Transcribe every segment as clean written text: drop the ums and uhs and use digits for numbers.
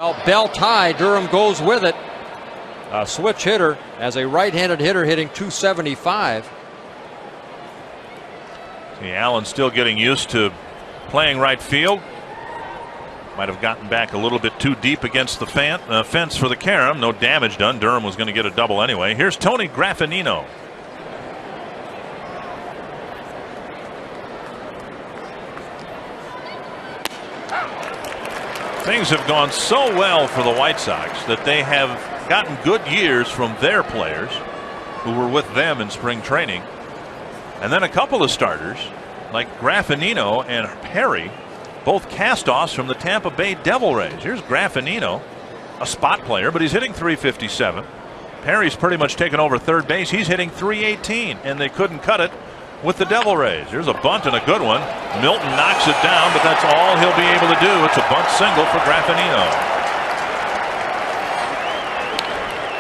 Well, bell tie. Durham goes with it. A switch hitter as a right-handed hitter hitting .275. See, Allen still getting used to playing right field. Might have gotten back a little bit too deep against the fence for the carom. No damage done. Durham was going to get a double anyway. Here's Tony Graffinino. Things have gone so well for the White Sox that they have gotten good years from their players who were with them in spring training. And then a couple of starters like Graffinino and Perry, both cast-offs from the Tampa Bay Devil Rays. Here's Graffinino, a spot player, but he's hitting .357. Perry's pretty much taken over third base. He's hitting .318, and they couldn't cut it with the Devil Rays. Here's a bunt and a good one. Milton knocks it down, but that's all he'll be able to do. It's a bunt single for Graffinino.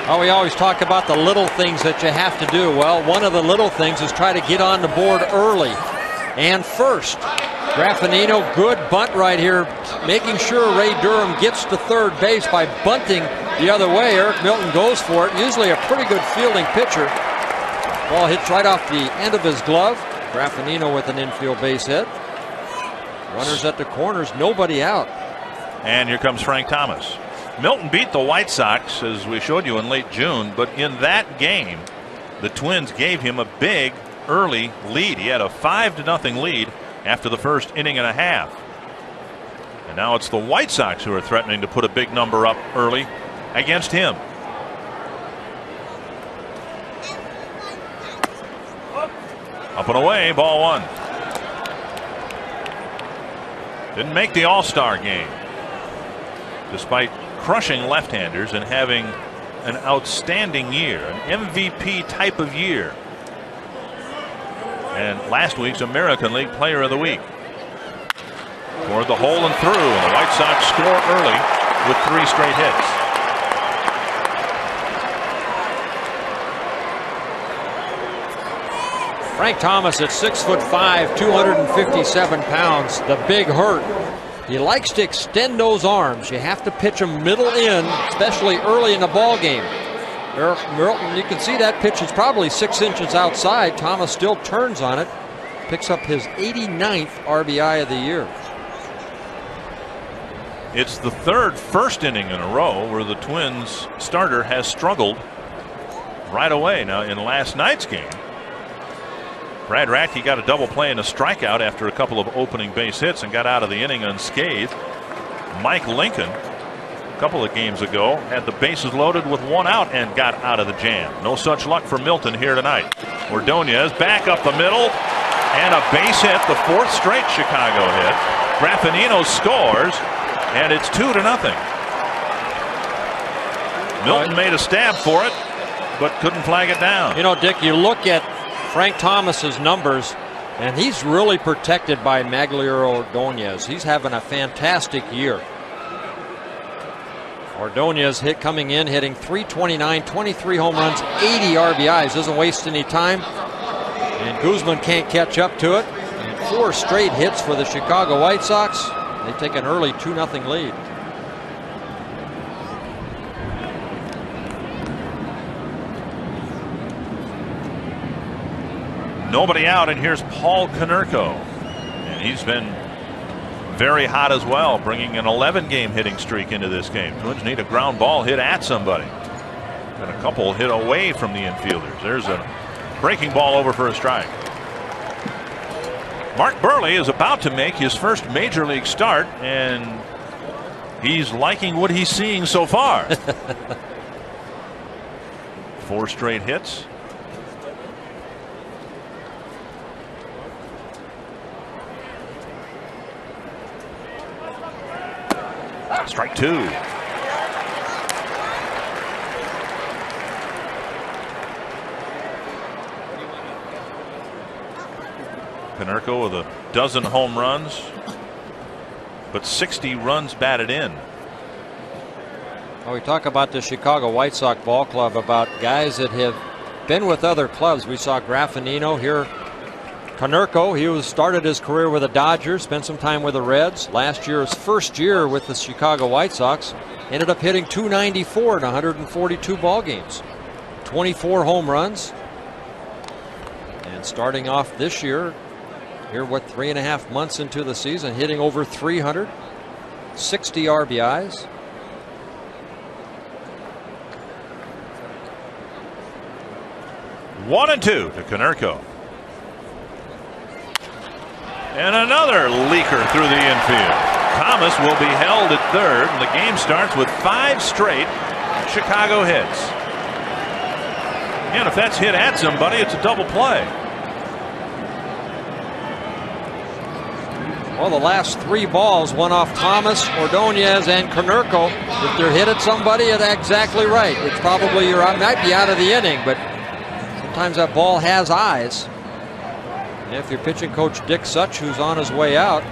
Oh, we always talk about the little things that you have to do. Well, one of the little things is try to get on the board early and first. Graffinino, good bunt right here, making sure Ray Durham gets to third base by bunting the other way. Eric Milton goes for it. Usually a pretty good fielding pitcher. Ball hits right off the end of his glove. Graffinino with an infield base hit. Runners at the corners, nobody out. And here comes Frank Thomas. Milton beat the White Sox, as we showed you, in late June, but in that game, the Twins gave him a big early lead. He had a 5-0 lead after the first inning and a half. And now it's the White Sox who are threatening to put a big number up early against him. Up and away, ball one. Didn't make the All-Star game, despite crushing left-handers and having an outstanding year, an MVP type of year. And last week's American League Player of the Week. Toward the hole and through, and the White Sox score early with 3 straight hits. Frank Thomas at 6'5", 257 pounds, the big hurt. He likes to extend those arms. You have to pitch them middle in, especially early in the ball game. Eric Milton, you can see that pitch is probably 6 inches outside. Thomas still turns on it. Picks up his 89th RBI of the year. It's the third first inning in a row where the Twins starter has struggled right away. Now, in last night's game, Brad Radke got a double play and a strikeout after a couple of opening base hits and got out of the inning unscathed. Mike Lincoln, a couple of games ago, had the bases loaded with 1 out and got out of the jam. No such luck for Milton here tonight. Ordonez back up the middle and a base hit, the 4th straight Chicago hit. Graffinino scores, and it's 2-0. Milton made a stab for it, but couldn't flag it down. You know, Dick, you look at Frank Thomas's numbers, and he's really protected by Magliero Ordonez. He's having a fantastic year. Ordonez coming in, hitting .329, 23 home runs, 80 RBIs, doesn't waste any time. And Guzman can't catch up to it. And 4 straight hits for the Chicago White Sox. They take an early 2-0 lead. Nobody out, and here's Paul Konerko. And he's been very hot as well, bringing an 11-game hitting streak into this game. Twins need a ground ball hit at somebody. And a couple hit away from the infielders. There's a breaking ball over for a strike. Mark Buehrle is about to make his first major league start, and he's liking what he's seeing so far. 4 straight hits. Strike 2. Konerko with a dozen home runs, but 60 runs batted in. Well, we talk about the Chicago White Sox ball club, about guys that have been with other clubs. We saw Graffinino here. Konerko, he started his career with the Dodgers, spent some time with the Reds. Last year, his first year with the Chicago White Sox. Ended up hitting .294 in 142 ball games. 24 home runs. And starting off this year, here, 3.5 months into the season, hitting over 300, 60 RBIs. One and two to Konerko. And another leaker through the infield. Thomas will be held at third, and the game starts with 5 straight Chicago hits. And if that's hit at somebody, it's a double play. Well, the last 3 balls, one off Thomas, Ordonez, and Konerko. If they're hit at somebody, it's exactly right. It's probably might be out of the inning, but sometimes that ball has eyes. And if you're pitching coach Dick Such, who's on his way out,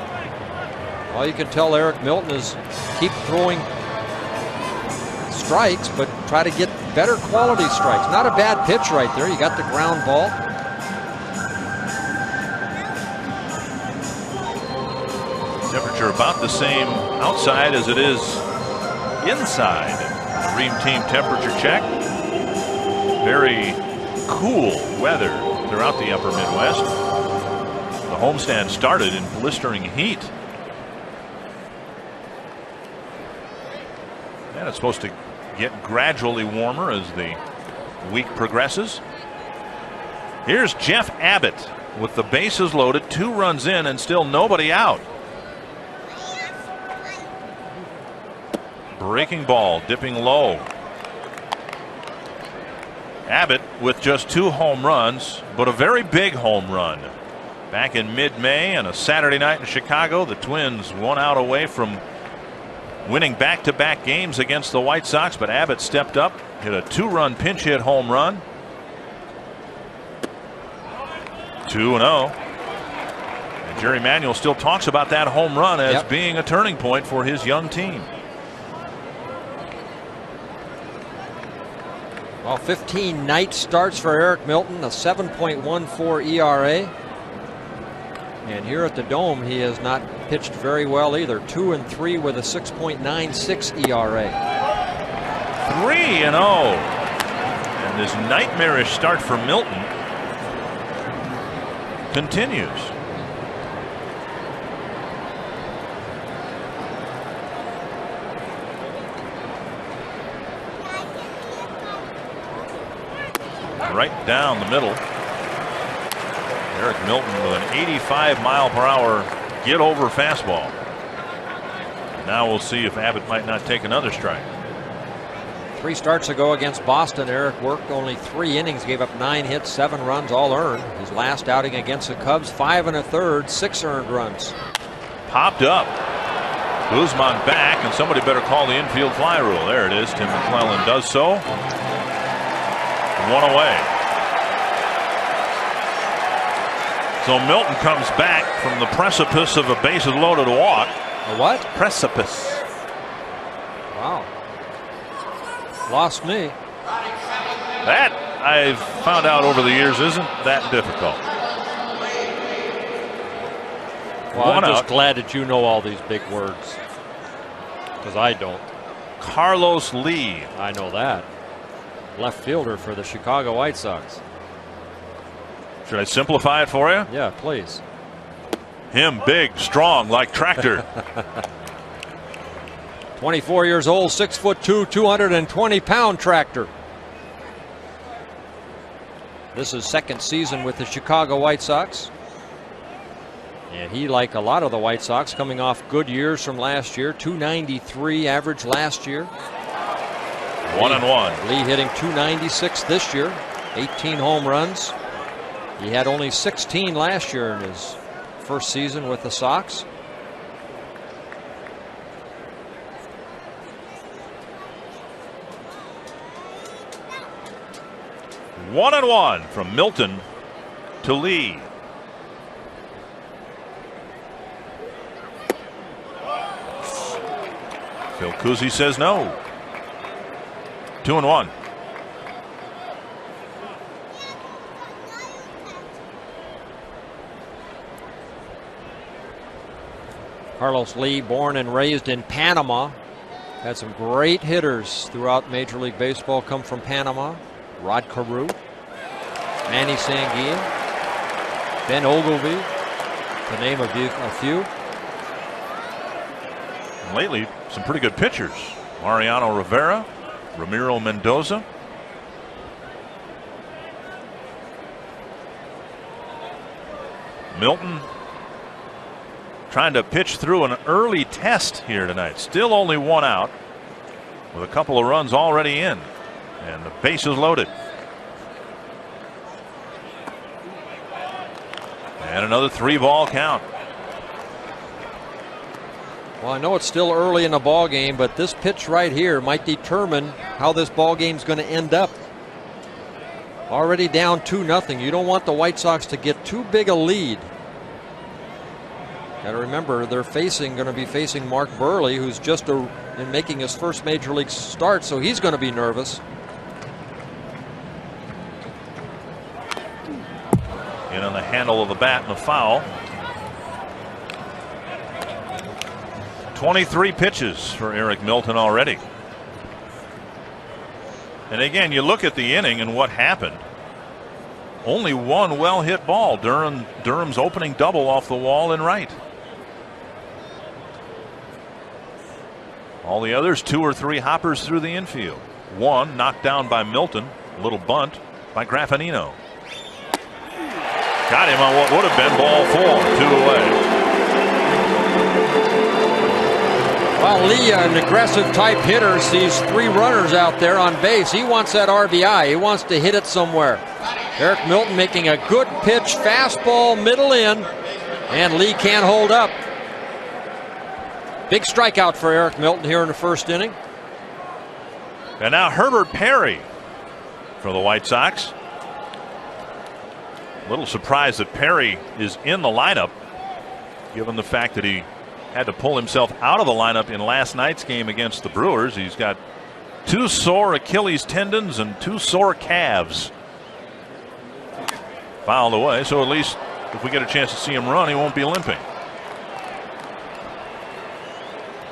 all you can tell Eric Milton is keep throwing strikes, but try to get better quality strikes. Not a bad pitch right there. You got the ground ball. Temperature about the same outside as it is inside. The Ream team temperature check. Very cool weather throughout the upper Midwest. The homestand started in blistering heat. And it's supposed to get gradually warmer as the week progresses. Here's Jeff Abbott with the bases loaded, 2 runs in, and still nobody out. Breaking ball, dipping low. Abbott with just 2 home runs, but a very big home run. Back in mid-May on a Saturday night in Chicago, the Twins 1 out away from winning back-to-back games against the White Sox, but Abbott stepped up, hit a 2-run pinch hit home run. 2-0. And Jerry Manuel still talks about that home run as being a turning point for his young team. Well, 15 night starts for Eric Milton, a 7.14 ERA. And here at the Dome, he has not pitched very well either. 2-3 with a 6.96 ERA. 3-0. And this nightmarish start for Milton continues. Right down the middle. Eric Milton with an 85-mile-per-hour get-over fastball. Now we'll see if Abbott might not take another strike. 3 starts ago against Boston, Eric worked only 3 innings, gave up 9 hits, 7 runs, all earned. His last outing against the Cubs, 5 1/3, 6 earned runs. Popped up. Guzman back, and somebody better call the infield fly rule. There it is. Tim McClellan does so. 1 away. So Milton comes back from the precipice of a bases loaded walk. A what? Precipice. Wow. Lost me. That, I've found out over the years, isn't that difficult. Well, I'm just glad that you know all these big words, because I don't. Carlos Lee. I know that. Left fielder for the Chicago White Sox. Should I simplify it for you? Yeah, please. Him big, strong, like tractor. 24 years old, 6'2", 220-pound tractor. This is second season with the Chicago White Sox. And he, like a lot of the White Sox, coming off good years from last year. 293 average last year. 1-1. Lee hitting 296 this year. 18 home runs. He had only 16 last year in his first season with the Sox. One and one from Milton to Lee. Phil Cousy says no. 2-1. Carlos Lee, born and raised in Panama, Had some great hitters throughout Major League Baseball come from Panama. Rod Carew, Manny Sanguillen, Ben Ogilvie, to name a few. And lately, some pretty good pitchers. Mariano Rivera, Ramiro Mendoza. Milton trying to pitch through an early test here tonight. Still only one out with a couple of runs already in. And the bases loaded. And another 3-ball count. Well, I know it's still early in the ball game, but this pitch right here might determine how this ball game's going to end up. Already down 2-0. You don't want the White Sox to get too big a lead. Got to remember, they're going to be facing Mark Buehrle, who's just in making his first Major League start, so he's going to be nervous. In on the handle of the bat and a foul. 23 pitches for Eric Milton already. And again, you look at the inning and what happened. Only one well-hit ball. Durham's opening double off the wall in right. All the others, 2 or 3 hoppers through the infield. One knocked down by Milton. A little bunt by Graffinino. Got him on what would have been ball 4, 2 away. Well, Lee, an aggressive type hitter, sees 3 runners out there on base. He wants that RBI. He wants to hit it somewhere. Eric Milton making a good pitch, fastball, middle in, and Lee can't hold up. Big strikeout for Eric Milton here in the first inning. And now Herbert Perry for the White Sox. A little surprised that Perry is in the lineup, given the fact that he had to pull himself out of the lineup in last night's game against the Brewers. He's got 2 sore Achilles tendons and 2 sore calves. Fouled away, so at least if we get a chance to see him run, he won't be limping.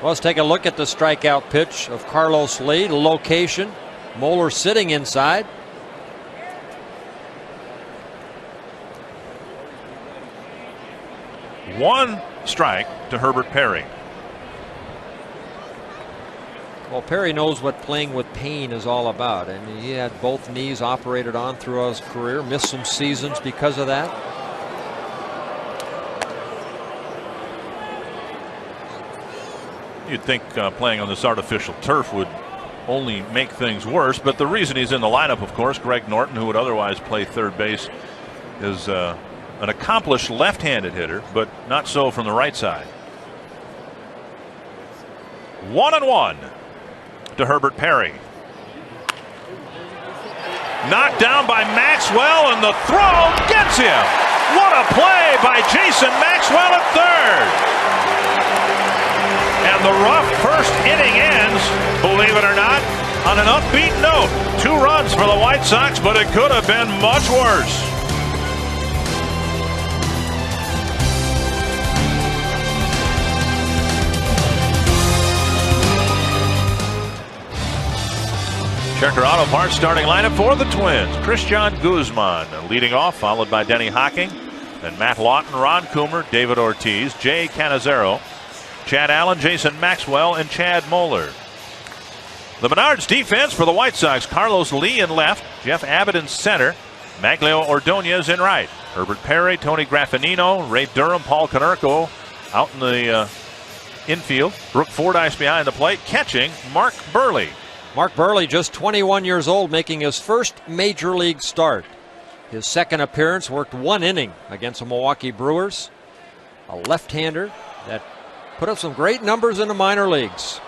Well, let's take a look at the strikeout pitch of Carlos Lee. The location, Moeller sitting inside. One strike to Herbert Perry. Well, Perry knows what playing with pain is all about, and he had both knees operated on throughout his career, missed some seasons because of that. You'd think playing on this artificial turf would only make things worse, but the reason he's in the lineup, of course, Greg Norton, who would otherwise play third base, is an accomplished left-handed hitter, but not so from the right side. 1-1 to Herbert Perry. Knocked down by Maxwell, and the throw gets him. What a play by Jason Maxwell at third. And the rough first inning ends, believe it or not, on an upbeat note. 2 runs for the White Sox, but it could have been much worse. Checker Auto Parts starting lineup for the Twins. Christian Guzman leading off, followed by Denny Hocking. Then Matt Lawton, Ron Coomer, David Ortiz, Jay Canizero, Chad Allen, Jason Maxwell, and Chad Moeller. The Menards defense for the White Sox. Carlos Lee in left, Jeff Abbott in center, Maglio Ordonez in right. Herbert Perry, Tony Graffinino, Ray Durham, Paul Konerko out in the infield. Brooke Fordyce behind the plate. Catching, Mark Buehrle. Mark Buehrle, just 21 years old, making his first Major League start. His second appearance, worked 1 inning against the Milwaukee Brewers. A left-hander that put up some great numbers in the minor leagues.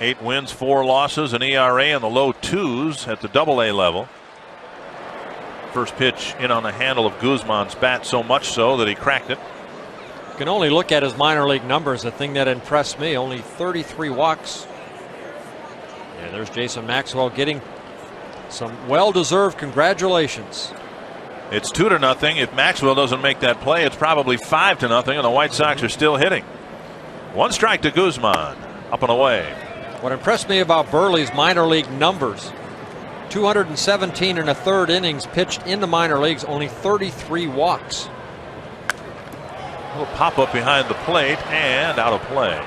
8 wins, 4 losses, an ERA in the low 2s at the Double-A level. First pitch in on the handle of Guzman's bat, so much so that he cracked it. You can only look at his minor league numbers. The thing that impressed me, only 33 walks. And there's Jason Maxwell getting some well-deserved congratulations. It's 2-0. If Maxwell doesn't make that play, it's probably 5-0, and the White Sox are still hitting. One strike to Guzman. Up and away. What impressed me about Buehrle's minor league numbers, 217 and a third innings pitched in the minor leagues, only 33 walks. A little pop up behind the plate and out of play.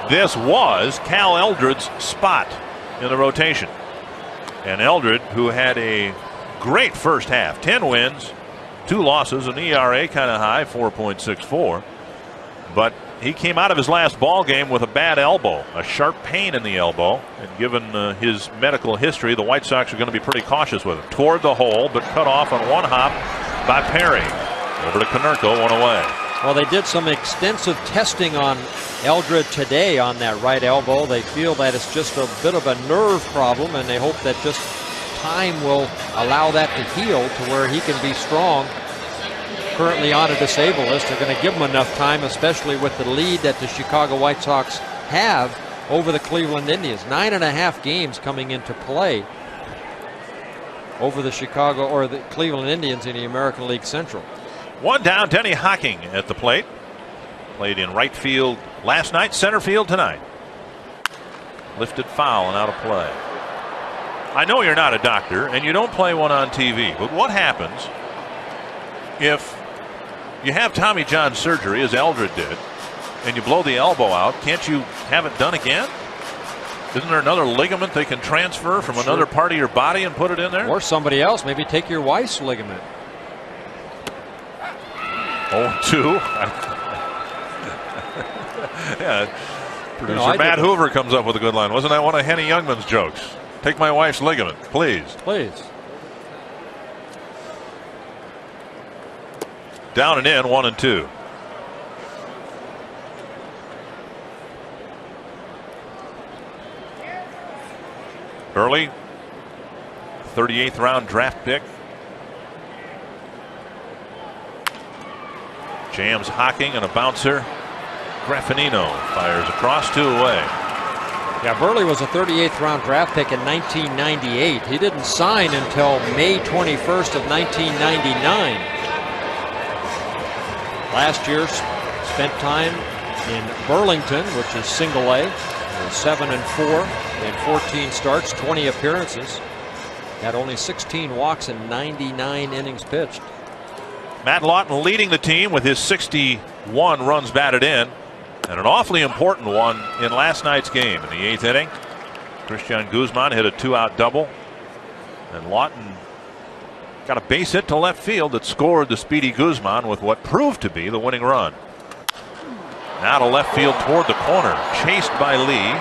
This was Cal Eldred's spot in the rotation. And Eldred, who had a great first half, 10 wins, 2 losses, an ERA kind of high, 4.64. But he came out of his last ball game with a bad elbow, a sharp pain in the elbow. And given his medical history, the White Sox are going to be pretty cautious with him. Toward the hole, but cut off on one hop by Perry. Over to Konerko, one away. Well, they did some extensive testing on Eldred today on that right elbow. They feel that it's just a bit of a nerve problem, and they hope that just time will allow that to heal to where he can be strong. Currently on a disabled list. They're going to give him enough time, especially with the lead that the Chicago White Sox have over the Cleveland Indians. 9.5 games coming into play over the Chicago or the Cleveland Indians in the American League Central. One down, Denny Hocking at the plate. Played in right field last night, center field tonight. Lifted foul and out of play. I know you're not a doctor and you don't play one on TV, but what happens if you have Tommy John surgery, as Eldred did, and you blow the elbow out? Can't you have it done again? Isn't there another ligament they can transfer from another part of your body and put it in there? Or somebody else, maybe take your wife's ligament. 0-2. Yeah, producer Matt Hoover comes up with a good line. Wasn't that one of Henny Youngman's jokes? Take my wife's ligament, please. Please. Down and in, 1-2. Buehrle, 38th round draft pick. Jams Hocking and a bouncer. Graffinino fires across, 2 away. Yeah, Buehrle was a 38th round draft pick in 1998. He didn't sign until May 21st of 1999. Last year spent time in Burlington, which is single A. 7-4 in 14 starts, 20 appearances. Had only 16 walks and 99 innings pitched. Matt Lawton leading the team with his 61 runs batted in, and an awfully important one in last night's game. In the 8th inning, Christian Guzman hit a 2-out double, and Lawton got a base hit to left field that scored the speedy Guzman with what proved to be the winning run. Now to left field toward the corner, chased by Lee,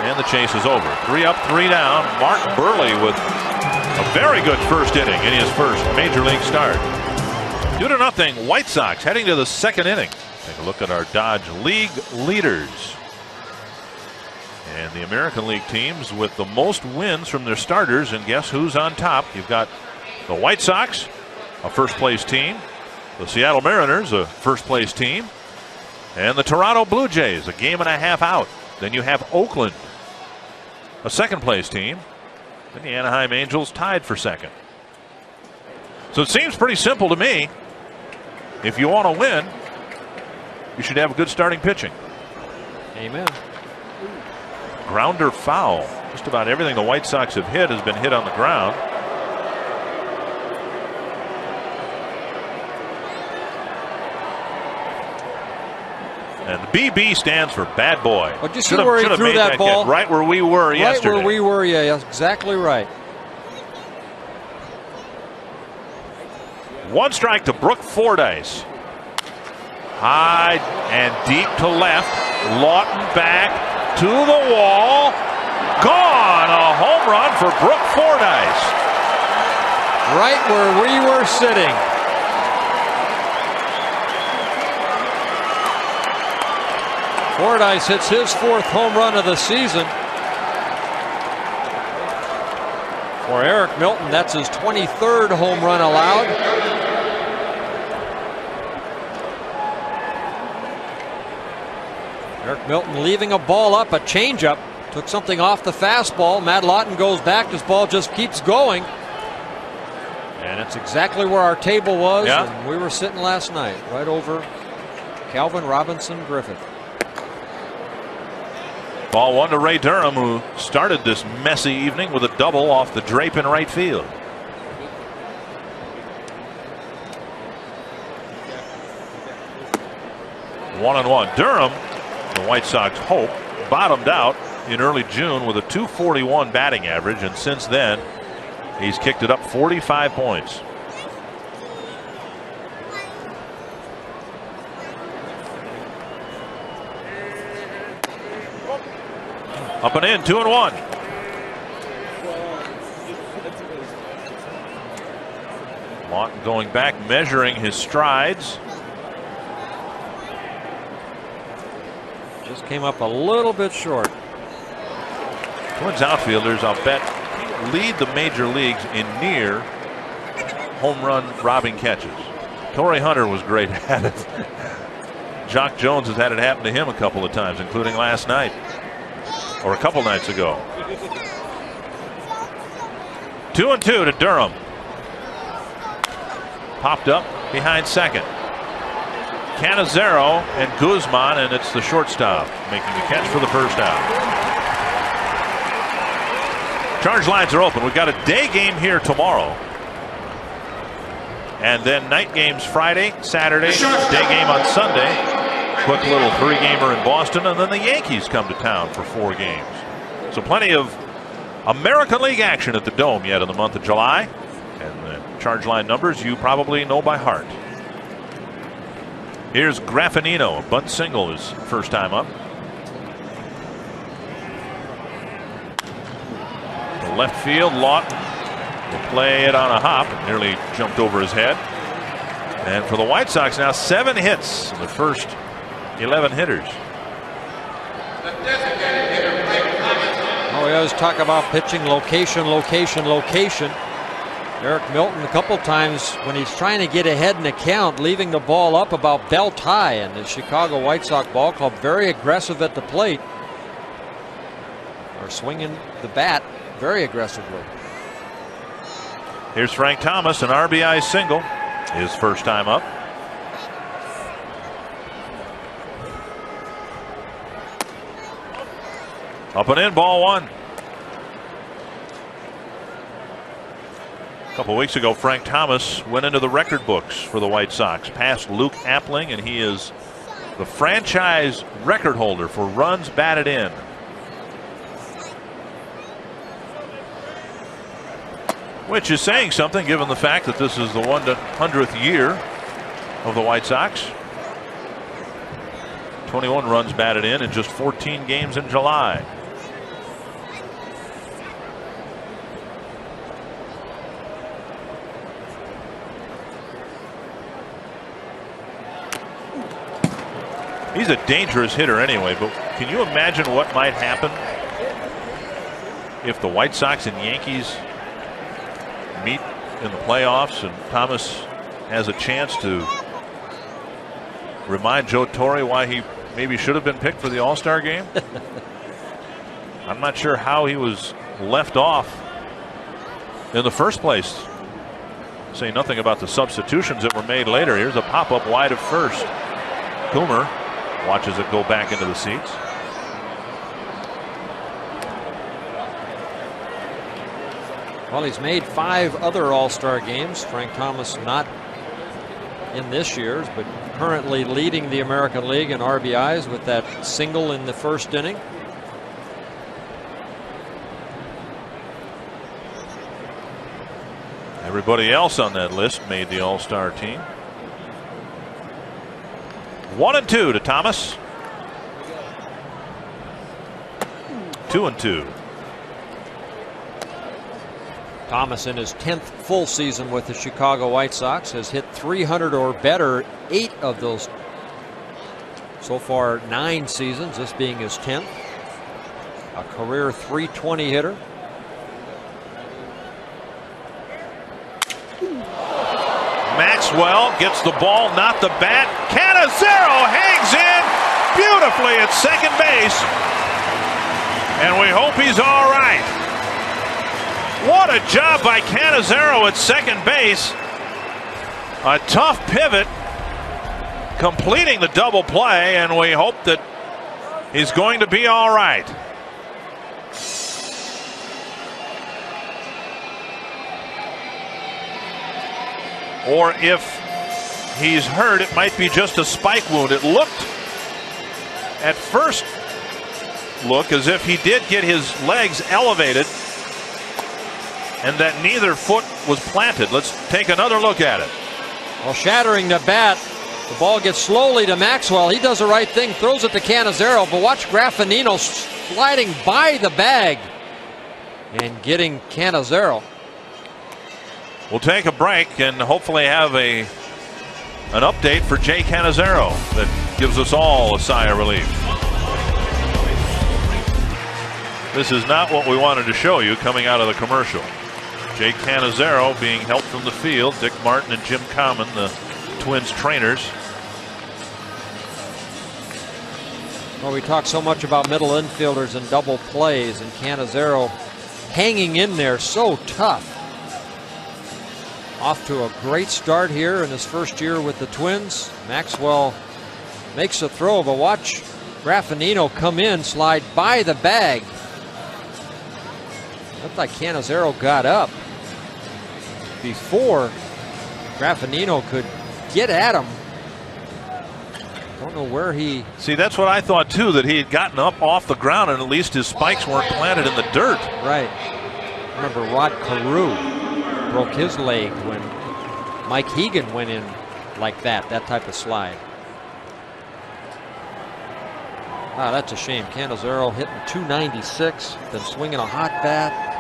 and the chase is over. 3 up, 3 down. Mark Buehrle with a very good first inning in his first major league start. 2-0 White Sox heading to the 2nd inning. Take a look at our Dodge League leaders. And the American League teams with the most wins from their starters, and guess who's on top? You've got the White Sox, a first place team, the Seattle Mariners, a first place team, and the Toronto Blue Jays, a game and a half out. Then you have Oakland, a second place team, and the Anaheim Angels tied for second. So it seems pretty simple to me. If you want to win, you should have good starting pitching. Amen. Grounder foul. Just about everything the White Sox have hit has been hit on the ground. And the BB stands for bad boy. But you see where he threw that ball? Right where we were yesterday. Right where we were, yeah, exactly right. 1 strike to Brooke Fordyce. High and deep to left. Lawton back to the wall. Gone. A home run for Brooke Fordyce. Right where we were sitting. Fordyce hits his 4th home run of the season. For Eric Milton, that's his 23rd home run allowed. Eric Milton leaving a ball up, a changeup. Took something off the fastball. Matt Lawton goes back. This ball just keeps going. And it's exactly where our table was. Yeah. And we were sitting last night, right over Calvin Robinson Griffith. Ball one to Ray Durham, who started this messy evening with a double off the drape in right field. One and one. Durham, the White Sox hope, bottomed out in early June with a .241 batting average, and since then he's kicked it up 45 points. Up and in, 2-1. Lawton going back, measuring his strides. Just came up a little bit short. Twins outfielders, I'll bet, lead the major leagues in near home run robbing catches. Torrey Hunter was great at it. Jock Jones has had it happen to him a couple of times, including last night. Or a couple nights ago. 2-2 to Durham. Popped up behind second. Canizero and Guzman, and it's the shortstop making the catch for the first out. Charge lines are open. We've got a day game here tomorrow. And then night games Friday, Saturday, day game on Sunday. Quick little 3-gamer in Boston, and then the Yankees come to town for 4 games. So plenty of American League action at the Dome yet in the month of July. And the charge line numbers you probably know by heart. Here's Graffinino, a bunt single, his first time up. To left field, Lawton will play it on a hop. It nearly jumped over his head. And for the White Sox now, 7 hits in the first 11 hitters. Oh, we always talk about pitching location, location, location. Eric Milton a couple times when he's trying to get ahead in the count, leaving the ball up about belt high, and the Chicago White Sox ball club very aggressive at the plate. Or swinging the bat very aggressively. Here's Frank Thomas, an RBI single, his first time up. Up and in, ball one. A couple weeks ago, Frank Thomas went into the record books for the White Sox, passed Luke Appling, and he is the franchise record holder for runs batted in. Which is saying something given the fact that this is the 100th year of the White Sox. 21 runs batted in just 14 games in July. He's a dangerous hitter anyway, but can you imagine what might happen if the White Sox and Yankees meet in the playoffs and Thomas has a chance to remind Joe Torre why he maybe should have been picked for the All-Star game? I'm not sure how he was left off in the first place. Say nothing about the substitutions that were made later. Here's a pop-up wide of first. Coomer watches it go back into the seats. Well, he's made 5 other All-Star games. Frank Thomas not in this year's, but currently leading the American League in RBIs with that single in the first inning. Everybody else on that list made the All-Star team. 1-2 to Thomas. 2-2. Thomas in his 10th full season with the Chicago White Sox has hit 300 or better 8 of those so far 9 seasons, this being his 10th. A career .320 hitter. Maxwell gets the ball, not the bat. Canizero hangs in beautifully at second base. And we hope he's all right. What a job by Canizero at second base. A tough pivot. completing the double play, and we hope that he's going to be all right. Or if he's hurt, it might be just a spike wound. It looked at first look as if he did get his legs elevated and that neither foot was planted. Let's take another look at it. Well, shattering the bat. The ball gets slowly to Maxwell. He does the right thing, throws it to Cannizzaro, but watch Graffinino sliding by the bag and getting Cannizzaro. We'll take a break and hopefully have an update for Jay Cannizzaro that gives us all a sigh of relief. This is not what we wanted to show you coming out of the commercial. Jay Cannizzaro being helped from the field. Dick Martin and Jim Common, the Twins trainers. Well, we talk so much about middle infielders and double plays, and Cannizzaro hanging in there so tough. Off to a great start here in his first year with the Twins. Maxwell makes a throw, but watch Graffinino come in, slide by the bag. Looked like Cannizzaro got up before Graffinino could get at him. Don't know where he... See, that's what I thought too, that he had gotten up off the ground and at least his spikes weren't planted in the dirt. Right. Remember Rod Carew broke his leg when Mike Hegan went in like that type of slide. Wow, that's a shame. Cannizzaro hitting .296, been swinging a hot bat.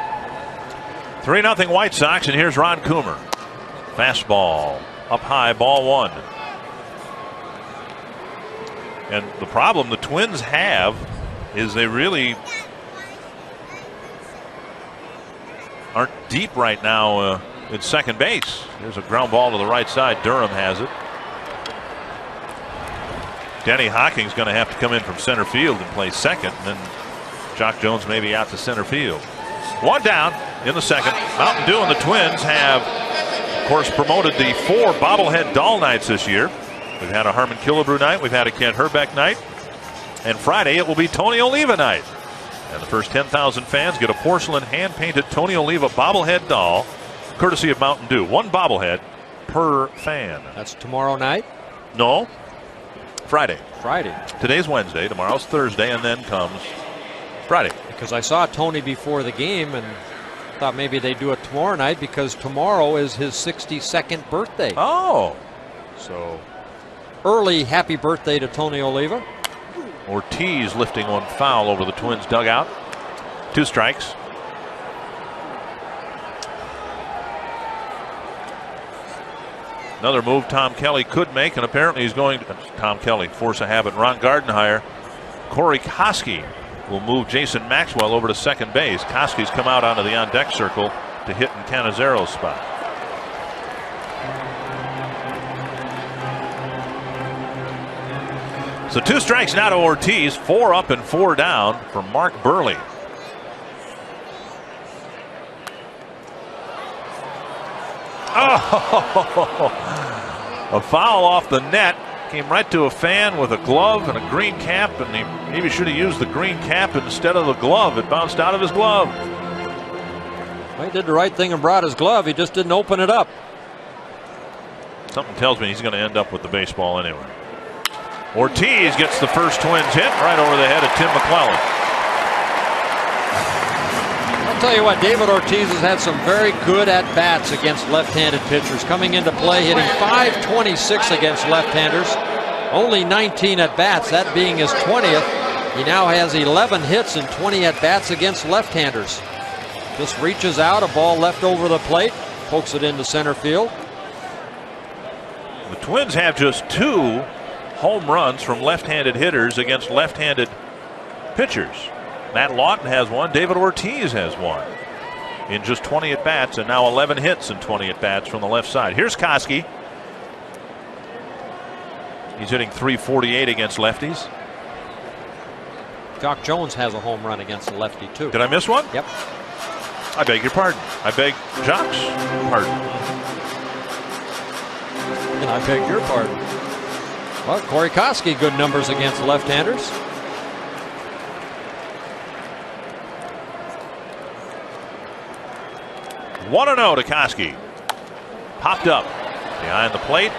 3-0 White Sox, and here's Ron Coomer. Fastball up high, ball one. And the problem the Twins have is they really aren't deep right now at second base. There's a ground ball to the right side. Durham has it. Denny Hocking's going to have to come in from center field and play second, and then Jock Jones may be out to center field. One down in the second. Mountain Dew and the Twins have, of course, promoted the 4 bobblehead doll nights this year. We've had a Harmon Killebrew night. We've had a Kent Herbeck night. And Friday it will be Tony Oliva night. And the first 10,000 fans get a porcelain hand-painted Tony Oliva bobblehead doll, courtesy of Mountain Dew. 1 bobblehead per fan. That's tomorrow night? No. Friday. Friday. Today's Wednesday. Tomorrow's Thursday. And then comes Friday. Because I saw Tony before the game and thought maybe they'd do it tomorrow night because tomorrow is his 62nd birthday. Oh. So early happy birthday to Tony Oliva. Ortiz lifting one foul over the Twins dugout. 2 strikes. Another move Tom Kelly could make, and apparently he's going to, Tom Kelly, force a habit. Ron Gardenhire. Corey Koski will move Jason Maxwell over to second base. Koski's come out onto the on-deck circle to hit in Cannizzaro's spot. So 2 strikes now to Ortiz. 4 up and 4 down for Mark Buehrle. Oh, a foul off the net. Came right to a fan with a glove and a green cap, and he maybe should have used the green cap instead of the glove. It bounced out of his glove. Well, he did the right thing and brought his glove. He just didn't open it up. Something tells me he's going to end up with the baseball anyway. Ortiz gets the first Twins hit right over the head of Tim McClellan. I'll tell you what, David Ortiz has had some very good at-bats against left-handed pitchers. Coming into play, hitting .526 against left-handers. Only 19 at-bats, that being his 20th. He now has 11 hits and 20 at-bats against left-handers. Just reaches out, a ball left over the plate, pokes it into center field. The Twins have just 2 home runs from left-handed hitters against left-handed pitchers. Matt Lawton has 1. David Ortiz has 1 in just 20 at-bats, and now 11 hits and 20 at-bats from the left side. Here's Koski. He's hitting .348 against lefties. Jock Jones has a home run against the lefty, too. Did I miss one? Yep. I beg your pardon. I beg Jock's pardon. And I beg your pardon. Well, Corey Koski, good numbers against left-handers. One and 0 to Koski. Popped up behind the plate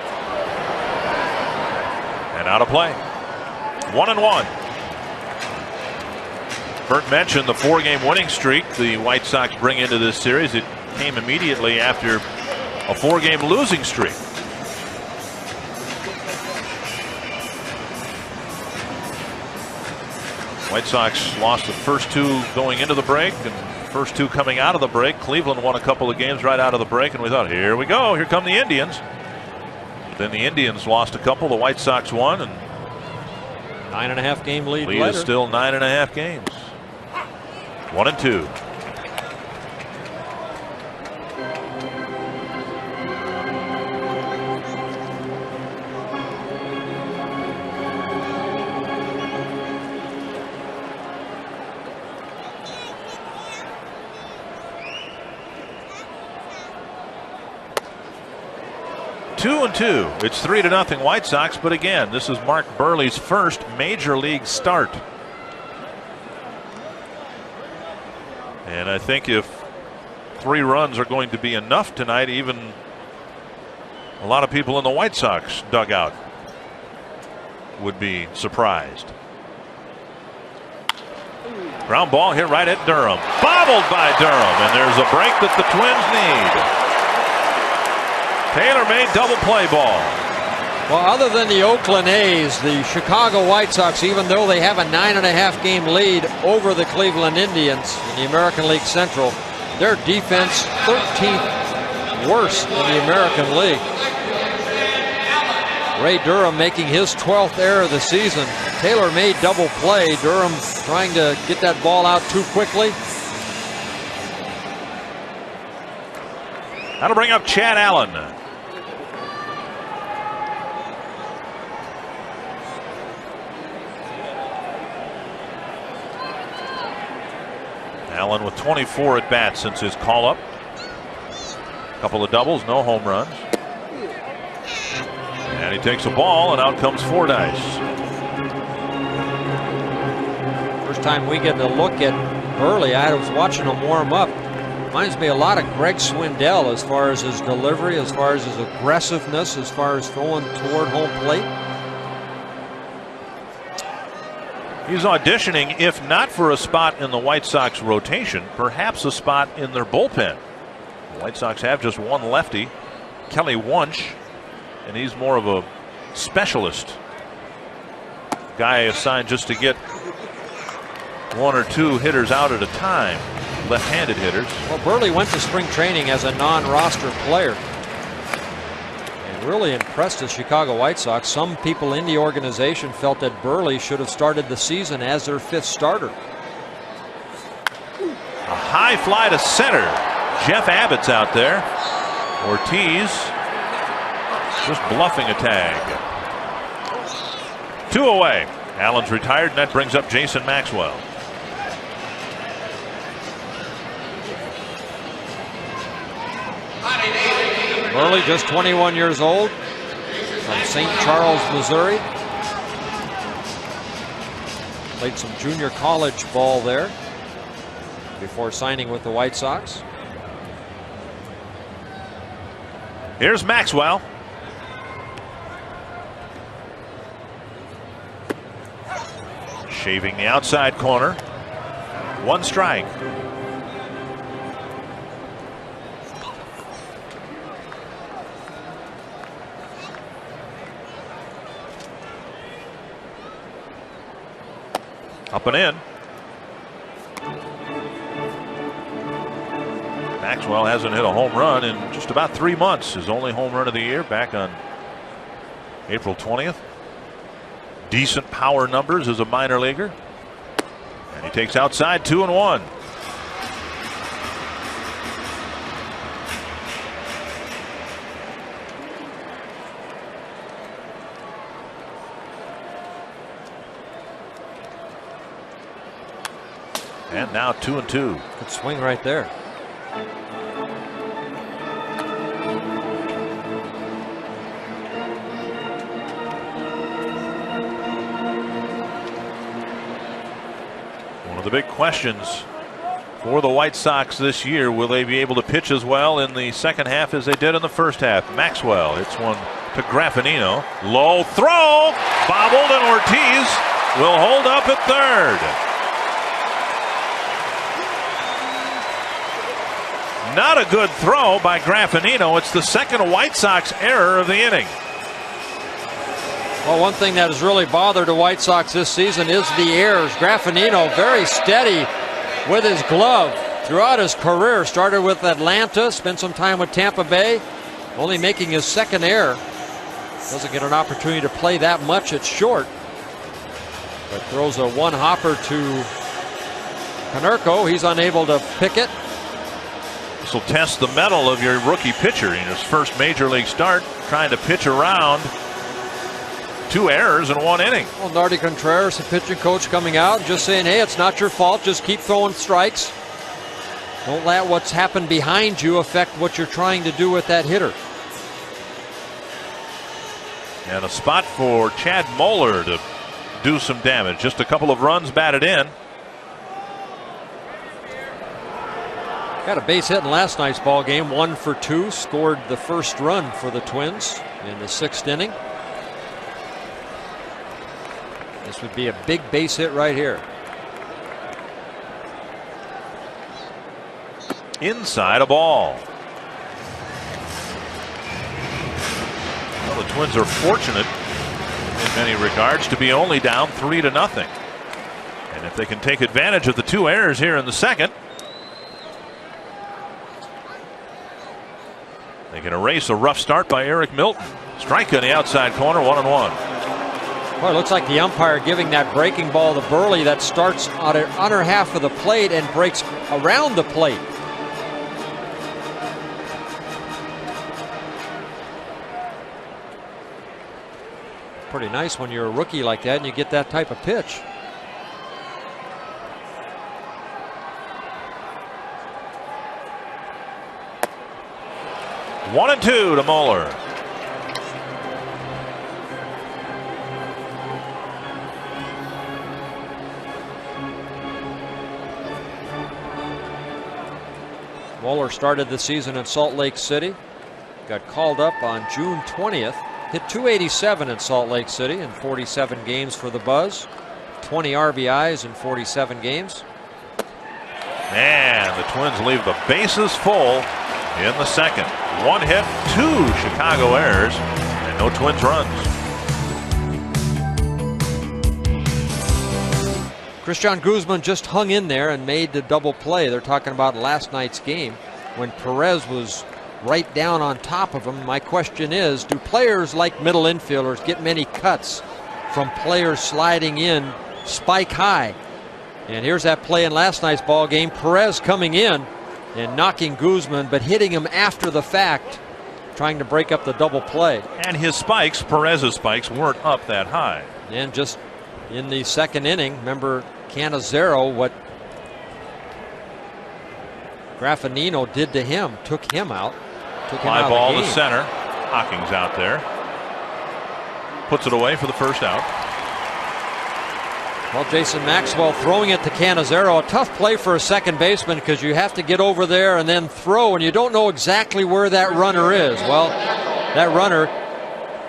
and out of play. 1-1. Bert mentioned the 4-game winning streak the White Sox bring into this series. It came immediately after a 4-game losing streak. White Sox lost the first 2 going into the break and first 2 coming out of the break. Cleveland won a couple of games right out of the break, and we thought, here we go, here come the Indians. Then the Indians lost a couple, the White Sox won, and 9.5 game lead lead later. is still 9.5 games. 1-2. Two and 2. It's 3-0 White Sox, but again, this is Mark Buehrle's first major league start. And I think if 3 runs are going to be enough tonight, even a lot of people in the White Sox dugout would be surprised. Ground ball here right at Durham. Bobbled by Durham, and there's a break that the Twins need. Taylor-made double play ball. Well, other than the Oakland A's, the Chicago White Sox, even though they have a 9.5 game lead over the Cleveland Indians in the American League Central, their defense 13th worst in the American League. Ray Durham making his 12th error of the season. Taylor-made double play. Durham trying to get that ball out too quickly. That'll bring up Chad Allen. Allen with 24 at bats since his call up. A couple of doubles, no home runs. And he takes a ball, and out comes Fordyce. First time we get a look at Buehrle, I was watching him warm up. Reminds me a lot of Greg Swindell as far as his delivery, as far as his aggressiveness, as far as throwing toward home plate. He's auditioning, if not for a spot in the White Sox rotation, perhaps a spot in their bullpen. The White Sox have just one lefty, Kelly Wunsch, and he's more of a specialist guy assigned just to get 1 or 2 hitters out at a time, left-handed hitters. Well, Buehrle went to spring training as a non-roster player and really impressed the Chicago White Sox. Some people in the organization felt that Buehrle should have started the season as their 5th starter. A high fly to center. Jeff Abbott's out there. Ortiz just bluffing a tag. 2 away. Allen's retired, and that brings up Jason Maxwell. Buehrle, just 21 years old, from St. Charles, Missouri. Played some junior college ball there before signing with the White Sox. Here's Maxwell. Shaving the outside corner. 1 strike. Up and in. Maxwell hasn't hit a home run in just about 3 months. His only home run of the year back on April 20th. Decent power numbers as a minor leaguer. And he takes outside 2-1. And now 2-2. Good swing right there. the big questions for the White Sox this year. Will they be able to pitch as well in the second half as they did in the first half? Maxwell hits one to Graffinino. Low throw. Bobbled, and Ortiz will hold up at third. Not a good throw by Graffinino. It's the second White Sox error of the inning. Well, one thing that has really bothered the White Sox this season is the errors. Graffinino very steady with his glove throughout his career. Started with Atlanta, spent some time with Tampa Bay, only making his second error. Doesn't get an opportunity to play that much at short, but throws a one-hopper to Konerko. He's unable to pick it. This will test the mettle of your rookie pitcher in his first major league start, trying to pitch around 2 errors in 1 inning. Well, Nardi Contreras, the pitching coach, coming out just saying, hey, it's not your fault. Just keep throwing strikes. Don't let what's happened behind you affect what you're trying to do with that hitter. And a spot for Chad Moeller to do some damage. Just a couple of runs batted in. Got a base hit in last night's ball game, 1 for 2. Scored the first run for the Twins in the 6th inning. This would be a big base hit right here. Inside a ball. Well, the Twins are fortunate in many regards to be only down 3-0. And if they can take advantage of the 2 errors here in the second, they can erase a rough start by Eric Milton. Strike on the outside corner, 1-1. Well, it looks like the umpire giving that breaking ball to Buehrle that starts on the under half of the plate and breaks around the plate. Pretty nice when you're a rookie like that and you get that type of pitch. One and 2 to Moeller. Moeller started the season in Salt Lake City. Got called up on June 20th. Hit .287 in Salt Lake City in 47 games for the Buzz. 20 RBIs in 47 games. And the Twins leave the bases full in the second. 1 hit, 2 Chicago errors, and no Twins runs. Christian Guzman just hung in there and made the double play. They're talking about last night's game when Perez was right down on top of him. My question is, do players like middle infielders get many cuts from players sliding in spike high? And here's that play in last night's ball game. Perez coming in and knocking Guzman, but hitting him after the fact, trying to break up the double play. And his spikes, Perez's spikes, weren't up that high. And just in the second inning, remember Cannizzaro, what Graffinino did to him, took him out. Fly ball to center. Hawkins out there. Puts it away for the first out. Well, Jason Maxwell throwing it to Cannizzaro. A tough play for a second baseman because you have to get over there and then throw, and you don't know exactly where that runner is. Well, that runner,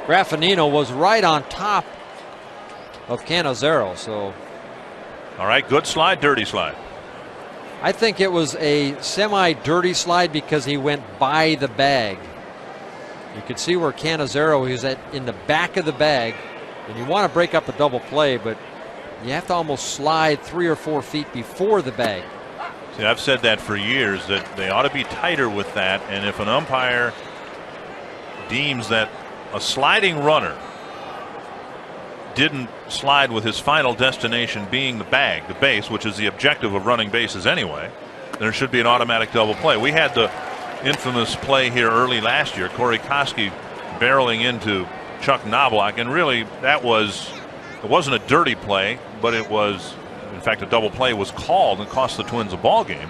Graffinino, was right on top of Cannizzaro. So, all right, good slide, dirty slide. I think it was a semi-dirty slide because he went by the bag. You could see where Cannizzaro is in the back of the bag, and you want to break up a double play, but you have to almost slide 3 or 4 feet before the bag. See, I've said that for years, that they ought to be tighter with that, and if an umpire deems that a sliding runner didn't slide with his final destination being the bag, the base, which is the objective of running bases anyway, there should be an automatic double play. We had the infamous play here early last year, Corey Koski barreling into Chuck Knobloch, and really that was, it wasn't a dirty play, but it was, in fact, a double play was called and cost the Twins a ball game.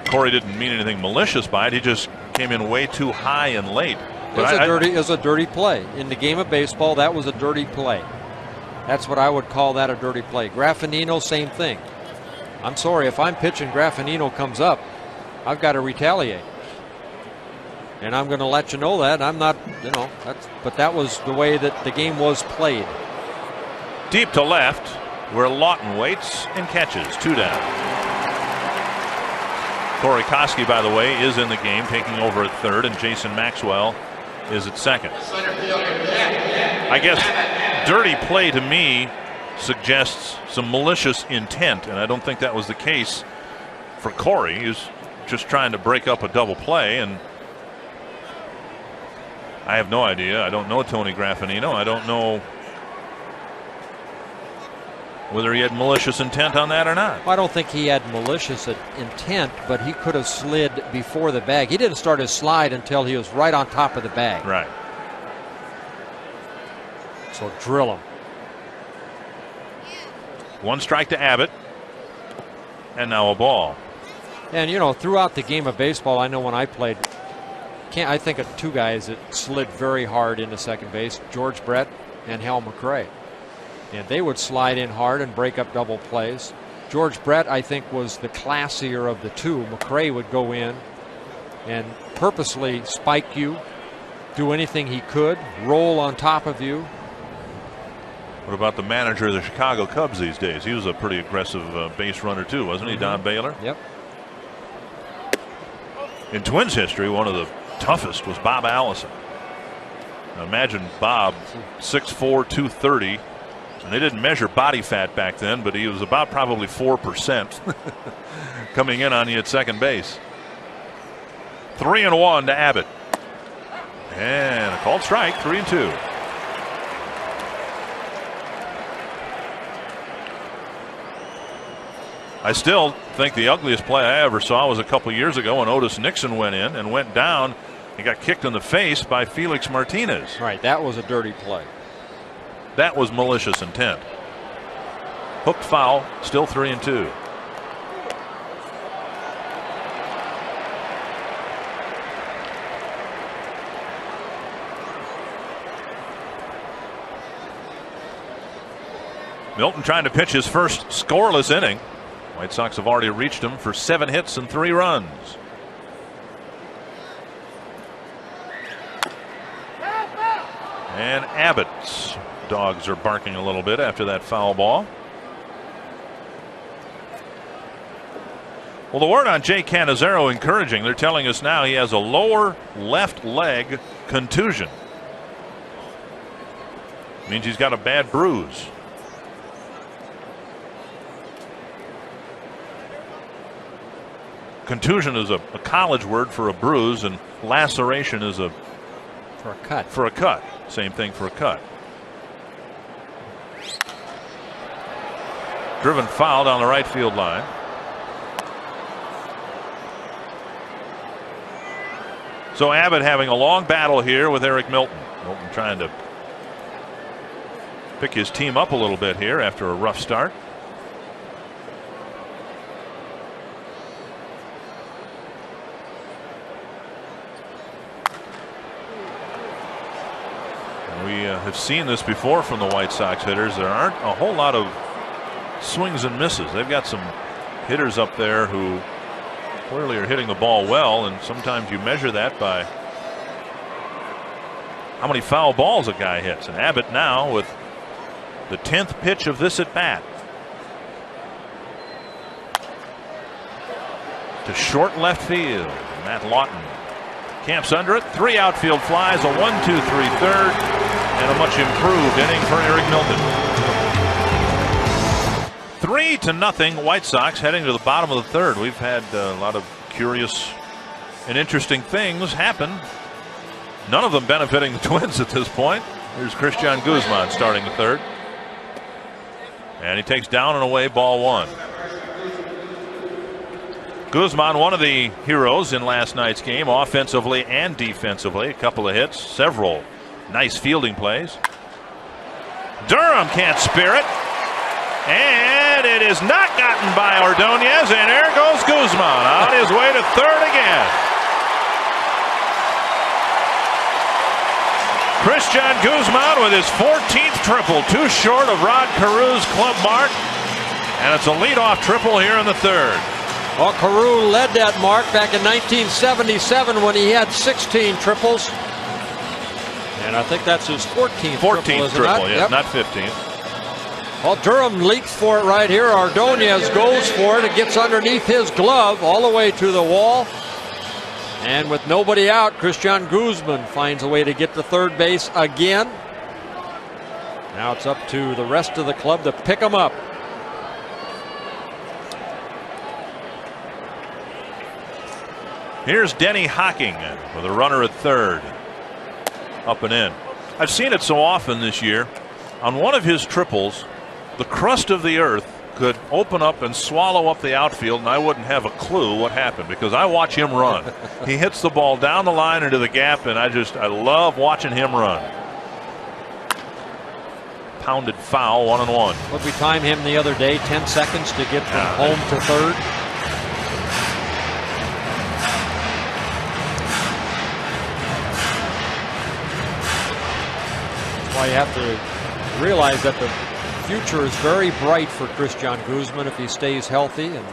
Corey didn't mean anything malicious by it. He just came in way too high and late. It was a dirty play. In the game of baseball, that was a dirty play. That's what I would call that, a dirty play. Graffinino, same thing. I'm sorry, if I'm pitching, Graffinino comes up, I've got to retaliate. And I'm going to let you know that. I'm not, but that was the way that the game was played. Deep to left, where Lawton waits and catches. 2 down. Corey Koski, by the way, is in the game, taking over at third, and Jason Maxwell is at second. I guess dirty play to me suggests some malicious intent, and I don't think that was the case for Corey. He was just trying to break up a double play, and I have no idea. I don't know Tony Graffinino. I don't know whether he had malicious intent on that or not. Well, I don't think he had malicious intent, but he could have slid before the bag. He didn't start his slide until he was right on top of the bag. Right. So drill him. 1 strike to Abbott, and now a ball. And throughout the game of baseball, I know when I played, I think of 2 guys that slid very hard into second base: George Brett and Hal McRae. And they would slide in hard and break up double plays. George Brett, I think, was the classier of the 2. McRae would go in and purposely spike you, do anything he could, roll on top of you. What about the manager of the Chicago Cubs these days? He was a pretty aggressive base runner too, wasn't he, Don Baylor? Yep. In Twins history, one of the toughest was Bob Allison. Now imagine Bob, 6'4", 230. And they didn't measure body fat back then, but he was about probably 4% coming in on you at second base. 3-1 to Abbott. And a called strike, 3-2. I still think the ugliest play I ever saw was a couple years ago when Otis Nixon went in and went down and got kicked in the face by Felix Martinez. Right, that was a dirty play. That was malicious intent. Hooked foul, still 3-2. Milton trying to pitch his first scoreless inning. White Sox have already reached him for 7 hits and 3 runs. And Abbott's dogs are barking a little bit after that foul ball. Well, the word on Jay Cannizzaro encouraging. They're telling us now he has a lower left leg contusion. Means he's got a bad bruise. Contusion is a college word for a bruise, and laceration is a cut. For a cut. Same thing for a cut. Driven foul down the right field line. So Abbott having a long battle here with Eric Milton. Milton trying to pick his team up a little bit here after a rough start. We have seen this before from the White Sox hitters. There aren't a whole lot of swings and misses. They've got some hitters up there who clearly are hitting the ball well, and sometimes you measure that by how many foul balls a guy hits. And Abbott now with the 10th pitch of this at bat. To short left field. Matt Lawton camps under it. 3 outfield flies, a 1-2-3 third, and a much improved inning for Eric Milton. 3-0 White Sox heading to the bottom of the third. We've had a lot of curious and interesting things happen. None of them benefiting the Twins at this point. Here's Christian Guzman starting the third. And he takes down and away ball 1. Guzman, one of the heroes in last night's game, offensively and defensively. A couple of hits, several nice fielding plays. Durham can't spare it. And it is not gotten by Ordonez, and there goes Guzman on his way to third again. Christian Guzman with his 14th triple, too short of Rod Carew's club mark. And it's a leadoff triple here in the third. Well, Carew led that mark back in 1977 when he had 16 triples. And I think that's his 14th triple, yeah, not 15th. Well, Durham leaps for it right here. Ordonez goes for it. It gets underneath his glove all the way to the wall. And with nobody out, Christian Guzman finds a way to get to third base again. Now it's up to the rest of the club to pick him up. Here's Denny Hocking with a runner at third. Up and in. I've seen it so often this year. On one of his triples, the crust of the earth could open up and swallow up the outfield, and I wouldn't have a clue what happened because I watch him run. He hits the ball down the line into the gap, and I love watching him run. Pounded foul, 1-1. What we time him the other day, 10 seconds to get from home to third. That's why you have to realize that the future is very bright for Christian Guzman if he stays healthy and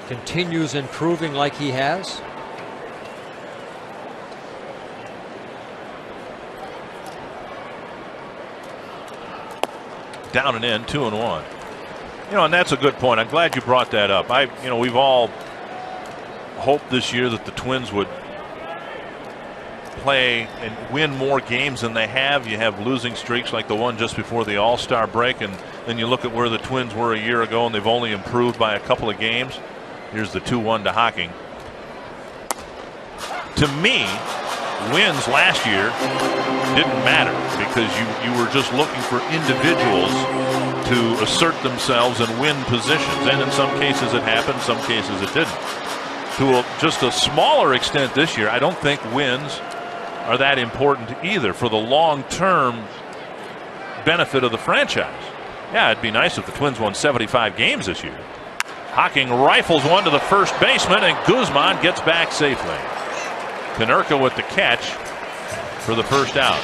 continues improving like he has. Down and in, 2-1. And that's a good point. I'm glad you brought that up. We've all hoped this year that the Twins would play and win more games than they have. You have losing streaks like the one just before the All-Star break, and then you look at where the Twins were a year ago and they've only improved by a couple of games. Here's the 2-1 to Hocking. To me, wins last year didn't matter because you were just looking for individuals to assert themselves and win positions, and in some cases it happened, some cases it didn't. To just a smaller extent this year, I don't think wins are that important either for the long-term benefit of the franchise. Yeah, it'd be nice if the Twins won 75 games this year. Hocking rifles one to the first baseman, and Guzman gets back safely. Konerko with the catch for the first out.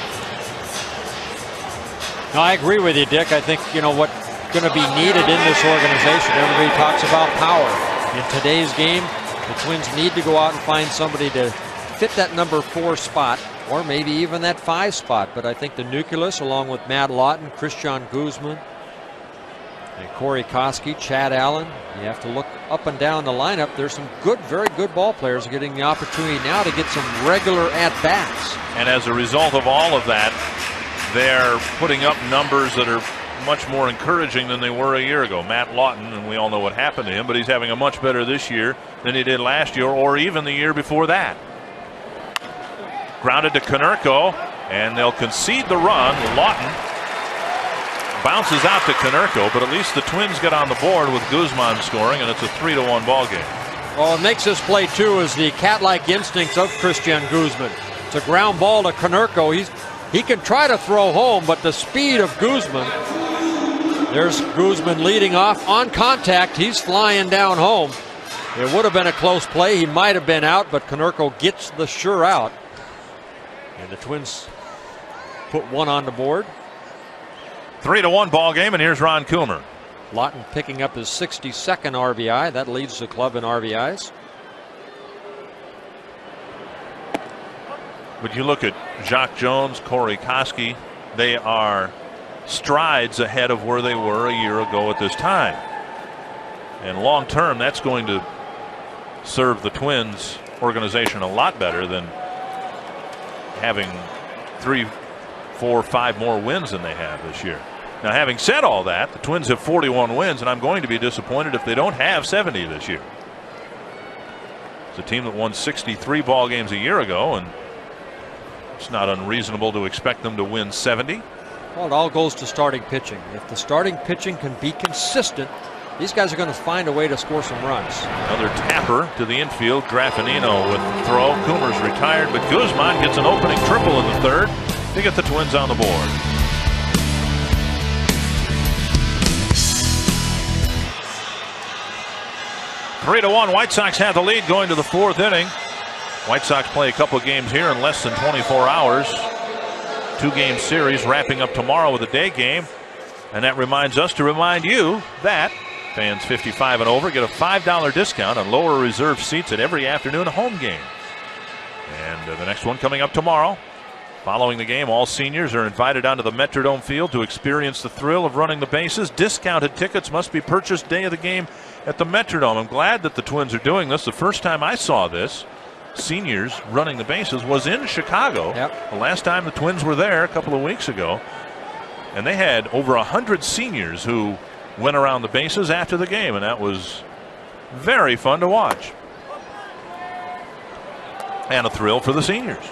No, I agree with you, Dick. I think what's going to be needed in this organization. Everybody talks about power. In today's game, the Twins need to go out and find somebody to fit that number 4 spot, or maybe even that 5 spot. But I think the nucleus, along with Matt Lawton, Christian Guzman, and Corey Koski, Chad Allen, you have to look up and down the lineup. There's some very good ball players getting the opportunity now to get some regular at-bats. And as a result of all of that, they're putting up numbers that are much more encouraging than they were a year ago. Matt Lawton, and we all know what happened to him, but he's having a much better this year than he did last year or even the year before that. Grounded to Konerko, and they'll concede the run. Lawton bounces out to Konerko, but at least the Twins get on the board with Guzman scoring, and it's a 3-1 ball game. Well, what makes this play too is the cat-like instincts of Christian Guzman. It's a ground ball to Konerko. He can try to throw home, but the speed of Guzman. There's Guzman leading off on contact. He's flying down home. It would have been a close play. He might have been out, but Konerko gets the sure out. And the Twins put one on the board. 3-1 ball game, and here's Ron Coomer. Lawton picking up his 62nd RBI. That leads the club in RBIs. But you look at Jacques Jones, Corey Koski, they are strides ahead of where they were a year ago at this time. And long term, that's going to serve the Twins organization a lot better than having 3, 4, 5 more wins than they have this year. Now, having said all that, the Twins have 41 wins, and I'm going to be disappointed if they don't have 70 this year. It's a team that won 63 ball games a year ago, and it's not unreasonable to expect them to win 70. Well, it all goes to starting pitching. If the starting pitching can be consistent, these guys are going to find a way to score some runs. Another tapper to the infield. Graffinino with the throw. Coomer's retired, but Guzman gets an opening triple in the third to get the Twins on the board. Three to 1. White Sox have the lead going to the 4th inning. White Sox play a couple of games here in less than 24 hours. 2-game series wrapping up tomorrow with a day game. And that reminds us to remind you that fans 55 and over get a $5 discount on lower reserve seats at every afternoon home game. And the next one coming up tomorrow. Following the game, all seniors are invited onto the Metrodome field to experience the thrill of running the bases. Discounted tickets must be purchased day of the game at the Metrodome. I'm glad that the Twins are doing this. The first time I saw this, seniors running the bases, was in Chicago. Yep. The last time the Twins were there a couple of weeks ago. And they had over 100 seniors who went around the bases after the game, and that was very fun to watch. And a thrill for the seniors.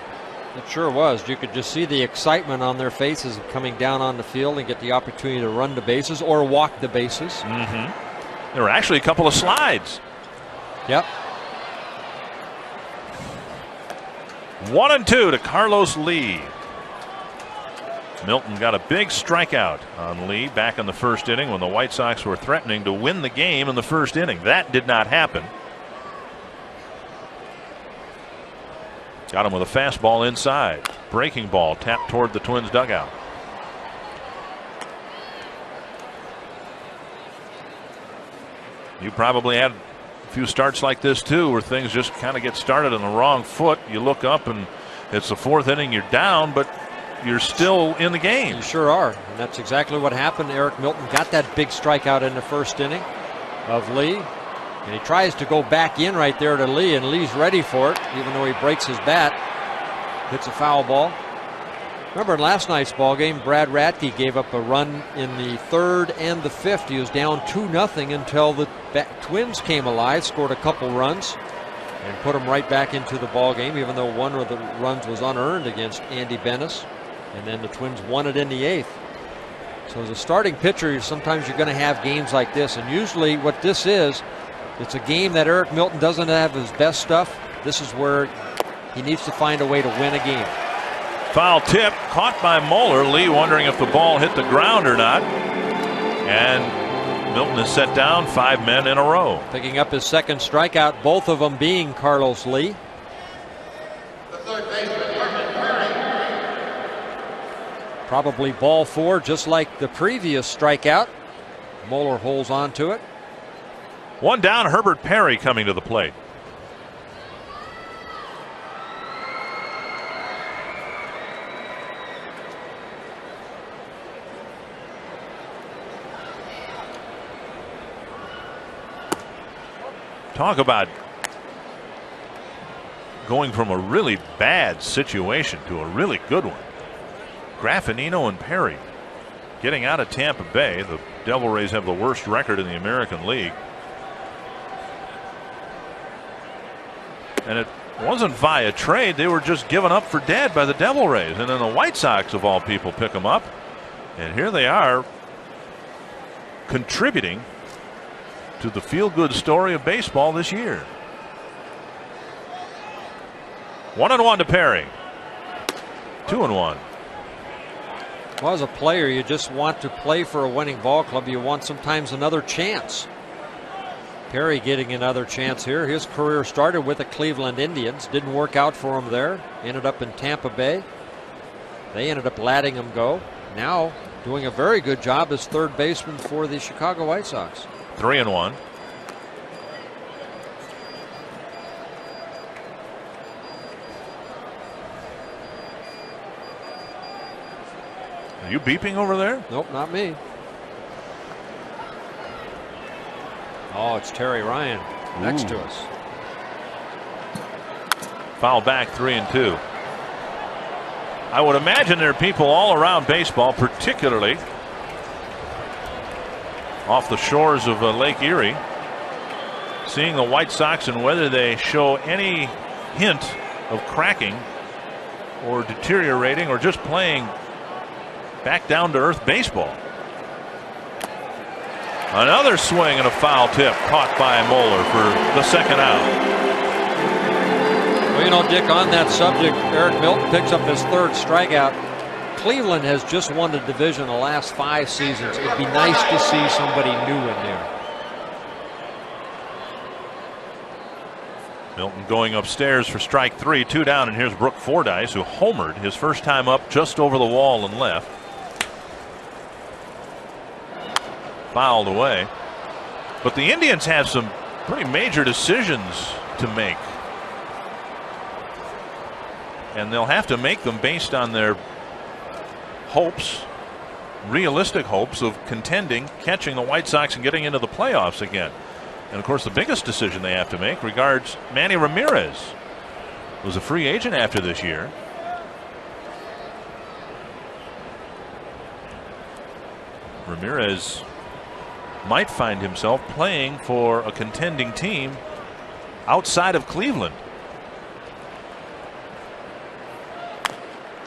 It sure was. You could just see the excitement on their faces coming down on the field and get the opportunity to run the bases or walk the bases. There were actually a couple of slides. Yep. 1-2 to Carlos Lee. Milton got a big strikeout on Lee back in the first inning when the White Sox were threatening to win the game in the first inning. That did not happen. Got him with a fastball inside. Breaking ball tapped toward the Twins dugout. You probably had a few starts like this too, where things just kind of get started on the wrong foot. You look up and it's the fourth inning, you're down, but you're still in the game. You sure are. And that's exactly what happened. Eric Milton got that big strikeout in the first inning of Lee. And he tries to go back in right there to Lee, and Lee's ready for it, even though he breaks his bat. Hits a foul ball. Remember in last night's ball game, Brad Radke gave up a run in the third and the fifth. He was down 2-0 until the Twins came alive, scored a couple runs, and put him right back into the ball game, even though one of the runs was unearned against Andy Bennis. And then the Twins won it in the eighth. So as a starting pitcher, sometimes you're going to have games like this. And usually what this is, it's a game that Eric Milton doesn't have his best stuff. This is where he needs to find a way to win a game. Foul tip caught by Moeller. Lee wondering if the ball hit the ground or not. And Milton is set down, 5 men in a row. Picking up his second strikeout, both of them being Carlos Lee. The third baseman, Probably ball 4, just like the previous strikeout. Moeller holds on to it. One down, Herbert Perry coming to the plate. Talk about going from a really bad situation to a really good one. Graffinino and Perry getting out of Tampa Bay. The Devil Rays have the worst record in the American League. And it wasn't via trade. They were just given up for dead by the Devil Rays. And then the White Sox, of all people, pick them up. And here they are contributing to the feel-good story of baseball this year. 1-1 to Perry. 2-1. Well, as a player, you just want to play for a winning ball club. You want sometimes another chance. Perry getting another chance here. His career started with the Cleveland Indians. Didn't work out for him there. Ended up in Tampa Bay. They ended up letting him go. Now doing a very good job as third baseman for the Chicago White Sox. 3-1. Are you beeping over there? Nope, not me. Oh, it's Terry Ryan next to us. Foul back, 3-2. I would imagine there are people all around baseball, particularly off the shores of Lake Erie, seeing the White Sox and whether they show any hint of cracking or deteriorating or just playing back down to earth baseball. Another swing and a foul tip caught by Moeller for the second out. Well, you know, Dick, on that subject, Eric Milton picks up his third strikeout. Cleveland has just won the division the last 5 seasons. It'd be nice to see somebody new in there. Milton going upstairs for strike 3, 2 down, and here's Brooke Fordyce, who homered his first time up just over the wall and left. Fouled away. But the Indians have some pretty major decisions to make. And they'll have to make them based on their hopes, realistic hopes of contending, catching the White Sox and getting into the playoffs again. And of course, the biggest decision they have to make regards Manny Ramirez, who's a free agent after this year. Ramirez might find himself playing for a contending team outside of Cleveland.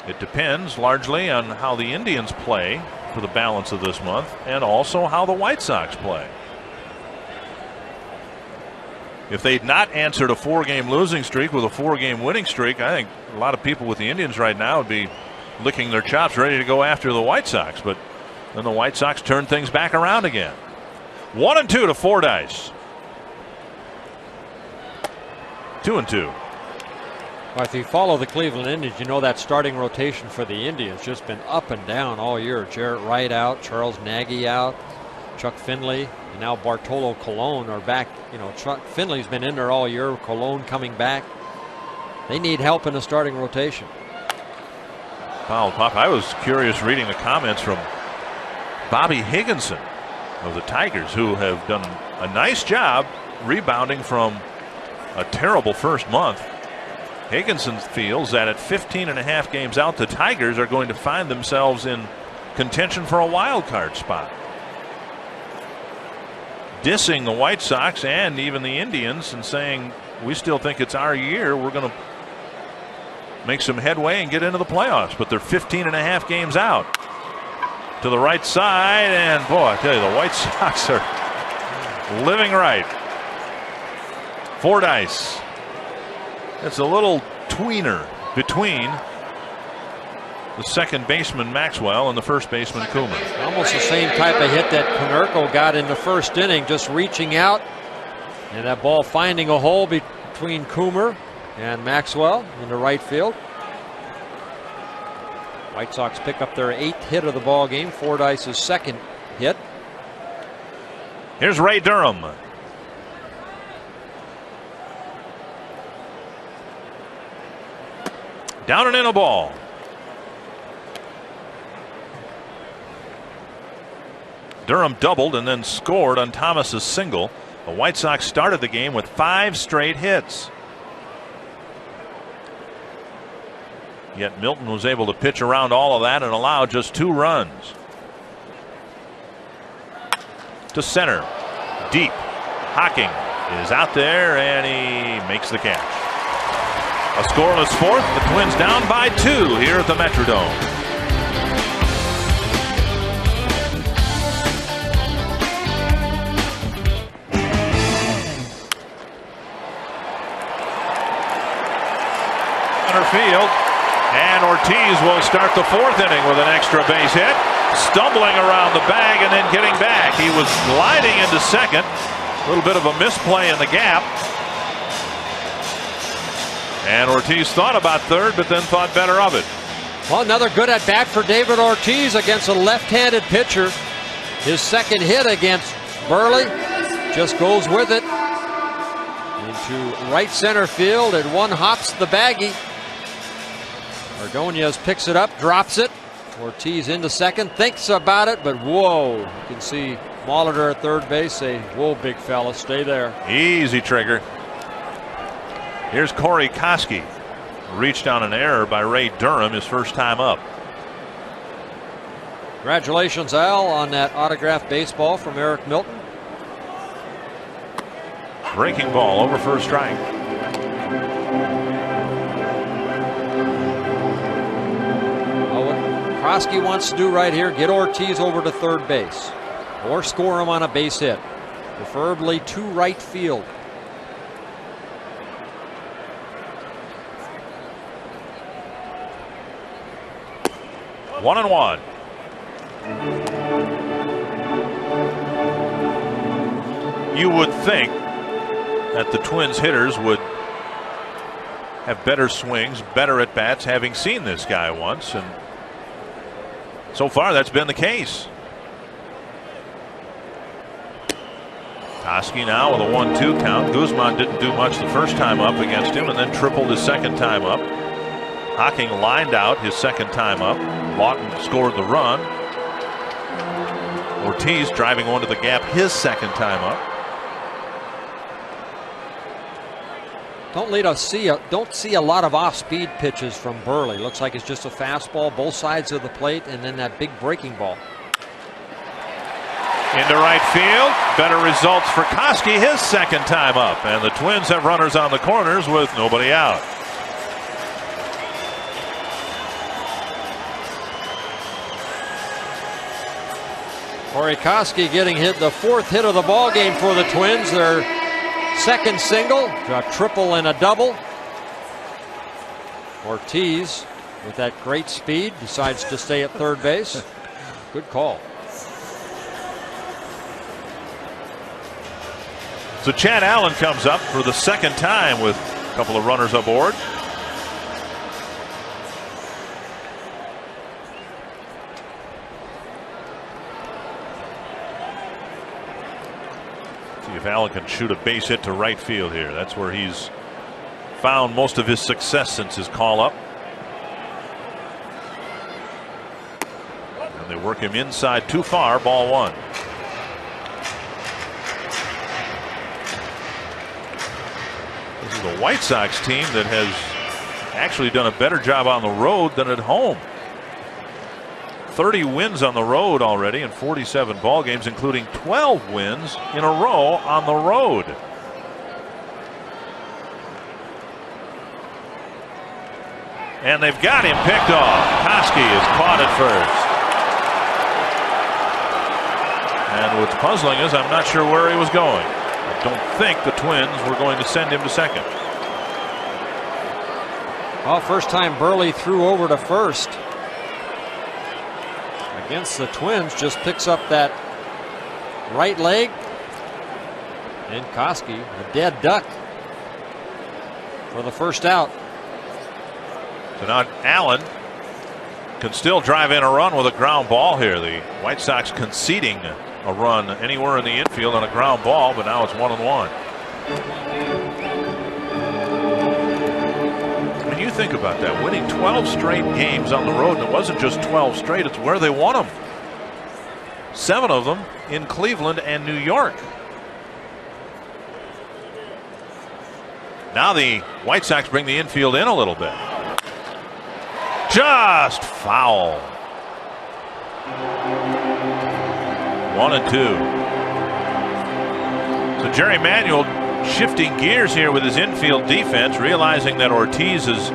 It depends largely on how the Indians play for the balance of this month, and also how the White Sox play. If they'd not answered a 4-game losing streak with a 4-game winning streak, I think a lot of people with the Indians right now would be licking their chops ready to go after the White Sox. But then the White Sox turn things back around again. 1-2 to Fordyce. 2-2. Well, if you follow the Cleveland Indians, you know that starting rotation for the Indians just been up and down all year. Jarrett Wright out, Charles Nagy out, Chuck Finley, and now Bartolo Colon are back. You know, Chuck Finley's been in there all year. Colon coming back. They need help in the starting rotation. Foul pop. I was curious reading the comments from Bobby Higginson of the Tigers, who have done a nice job rebounding from a terrible first month. Higginson feels that at 15.5 games out, the Tigers are going to find themselves in contention for a wild card spot. Dissing the White Sox and even the Indians and saying, we still think it's our year. We're going to make some headway and get into the playoffs. But they're 15.5 games out. To the right side, and boy, I tell you, the White Sox are living right. Fordyce. It's a little tweener between the second baseman Maxwell and the first baseman Coomer. Almost the same type of hit that Konerko got in the first inning, just reaching out, and that ball finding a hole between Coomer and Maxwell in the right field. White Sox pick up their 8th hit of the ball game, Fordyce's 2nd hit. Here's Ray Durham. Down and in a ball. Durham doubled and then scored on Thomas's single. The White Sox started the game with 5 straight hits. Yet Milton was able to pitch around all of that and allow just 2 runs. To center. Deep. Hocking is out there and he makes the catch. A scoreless 4th. The Twins down by 2 here at the Metrodome. Center field. And Ortiz will start the 4th inning with an extra base hit. Stumbling around the bag and then getting back. He was gliding into second. A little bit of a misplay in the gap. And Ortiz thought about third, but then thought better of it. Well, another good at bat for David Ortiz against a left-handed pitcher. His 2nd hit against Buehrle just goes with it into right center field, and one hops the baggie. Ordonez picks it up, drops it. Ortiz into second, thinks about it, but whoa. You can see Molitor at third base say, whoa, big fella, stay there. Easy trigger. Here's Corey Koski. Reached on an error by Ray Durham, his first time up. Congratulations, Al, on that autographed baseball from Eric Milton. Breaking ball over for a strike. Krosky wants to do right here, get Ortiz over to third base or score him on a base hit, preferably to right field. One and one. You would think that the Twins hitters would have better swings, better at bats, having seen this guy once, and so far that's been the case. Koski now with a 1-2 count. Guzman didn't do much the first time up against him, and then tripled his second time up. Hocking lined out his second time up. Lawton scored the run. Ortiz driving one to the gap his second time up. Don't see a lot of off-speed pitches from Buehrle. Looks like it's just a fastball, both sides of the plate, and then that big breaking ball. Into right field. Better results for Koski his second time up. And the Twins have runners on the corners with nobody out. Corey Koski getting hit the 4th hit of the ball game for the Twins. Their second single, a triple and a double. Ortiz with that great speed decides to stay at third base. Good call. So Chad Allen comes up for the second time with a couple of runners aboard. See if Allen can shoot a base hit to right field here. That's where he's found most of his success since his call up. And they work him inside too far. Ball 1. This is the White Sox team that has actually done a better job on the road than at home. 30 wins on the road already in 47 ball games, including 12 wins in a row on the road. And they've got him picked off. Koski is caught at first. And what's puzzling is I'm not sure where he was going. I don't think the Twins were going to send him to second. Well, first time Buehrle threw over to first against the Twins, just picks up that right leg, and Koski, a dead duck for the first out. So now Allen can still drive in a run with a ground ball here. The White Sox conceding a run anywhere in the infield on a ground ball, but now it's 1-1. When you think about that, winning 12 straight games on the road, and it wasn't just 12 straight, it's where they won them. 7 of them in Cleveland and New York. Now the White Sox bring the infield in a little bit. Just foul. 1-2. So Jerry Manuel shifting gears here with his infield defense, realizing that Ortiz is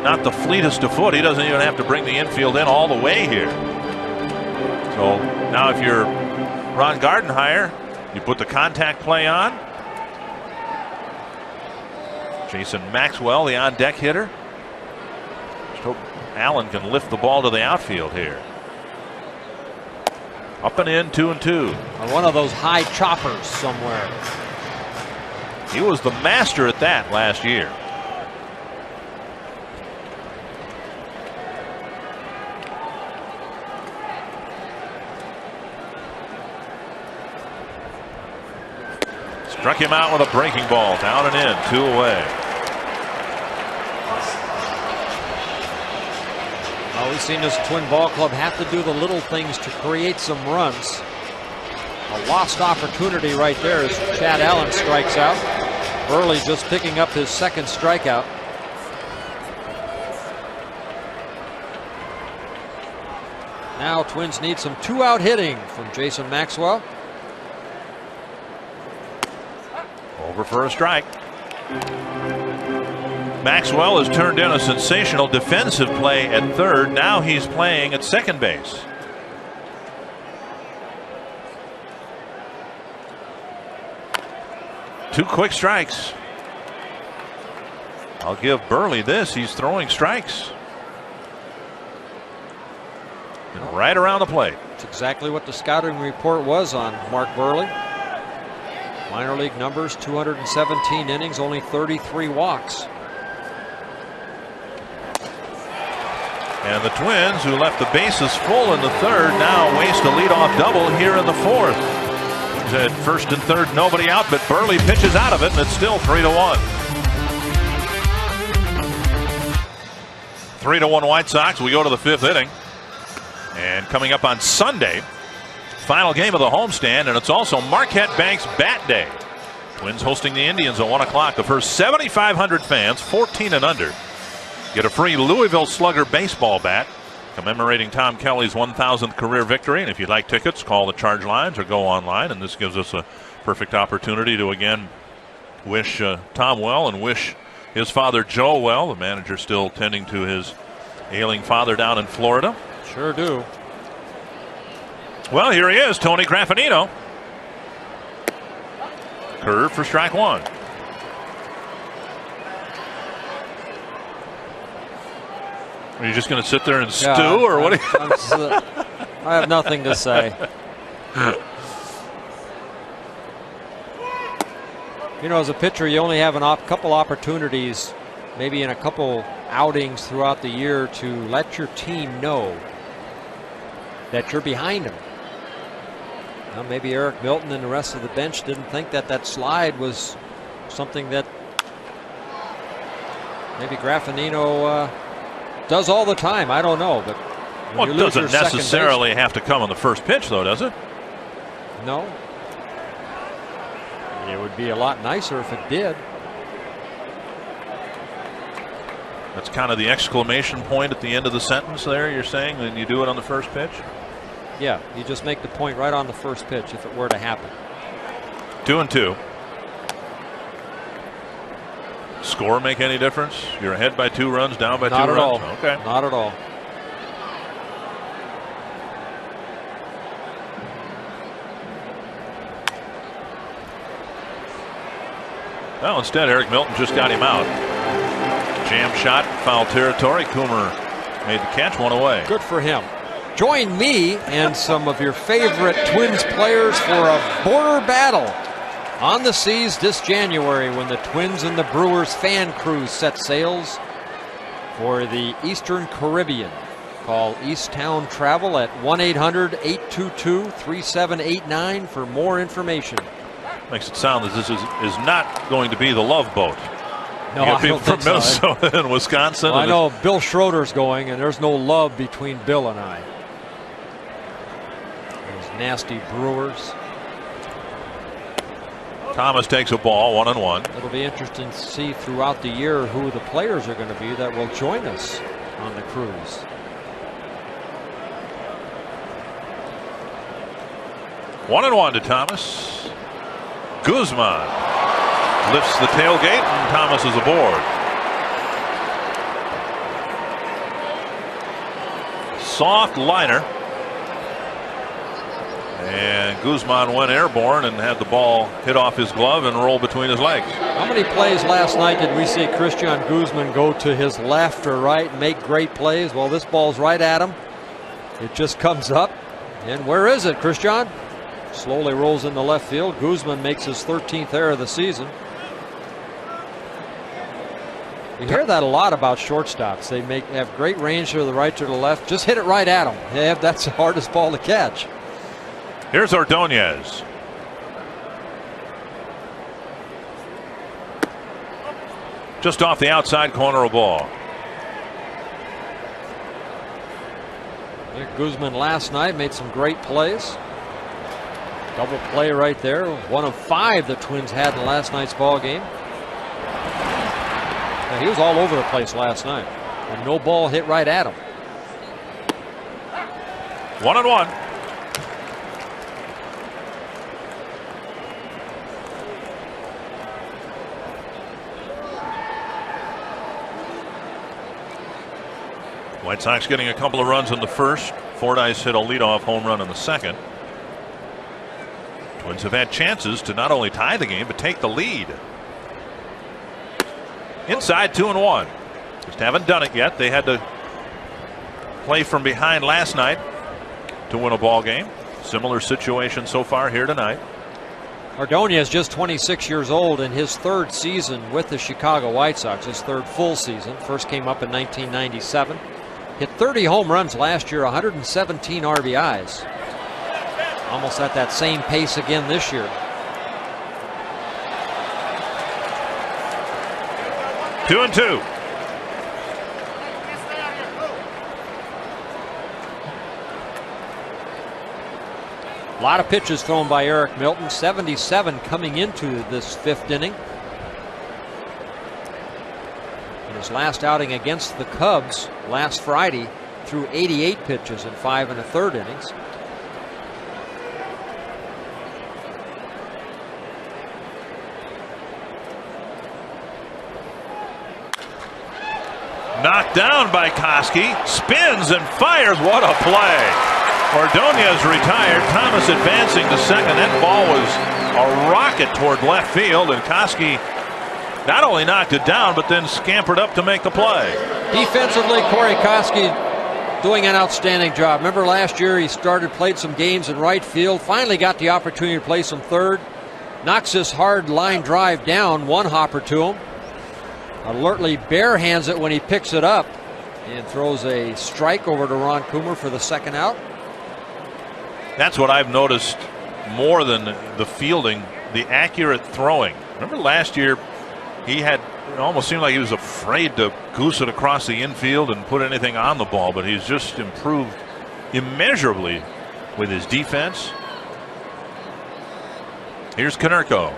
not the fleetest of foot. He doesn't even have to bring the infield in all the way here. So now if you're Ron Gardenhire, you put the contact play on. Jason Maxwell, the on-deck hitter. Just hope Allen can lift the ball to the outfield here. Up and in, 2-2. One of those high choppers somewhere. He was the master at that last year. Struck him out with a breaking ball. Down and in, 2 away. Well, we've seen this Twin ball club have to do the little things to create some runs. A lost opportunity right there as Chad Allen strikes out. Buehrle just picking up his second strikeout. Now Twins need some 2-out hitting from Jason Maxwell. Over for a strike. Maxwell has turned in a sensational defensive play at third. Now he's playing at second base. Two quick strikes. I'll give Buehrle this. He's throwing strikes. And right around the plate. That's exactly what the scouting report was on Mark Buehrle. Minor league numbers, 217 innings, only 33 walks. And the Twins, who left the bases full in the third, now waste a leadoff double here in the fourth. At first and third, nobody out, but Buehrle pitches out of it, and it's still 3-1. 3-1 White Sox. We go to the fifth inning. And coming up on Sunday, final game of the homestand, and it's also Marquette Bank's Bat Day. Twins hosting the Indians at 1 o'clock. The first 7,500 fans, 14 and under, get a free Louisville Slugger baseball bat commemorating Tom Kelly's 1,000th career victory. And if you'd like tickets, call the charge lines or go online. And this gives us a perfect opportunity to again wish Tom well and wish his father Joe well. The manager still tending to his ailing father down in Florida. Sure do. Well, here he is, Tony Graffinino. Curve for strike one. Are you just going to sit there and stew, or what? I have nothing to say. You know, as a pitcher, you only have a couple opportunities, maybe in a couple outings throughout the year, to let your team know that you're behind them. Well, maybe Eric Milton and the rest of the bench didn't think that that slide was something that maybe Graffinino does all the time. I don't know, but well, it doesn't necessarily have to come on the first pitch, though, does it? No. It would be a lot nicer if it did. That's kind of the exclamation point at the end of the sentence there, you're saying, when you do it on the first pitch? Yeah, you just make the point right on the first pitch if it were to happen. 2-2. Score make any difference? You're ahead by 2 runs, down by 2 runs? Not at all. Okay. Not at all. Well, instead, Eric Milton just got him out. Jam shot, foul territory. Coomer made the catch, one away. Good for him. Join me and some of your favorite Twins players for a border battle on the seas this January when the Twins and the Brewers fan crews set sails for the Eastern Caribbean. Call Easttown Travel at 1-800-822-3789 for more information. Makes it sound as this is not going to be the Love Boat. No, you got I people don't from think so. Minnesota and Wisconsin. Well, I know Bill Schroeder's going, and there's no love between Bill and I. Those nasty Brewers. Thomas takes a ball, 1-1. It'll be interesting to see throughout the year who the players are going to be that will join us on the cruise. One and one to Thomas. Guzman lifts the tailgate and Thomas is aboard. Soft liner. And Guzman went airborne and had the ball hit off his glove and roll between his legs. How many plays last night did we see Christian Guzman go to his left or right and make great plays? Well, this ball's right at him. It just comes up. And where is it, Christian? Slowly rolls into left field. Guzman makes his 13th error of the season. You hear that a lot about shortstops. They have great range to the right, to the left. Just hit it right at them. That's the hardest ball to catch. Here's Ordonez. Just off the outside corner of ball. Guzman last night made some great plays. Double play right there. 1 of 5 the Twins had in last night's ball game. Now, he was all over the place last night, and no ball hit right at him. 1-1. White Sox getting a couple of runs in the first. Fordyce hit a leadoff home run in the second. Twins have had chances to not only tie the game but take the lead. Inside 2-1. Just haven't done it yet. They had to play from behind last night to win a ball game. Similar situation so far here tonight. Ordonez just 26 years old in his 3rd season with the Chicago White Sox, his 3rd full season. First came up in 1997. Hit 30 home runs last year, 117 RBIs. Almost at that same pace again this year. 2-2. A lot of pitches thrown by Eric Milton. 77 coming into this 5th inning. In his last outing against the Cubs last Friday, threw 88 pitches in 5 1/3 innings. Knocked down by Koski. Spins and fires. What a play. Ordonez retired. Thomas advancing to second. That ball was a rocket toward left field, and Koski not only knocked it down, but then scampered up to make the play. Defensively, Corey Koski doing an outstanding job. Remember last year he played some games in right field, finally got the opportunity to play some third. Knocks this hard line drive down, one hopper to him. Alertly barehands it when he picks it up and throws a strike over to Ron Coomer for the second out. That's what I've noticed more than the fielding, the accurate throwing. Remember last year he had, it almost seemed like he was afraid to goose it across the infield and put anything on the ball, but he's just improved immeasurably with his defense. Here's Konerko.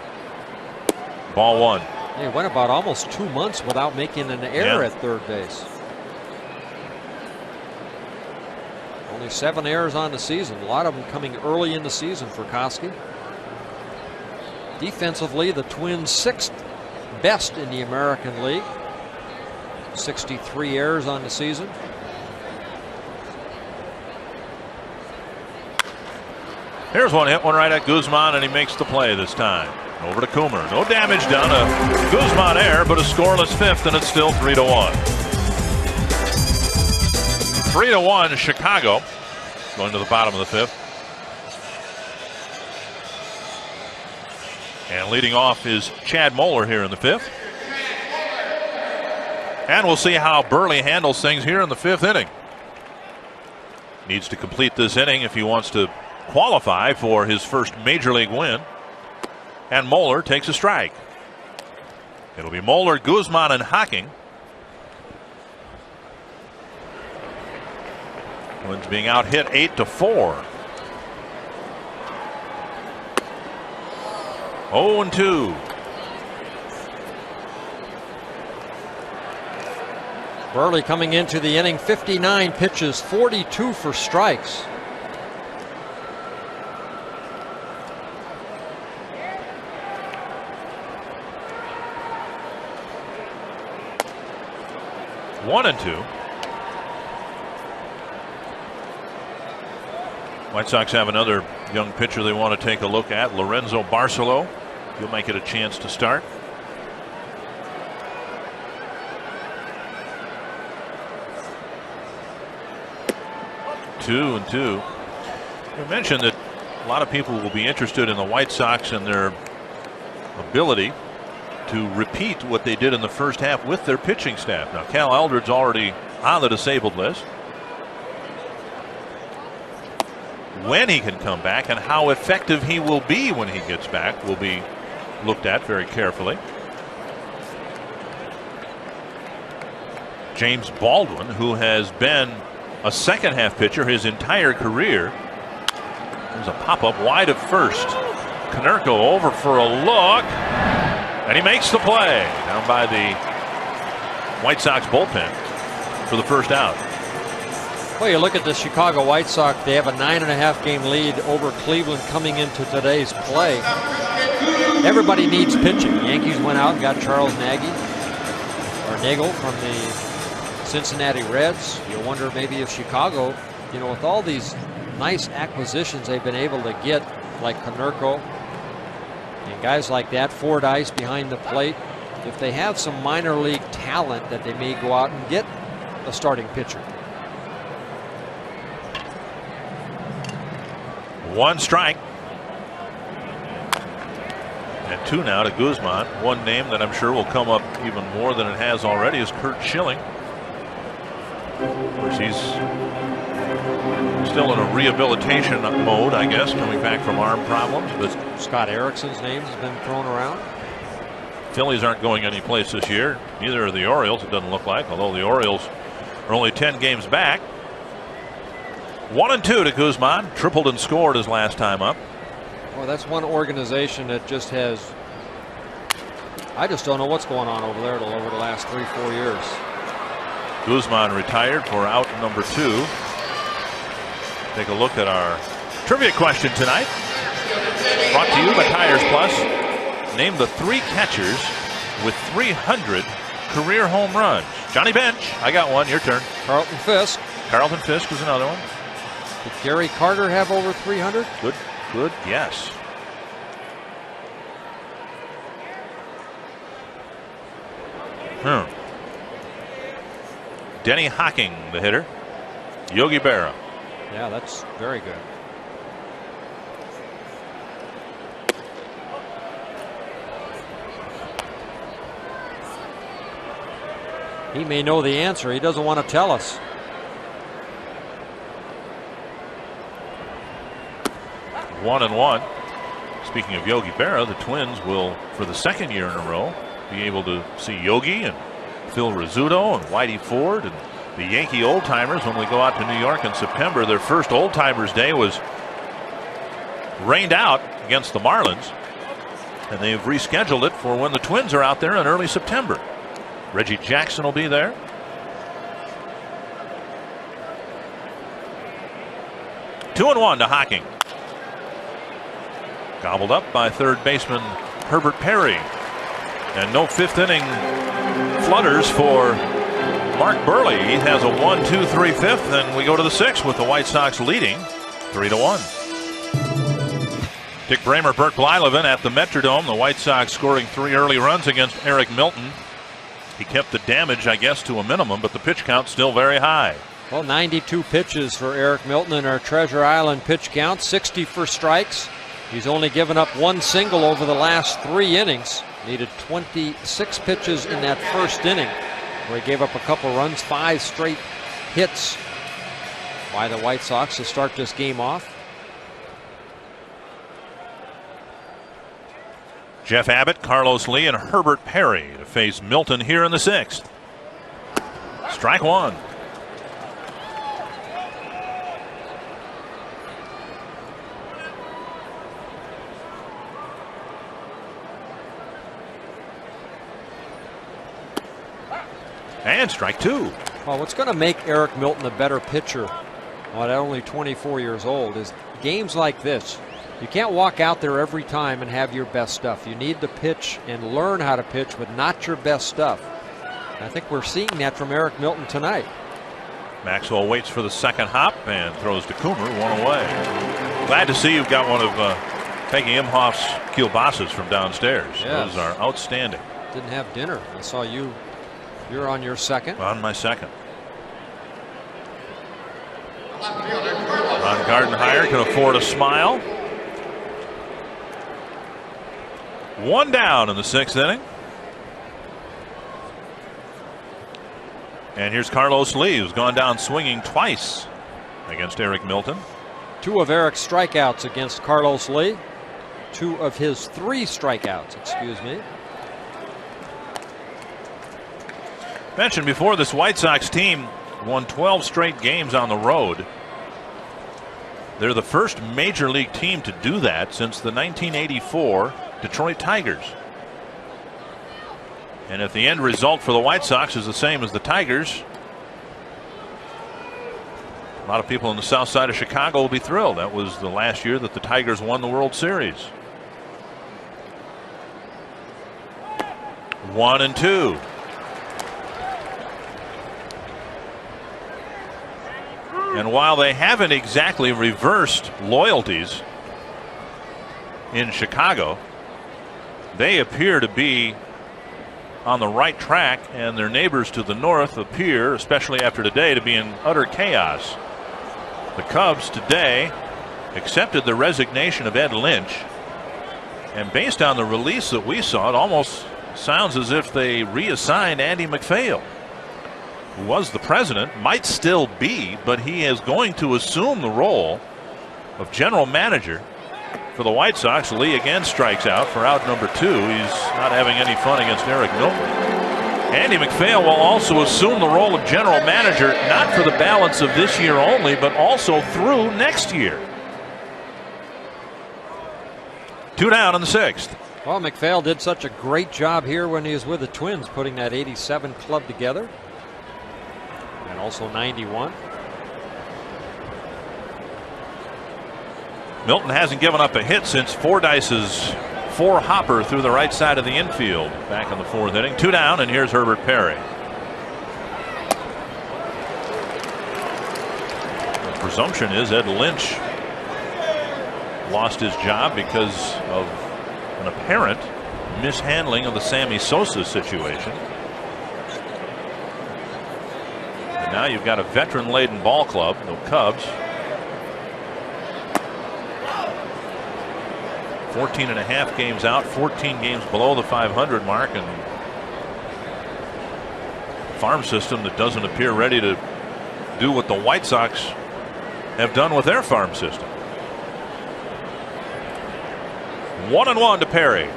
Ball 1. He went about almost 2 months without making an error at third base. Only 7 errors on the season. A lot of them coming early in the season for Koski. Defensively, the Twins 6th best in the American League. 63 errors on the season. Here's one hit, one right at Guzman, and he makes the play this time. Over to Coomer. No damage done. A Guzman error, but a scoreless 5th, and it's still 3-1. 3-1 Chicago. Going to the bottom of the 5th. And leading off is Chad Moeller here in the 5th. And we'll see how Buehrle handles things here in the 5th inning. Needs to complete this inning if he wants to qualify for his first major league win. And Moeller takes a strike. It'll be Moeller, Guzman, and Hocking. Twins being out hit 8-4. 0-2. Buehrle coming into the inning, 59 pitches, 42 for strikes. One and 2. White Sox have another young pitcher they want to take a look at, Lorenzo Barcelo. He'll make it a chance to start. Two and 2. We mentioned that a lot of people will be interested in the White Sox and their ability to repeat what they did in the first half with their pitching staff. Now, Cal Eldred's already on the disabled list. When he can come back and how effective he will be when he gets back will be looked at very carefully. James Baldwin, who has been a second half pitcher his entire career. There's a pop-up wide of first. Konerko over for a look. And he makes the play down by the White Sox bullpen for the first out. Well, you look at the Chicago White Sox, they have a 9.5 game lead over Cleveland coming into today's play. Everybody needs pitching. The Yankees went out and got Charles Nagel from the Cincinnati Reds. You wonder maybe if Chicago, you know, with all these nice acquisitions they've been able to get, like Konerko and guys like that, Fordyce behind the plate, if they have some minor league talent that they may go out and get a starting pitcher. One strike. And 2 now to Guzman. One name that I'm sure will come up even more than it has already is Curt Schilling. Of course, he's still in a rehabilitation mode, I guess, coming back from arm problems. But Scott Erickson's name has been thrown around. Phillies aren't going anyplace this year. Neither are the Orioles, it doesn't look like, although the Orioles are only 10 games back. 1-2 to Guzman. Tripled and scored his last time up. Well, that's one organization that just has. I just don't know what's going on over there over the last 3-4 years. Guzman retired for out number 2. Take a look at our trivia question tonight. Brought to you by Tires Plus. Name the 3 catchers with 300 career home runs. Johnny Bench, I got one. Your turn. Carlton Fisk. Carlton Fisk was another one. Did Gary Carter have over 300? Good, yes. Denny Hocking, the hitter. Yogi Berra. Yeah, that's very good. He may know the answer. He doesn't want to tell us. One and one. Speaking of Yogi Berra, the Twins will, for the second year in a row, be able to see Yogi and Phil Rizzuto and Whitey Ford and the Yankee old timers when we go out to New York in September. Their first old timers day was rained out against the Marlins, and they've rescheduled it for when the Twins are out there in early September. Reggie Jackson will be there. Two and one to Hocking. Gobbled up by third baseman Herbert Perry. And no 5th inning flutters for Mark Buehrle. He has a 1-2-3 5th, and we go to the 6th with the White Sox leading 3-1. Dick Bramer, Bert Blyleven at the Metrodome. The White Sox scoring 3 early runs against Eric Milton. He kept the damage, I guess, to a minimum, but the pitch count still very high. Well, 92 pitches for Eric Milton in our Treasure Island pitch count, 60 for strikes. He's only given up 1 single over the last 3 innings. Needed 26 pitches in that first inning, where he gave up a couple runs, 5 straight hits by the White Sox to start this game off. Jeff Abbott, Carlos Lee, and Herbert Perry to face Milton here in the 6th. Strike 1. And strike 2. Well, what's going to make Eric Milton a better pitcher at only 24 years old is games like this. You can't walk out there every time and have your best stuff. You need to pitch and learn how to pitch with not your best stuff. And I think we're seeing that from Eric Milton tonight. Maxwell waits for the second hop and throws to Coomer, 1 away. Glad to see you've got one of Peggy Imhoff's kielbasa's from downstairs. Yes. Those are outstanding. Didn't have dinner. I saw you. You're on your second. On my second. Ron Gardenhire can afford a smile. 1 down in the 6th inning. And here's Carlos Lee, who's gone down swinging twice against Eric Milton. 2 of Eric's strikeouts against Carlos Lee. 2 of his 3 strikeouts, excuse me. Mentioned before, this White Sox team won 12 straight games on the road. They're the first major league team to do that since the 1984 Detroit Tigers. And if the end result for the White Sox is the same as the Tigers, a lot of people on the south side of Chicago will be thrilled. That was the last year that the Tigers won the World Series. 1-2. And while they haven't exactly reversed loyalties in Chicago, they appear to be on the right track, and their neighbors to the north appear, especially after today, to be in utter chaos. The Cubs today accepted the resignation of Ed Lynch, and based on the release that we saw, it almost sounds as if they reassigned Andy McPhail. who was the president, might still be, but he is going to assume the role of general manager for the White Sox. Lee again strikes out for out number 2. He's not having any fun against Eric Milton. Andy MacPhail will also assume the role of general manager, not for the balance of this year only, but also through next year. 2 down in the 6th. Well, MacPhail did such a great job here when he was with the Twins, putting that '87 club together. And also '91. Milton hasn't given up a hit since Fordyce's 4-hopper through the right side of the infield back in the 4th inning. 2 down, and here's Herbert Perry. The presumption is Ed Lynch lost his job because of an apparent mishandling of the Sammy Sosa situation. And now you've got a veteran-laden ball club, the Cubs. 14.5 games out, 14 games below the 500 mark, and farm system that doesn't appear ready to do what the White Sox have done with their farm system. 1-1 to Perry.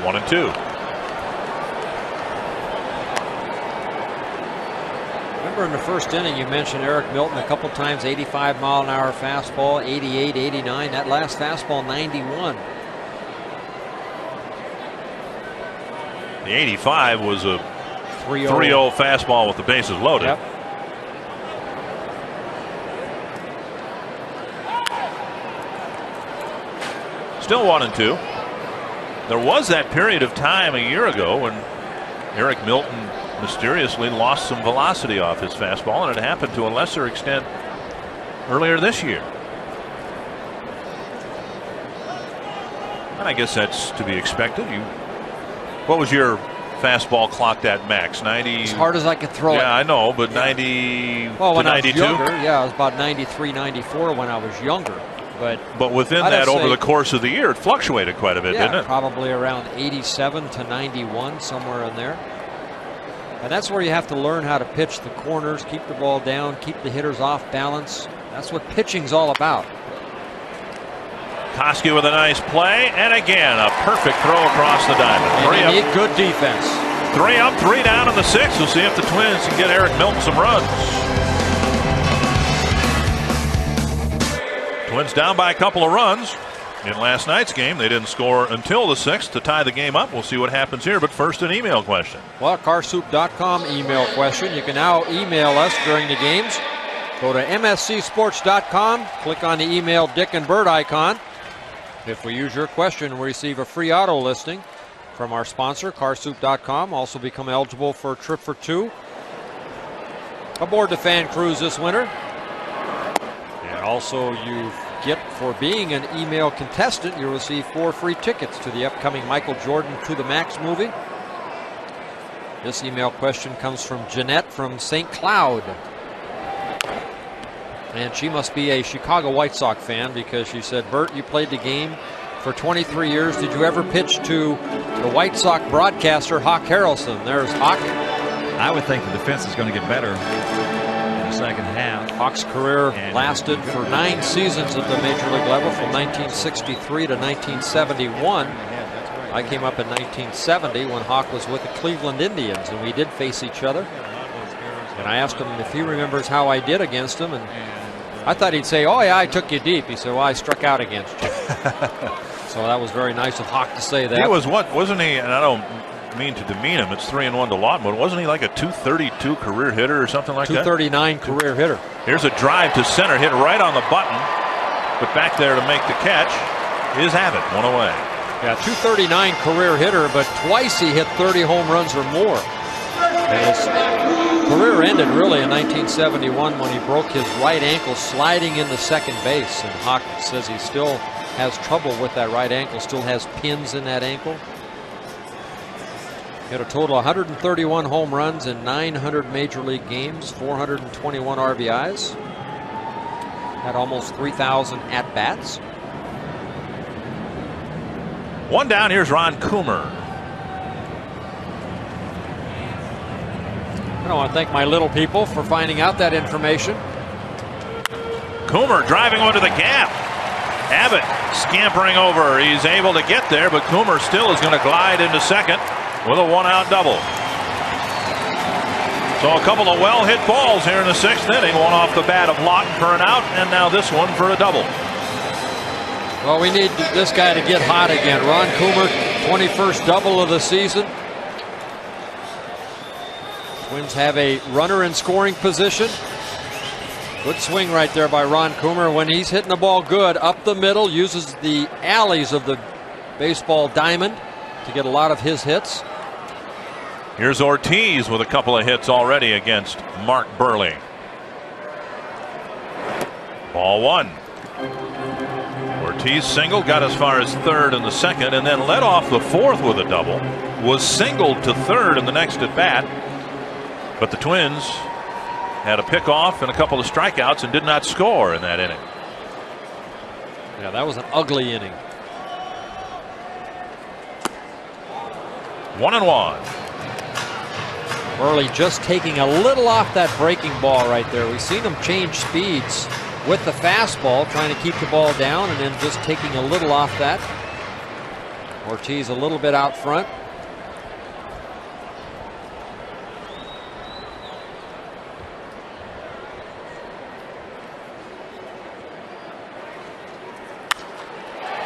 1-2. Remember in the first inning you mentioned Eric Milton a couple times, 85-mile-an-hour fastball, 88, 89. That last fastball, 91. The 85 was a 3-0 fastball with the bases loaded. Yep. Still 1-2. There was that period of time a year ago when Eric Milton mysteriously lost some velocity off his fastball, and it happened to a lesser extent earlier this year. And I guess that's to be expected. What was your fastball clocked at, Max? 90? As hard as I could throw it. Yeah, I know, but 90 well, to when 92? I was younger, yeah, it was about 93, 94 when I was younger. But within that, over the course of the year, it fluctuated quite a bit, didn't it? Probably around 87 to 91, somewhere in there. And that's where you have to learn how to pitch the corners, keep the ball down, keep the hitters off balance. That's what pitching's all about. Koski with a nice play, and again a perfect throw across the diamond. And you need good defense. 3 up, 3 down in the 6th. We'll see if the Twins can get Eric Milton some runs. Twins down by a couple of runs in last night's game. They didn't score until the 6th to tie the game up. We'll see what happens here, but first an email question. Well, carsoup.com email question. You can now email us during the games. Go to mscsports.com, click on the email Dick and Bird icon. If we use your question, we receive a free auto listing from our sponsor, carsoup.com. Also become eligible for a trip for 2 aboard the fan cruise this winter. And also you get, for being an email contestant, you'll receive 4 free tickets to the upcoming Michael Jordan To the Max movie. This email question comes from Jeanette from St. Cloud. And she must be a Chicago White Sox fan, because she said, Bert, you played the game for 23 years. Did you ever pitch to the White Sox broadcaster, Hawk Harrelson? There's Hawk. I would think the defense is going to get better in the second half. Hawk's career lasted for 9 seasons at the Major League level, from 1963 to 1971. I came up in 1970 when Hawk was with the Cleveland Indians, and we did face each other. And I asked him if he remembers how I did against him, and I thought he'd say, oh yeah, I took you deep. He said, well, I struck out against you. So that was very nice of Hawk to say that. He was wasn't he, and I don't mean to demean him, it's 3-1 to Lawton, but wasn't he like a 232 career hitter or something like 239 that? 239 career hitter. Here's a drive to center, hit right on the button, but back there to make the catch is Abbott, 1 away. Yeah, 239 career hitter, but twice he hit 30 home runs or more. And his career ended really in 1971 when he broke his right ankle sliding into second base. And Hawk says he still has trouble with that right ankle, still has pins in that ankle. He had a total of 131 home runs in 900 major league games, 421 RBIs. Had almost 3,000 at-bats. 1 down, here's Ron Coomer. I want to thank my little people for finding out that information. Coomer driving onto the gap. Abbott scampering over. He's able to get there, but Coomer still is going to glide into second with a 1-out double. So a couple of well-hit balls here in the 6th inning. One off the bat of Lawton for an out, and now this one for a double. Well, we need this guy to get hot again. Ron Coomer, 21st double of the season. Twins have a runner in scoring position. Good swing right there by Ron Coomer. When he's hitting the ball good up the middle, uses the alleys of the baseball diamond to get a lot of his hits. Here's Ortiz with a couple of hits already against Mark Buehrle. Ball 1. Ortiz single, got as far as 3rd in the 2nd, and then led off the 4th with a double. Was singled to 3rd in the next at bat, but the Twins had a pickoff and a couple of strikeouts and did not score in that inning. Yeah, that was an ugly inning. 1-1. Buehrle just taking a little off that breaking ball right there. We've seen him change speeds with the fastball, trying to keep the ball down, and then just taking a little off that. Ortiz a little bit out front.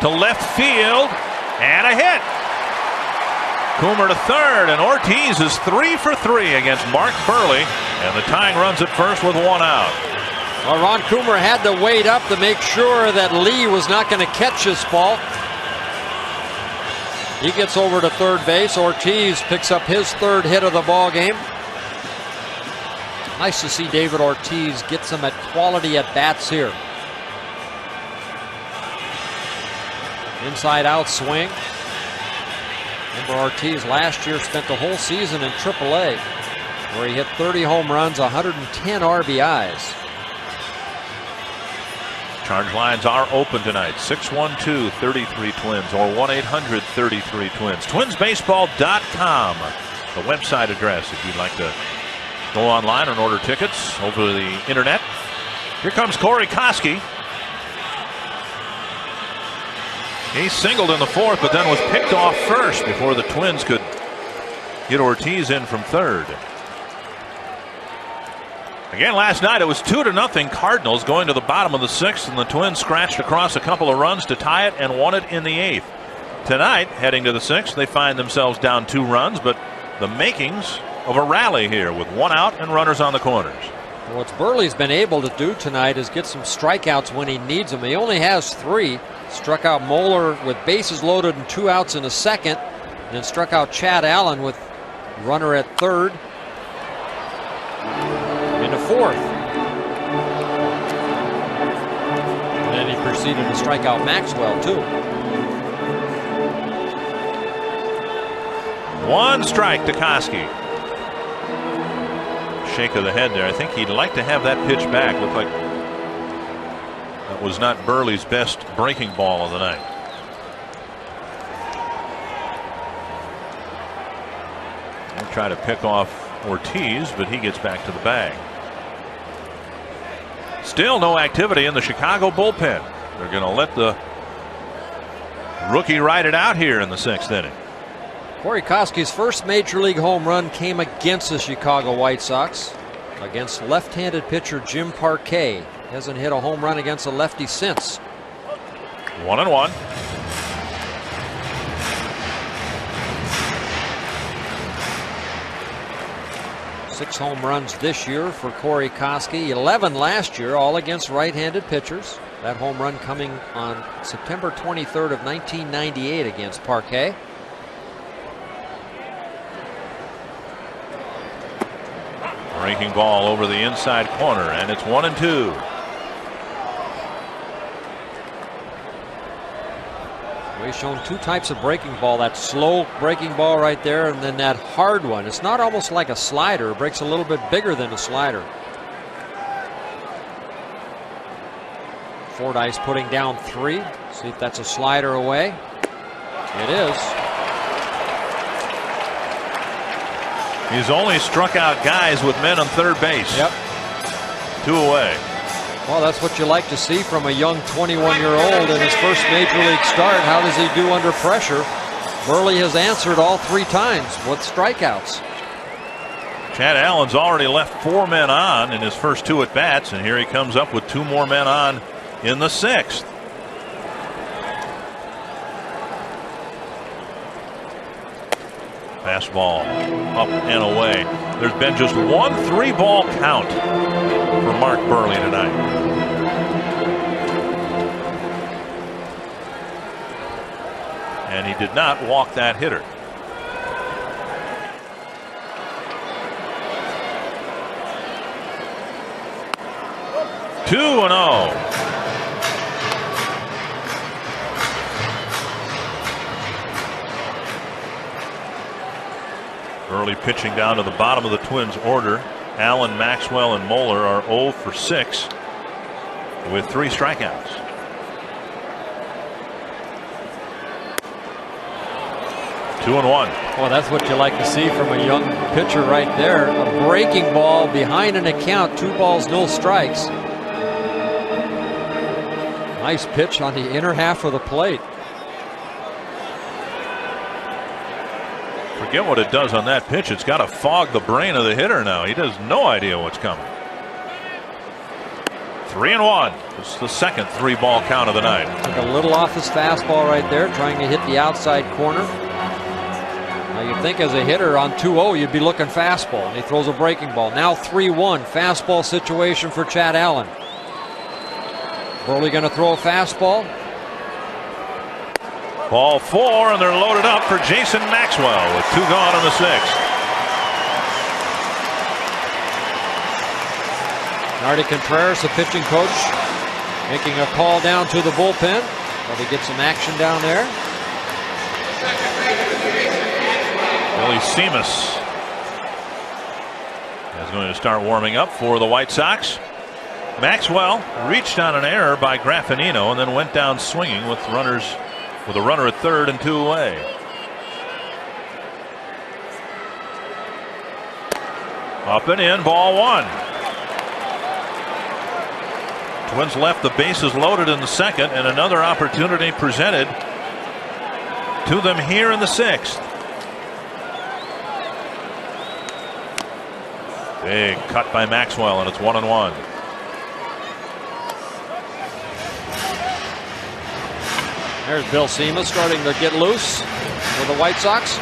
To left field, and a hit. Coomer to 3rd, and Ortiz is 3 for 3 against Mark Buehrle, and the tying runs at first with 1 out. Well, Ron Coomer had to wait up to make sure that Lee was not going to catch this ball. He gets over to 3rd base. Ortiz picks up his 3rd hit of the ball game. Nice to see David Ortiz get some quality at bats here. Inside out swing. Remember, Ortiz last year spent the whole season in AAA, where he hit 30 home runs, 110 RBIs. Charge lines are open tonight. 612-33 Twins or 1-800-33 Twins. TwinsBaseball.com, the website address if you'd like to go online and order tickets over the internet. Here comes Corey Koski. He singled in the 4th, but then was picked off first before the Twins could get Ortiz in from 3rd. Again, last night it was 2-0 Cardinals going to the bottom of the 6th, and the Twins scratched across a couple of runs to tie it and won it in the 8th. Tonight, heading to the 6th, they find themselves down 2 runs, but the makings of a rally here with 1 out and runners on the corners. What Buehrle's been able to do tonight is get some strikeouts when he needs them. He only has 3. Struck out Moeller with bases loaded and 2 outs in the 2nd. And then struck out Chad Allen with runner at 3rd in the 4th. And then he proceeded to strike out Maxwell too. 1 strike to Koski. Shake of the head there. I think he'd like to have that pitch back. Looked like that was not Buehrle's best breaking ball of the night. They'll try to pick off Ortiz, but he gets back to the bag. Still no activity in the Chicago bullpen. They're going to let the rookie ride it out here in the 6th inning. Corey Koski's first major league home run came against the Chicago White Sox, against left-handed pitcher Jim Parquet. Hasn't hit a home run against a lefty since. 1-1. Six home runs this year for Corey Koski, 11 last year, all against right-handed pitchers. That home run coming on September 23rd of 1998 against Parquet. Breaking ball over the inside corner, and it's 1-2. We've shown 2 types of breaking ball, that slow breaking ball right there, and then that hard one. It's not almost like a slider. It breaks a little bit bigger than a slider. Fordyce putting down 3. See if that's a slider away. It is. He's only struck out guys with men on third base. Yep. 2 away. Well, that's what you like to see from a young 21-year-old in his first major league start. How does he do under pressure? Buehrle has answered all 3 times with strikeouts. Chad Allen's already left 4 men on in his first 2 at bats, and here he comes up with 2 more men on in the 6th. Fastball up and away. There's been just 1 3-ball count for Mark Buehrle tonight. And he did not walk that hitter. Two and 0. Early pitching down to the bottom of the Twins order. Allen, Maxwell, and Moeller are 0 for 6 with 3 strikeouts. Two and 1. Well, that's what you like to see from a young pitcher right there. A breaking ball behind an account. 2 balls, no strikes. Nice pitch on the inner half of the plate. Forget what it does on that pitch. It's got to fog the brain of the hitter now. He has no idea what's coming. 3 and 1. It's the second 3-ball count of the night. Took a little off his fastball right there, trying to hit the outside corner. Now you'd think as a hitter on 2-0 you'd be looking fastball, and he throws a breaking ball. Now 3-1 fastball situation for Chad Allen. Buehrle going to throw a fastball. Ball 4, and they're loaded up for Jason Maxwell with 2 gone in the 6th. Nardi Contreras, the pitching coach, making a call down to the bullpen. Probably get some action down there. Billy Seamus is going to start warming up for the White Sox. Maxwell reached on an error by Graffinino and then went down swinging with a runner at third and 2 away. Up and in, ball 1. Twins left the bases loaded in the 2nd, and another opportunity presented to them here in the 6th. Big cut by Maxwell, and it's 1-1. There's Bill Seamus starting to get loose for the White Sox.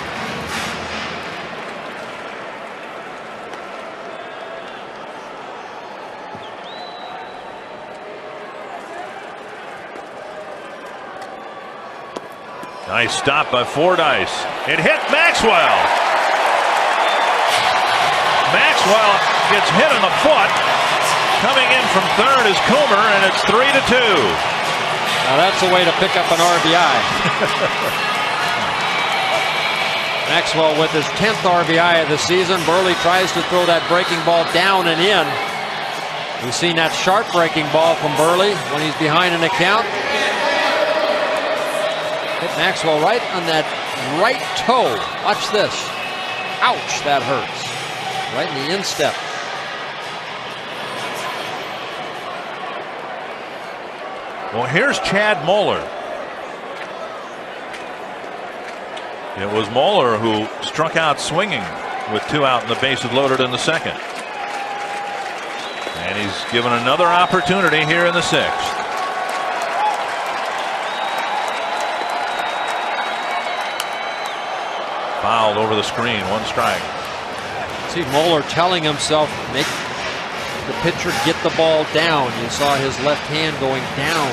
Nice stop by Fordyce. It hit Maxwell. Maxwell gets hit in the foot. Coming in from third is Coomer, and it's 3-2. Now that's a way to pick up an RBI. Maxwell with his 10th RBI of the season. Buehrle tries to throw that breaking ball down and in. We've seen that sharp breaking ball from Buehrle when he's behind an account. Hit Maxwell right on that right toe. Watch this. Ouch, that hurts. Right in the instep. Well, here's Chad Moeller. It was Moeller who struck out swinging with 2 out and the bases loaded in the 2nd. And he's given another opportunity here in the 6th. Fouled over the screen, 1 strike. See Moeller telling himself, make the pitcher get the ball down. You saw his left hand going down.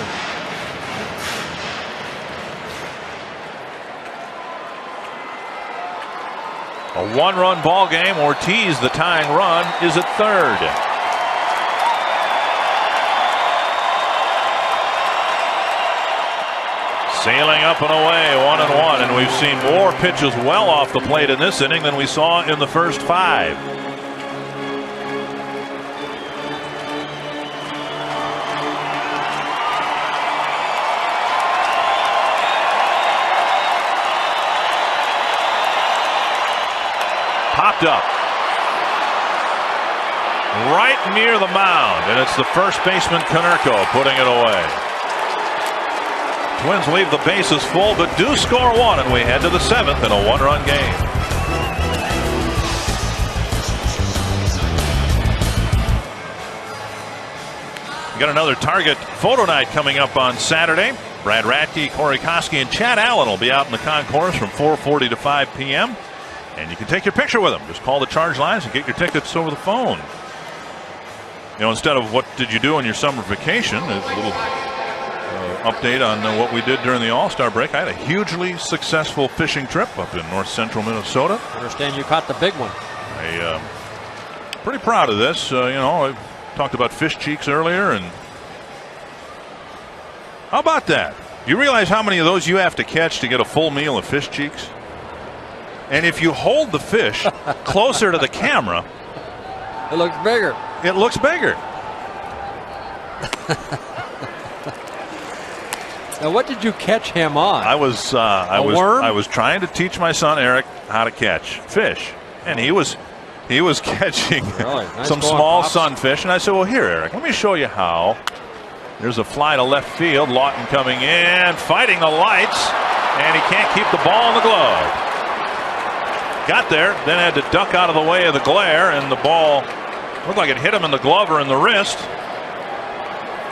A 1-run ball game. Ortiz, the tying run, is at third. Sailing up and away, 1-1, and we've seen more pitches well off the plate in this inning than we saw in the first 5. Popped up. right near the mound, and it's the first baseman Konerko putting it away. Twins leave the bases full, but do score one, and we head to the 7th in a 1-run game. We got another Target photo night coming up on Saturday. Brad Radke, Corey Koski, and Chad Allen will be out in the concourse from 4:40 to 5 p.m. And you can take your picture with them. Just call the charge lines and get your tickets over the phone. You know, instead of what did you do on your summer vacation, a little update on what we did during the All-Star break. I had a hugely successful fishing trip up in north central Minnesota. I understand you caught the big one. I'm pretty proud of this. You know, I talked about fish cheeks earlier, and how about that? You realize how many of those you have to catch to get a full meal of fish cheeks? And if you hold the fish closer to the camera, it looks bigger. It looks bigger. Now, what did you catch him on? I was trying to teach my son Eric how to catch fish, and he was catching really? Nice some small sunfish. And I said, "Well, here, Eric, let me show you how." There's a fly to left field. Lawton coming in, fighting the lights, and he can't keep the ball in the glove. Got there, then had to duck out of the way of the glare, and the ball looked like it hit him in the glove or in the wrist.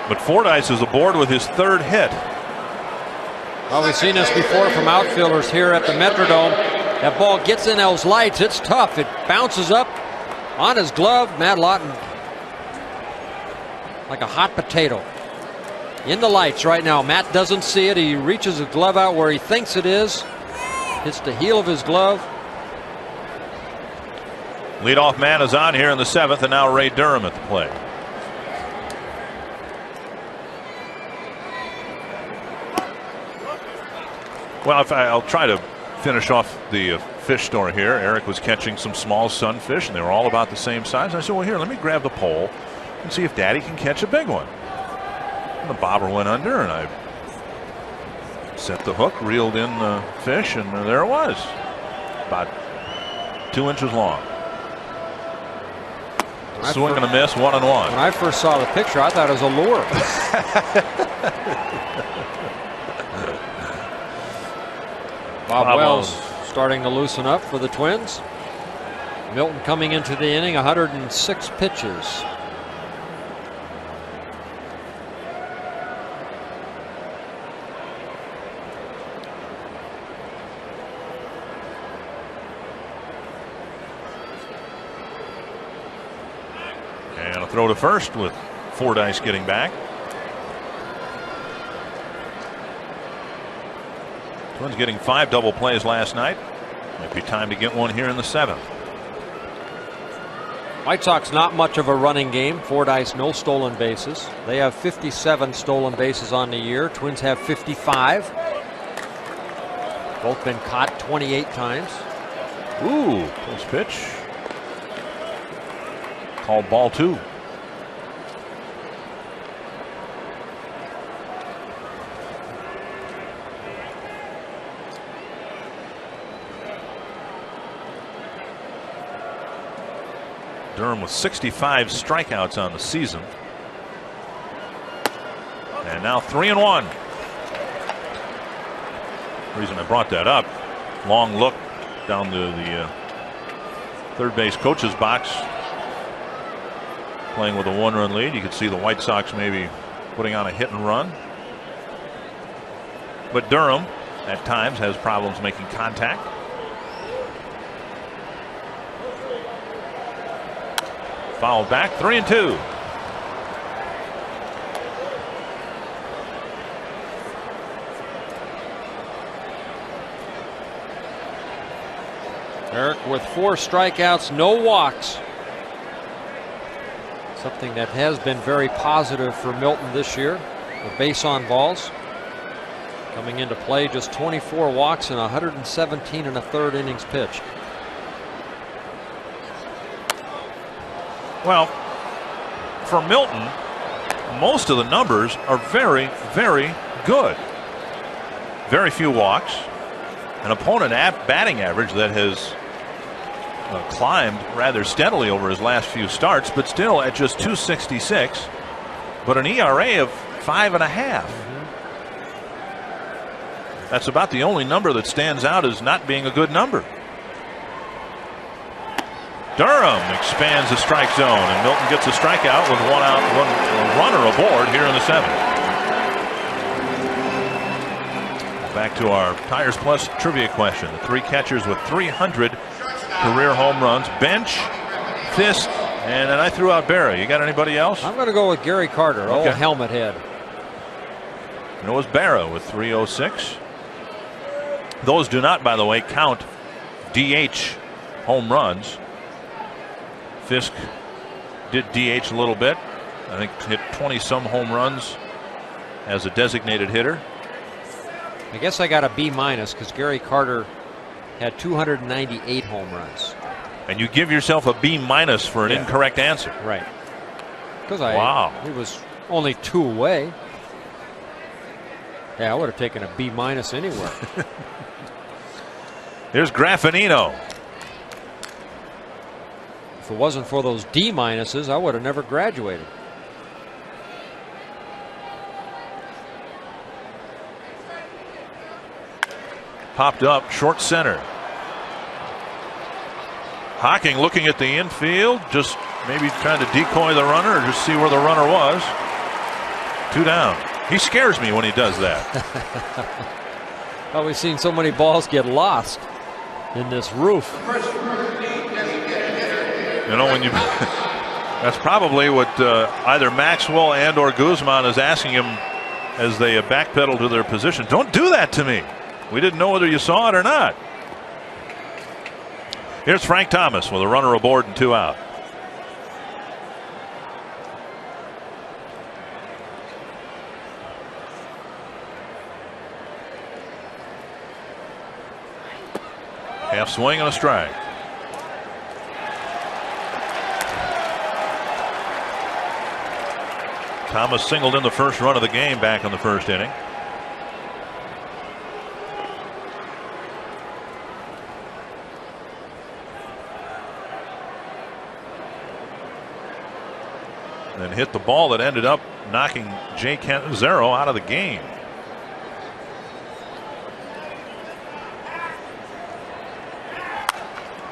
But Fordyce is aboard with his 3rd hit. Well, we've seen this before from outfielders here at the Metrodome. That ball gets in those lights. It's tough. It bounces up on his glove. Matt Lawton, like a hot potato, in the lights right now. Matt doesn't see it. He reaches his glove out where he thinks it is. Hits the heel of his glove. Leadoff man is on here in the 7th, and now Ray Durham at the plate. Well, I'll try to finish off the fish story here. Eric was catching some small sunfish, and they were all about the same size. And I said, well, here, let me grab the pole and see if Daddy can catch a big one. And the bobber went under, and I set the hook, reeled in the fish, and there it was. About 2 inches long. Swing and a miss, 1-1. When I first saw the picture, I thought it was a lure. Bob Wells starting to loosen up for the Twins. Milton coming into the inning, 106 pitches. And a throw to first with Fordyce getting back. Twins getting 5 double plays last night. Might be time to get one here in the 7th. White Sox not much of a running game. Fordyce no stolen bases. They have 57 stolen bases on the year. Twins have 55. Both been caught 28 times. Ooh, close pitch. Called ball 2. Durham with 65 strikeouts on the season. And now 3-1. The reason I brought that up, long look down to the third base coach's box, playing with a 1-run lead. You could see the White Sox maybe putting on a hit and run. But Durham at times has problems making contact. Fouled back, 3-2. Eric with 4 strikeouts, no walks. Something that has been very positive for Milton this year. The base on balls coming into play, just 24 walks and 117 1/3 innings pitched. Well, for Milton, most of the numbers are very, very good. Very few walks, an opponent batting average that has climbed rather steadily over his last few starts, but still at just 2.66, but an ERA of 5.5. That's about the only number that stands out as not being a good number. Durham expands the strike zone, and Milton gets a strikeout with one out, one runner aboard here in the 7th. Back to our Tires Plus trivia question. The 3 catchers with 300 career home runs: Bench, Fisk, and then I threw out Buehrle. You got anybody else? I'm going to go with Gary Carter, old helmet head. And it was Buehrle with 306. Those do not, by the way, count DH home runs. Fisk did DH a little bit. I think hit 20-some home runs as a designated hitter. I guess I got a B- because Gary Carter had 298 home runs. And you give yourself a B- for an incorrect answer. Right. Because he was only 2 away. Yeah, I would have taken a B- anywhere. Here's Graffinino. If it wasn't for those D-, I would have never graduated. Popped up short center. Hocking looking at the infield, just maybe trying to decoy the runner or just see where the runner was. 2 down. He scares me when he does that. Well, we've seen so many balls get lost in this roof. You know, when you that's probably what either Maxwell and or Guzman is asking him as they backpedal to their position. Don't do that to me. We didn't know whether you saw it or not. Here's Frank Thomas with a runner aboard and 2 out. Half swing and a strike. Thomas singled in the first run of the game back in the first inning. And hit the ball that ended up knocking Jay Canizero out of the game.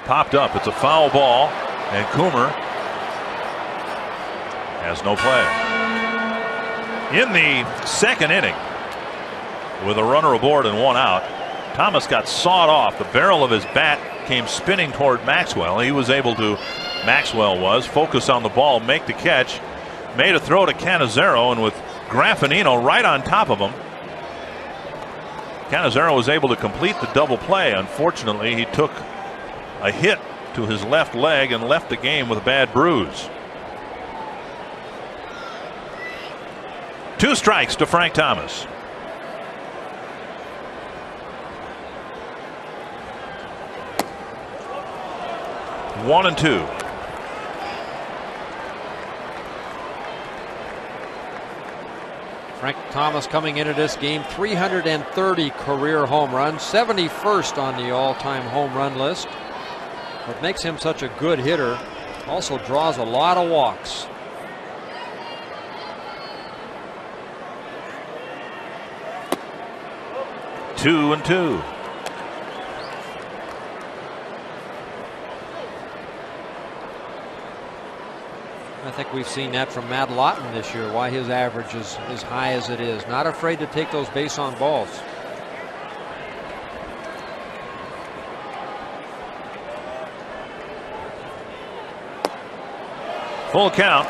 Popped up. It's a foul ball, and Coomer has no play. In the second inning, with a runner aboard and 1 out, Thomas got sawed off. The barrel of his bat came spinning toward Maxwell. He was able to, focus on the ball, make the catch, made a throw to Canizero, and with Graffinino right on top of him, Canizero was able to complete the double play. Unfortunately, he took a hit to his left leg and left the game with a bad bruise. 2 strikes to Frank Thomas. One and 2. Frank Thomas coming into this game, 330 career home runs, 71st on the all-time home run list. What makes him such a good hitter, also draws a lot of walks. Two and 2. I think we've seen that from Matt Lawton this year, why his average is as high as it is. Not afraid to take those base on balls. Full count.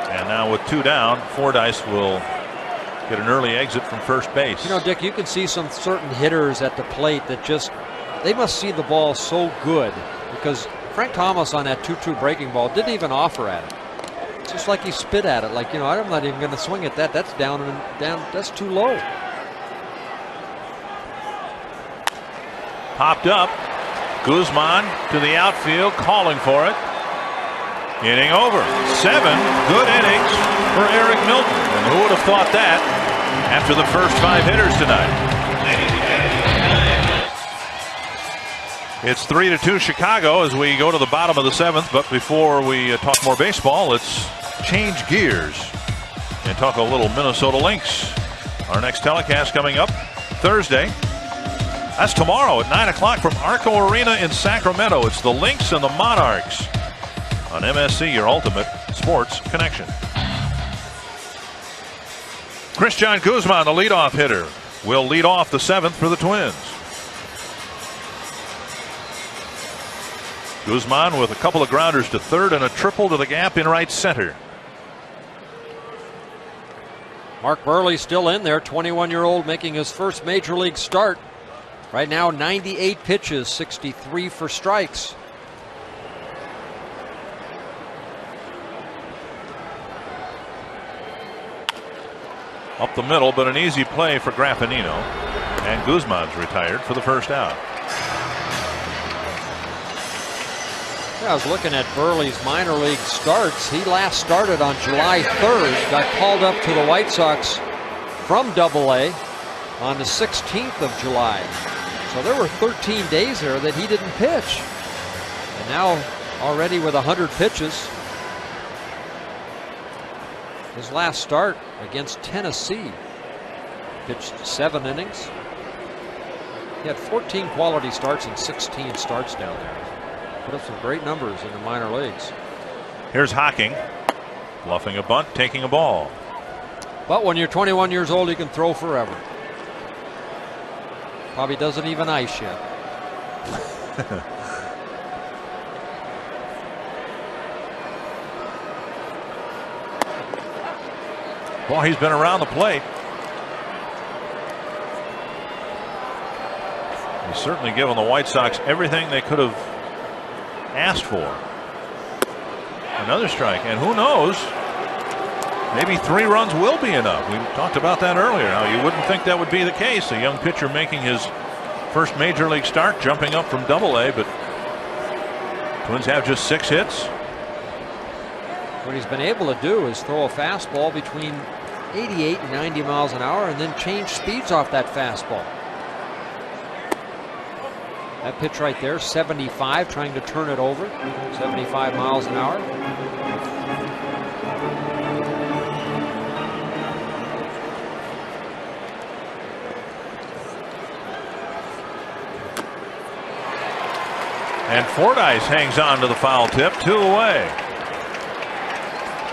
And now with 2 down, Fordyce will get an early exit from first base. You know, Dick, you can see some certain hitters at the plate that just, they must see the ball so good, because Frank Thomas on that 2-2 breaking ball didn't even offer at it. It's just like he spit at it, like, you know, I'm not even going to swing at that. That's down and down. That's too low. Popped up. Guzman to the outfield, calling for it. Inning over. 7 good innings for Eric Milton. And who would have thought that after the first 5 hitters tonight? It's 3-2 Chicago as we go to the bottom of the 7th. But before we talk more baseball, let's change gears and talk a little Minnesota Lynx. Our next telecast coming up Thursday. That's tomorrow at 9 o'clock from Arco Arena in Sacramento. It's the Lynx and the Monarchs on MSC, your ultimate sports connection. Christian Guzman, the leadoff hitter, will lead off the 7th for the Twins. Guzman with a couple of grounders to third and a triple to the gap in right center. Mark Buehrle still in there, 21-year-old making his first major league start. Right now 98 pitches, 63 for strikes. Up the middle, but an easy play for Graffinino. And Guzman's retired for the first out. Yeah, I was looking at Buehrle's minor league starts. He last started on July 3rd, got called up to the White Sox from Double-A on the 16th of July. So there were 13 days there that he didn't pitch. And now already with 100 pitches. His last start against Tennessee, pitched 7 innings. He had 14 quality starts and 16 starts down there. Put up some great numbers in the minor leagues. Here's Hocking, bluffing a bunt, taking a ball. But when you're 21 years old, you can throw forever. Probably doesn't even ice yet. Well, he's been around the plate. He's certainly given the White Sox everything they could have asked for. Another strike, and who knows, maybe 3 runs will be enough. We talked about that earlier. Now, you wouldn't think that would be the case. A young pitcher making his first major league start, jumping up from Double-A, but Twins have just 6 hits. What he's been able to do is throw a fastball between 88 and 90 miles an hour and then change speeds off that fastball. That pitch right there, 75, trying to turn it over, 75 miles an hour. And Fordyce hangs on to the foul tip, 2 away.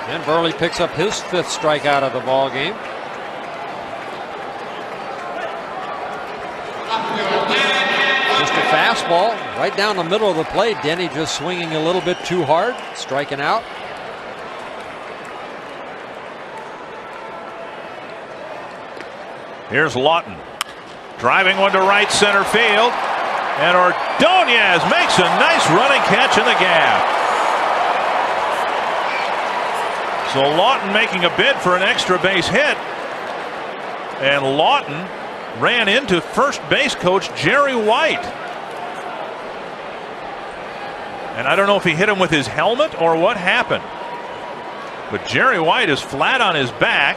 And Buehrle picks up his 5th strikeout of the ball game. Just a fastball right down the middle of the plate. Denny just swinging a little bit too hard, striking out. Here's Lawton, driving one to right center field, and Ordonez makes a nice running catch in the gap. So Lawton making a bid for an extra base hit, and Lawton ran into first base coach Jerry White. And I don't know if he hit him with his helmet or what happened, but Jerry White is flat on his back.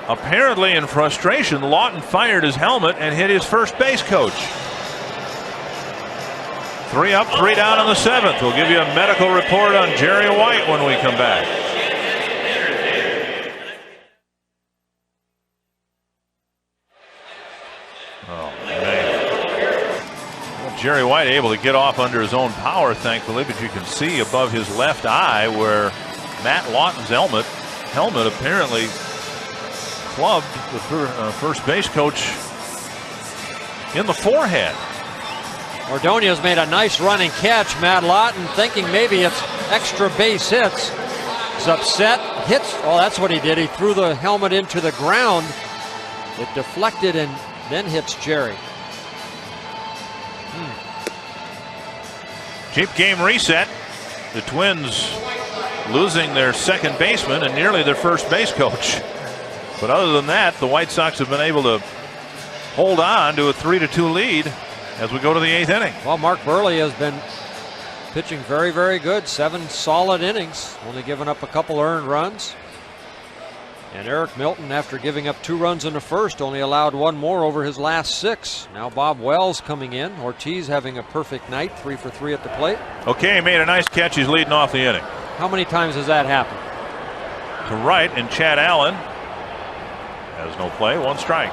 Apparently in frustration, Lawton fired his helmet and hit his first base coach. 3 up, 3 down in the 7th. We'll give you a medical report on Jerry White when we come back. Oh, man. Jerry White able to get off under his own power, thankfully, but you can see above his left eye where Matt Lawton's helmet apparently clubbed the first base coach in the forehead. Ordonez made a nice running catch. Matt Lawton thinking maybe it's extra base hits. He's upset, hits. Oh, that's what he did. He threw the helmet into the ground. It deflected and then hits Jerry. Cheap game reset. The Twins losing their second baseman and nearly their first base coach. But other than that, the White Sox have been able to hold on to a 3-2 lead as we go to the 8th inning. Well, Mark Buehrle has been pitching very, very good. 7 solid innings, only giving up a couple earned runs. And Eric Milton, after giving up 2 runs in the first, only allowed 1 more over his last 6. Now Bob Wells coming in. Ortiz having a perfect night, 3 for 3 at the plate. Okay, made a nice catch. He's leading off the inning. How many times has that happened? To right, and Chad Allen has no play, 1 strike.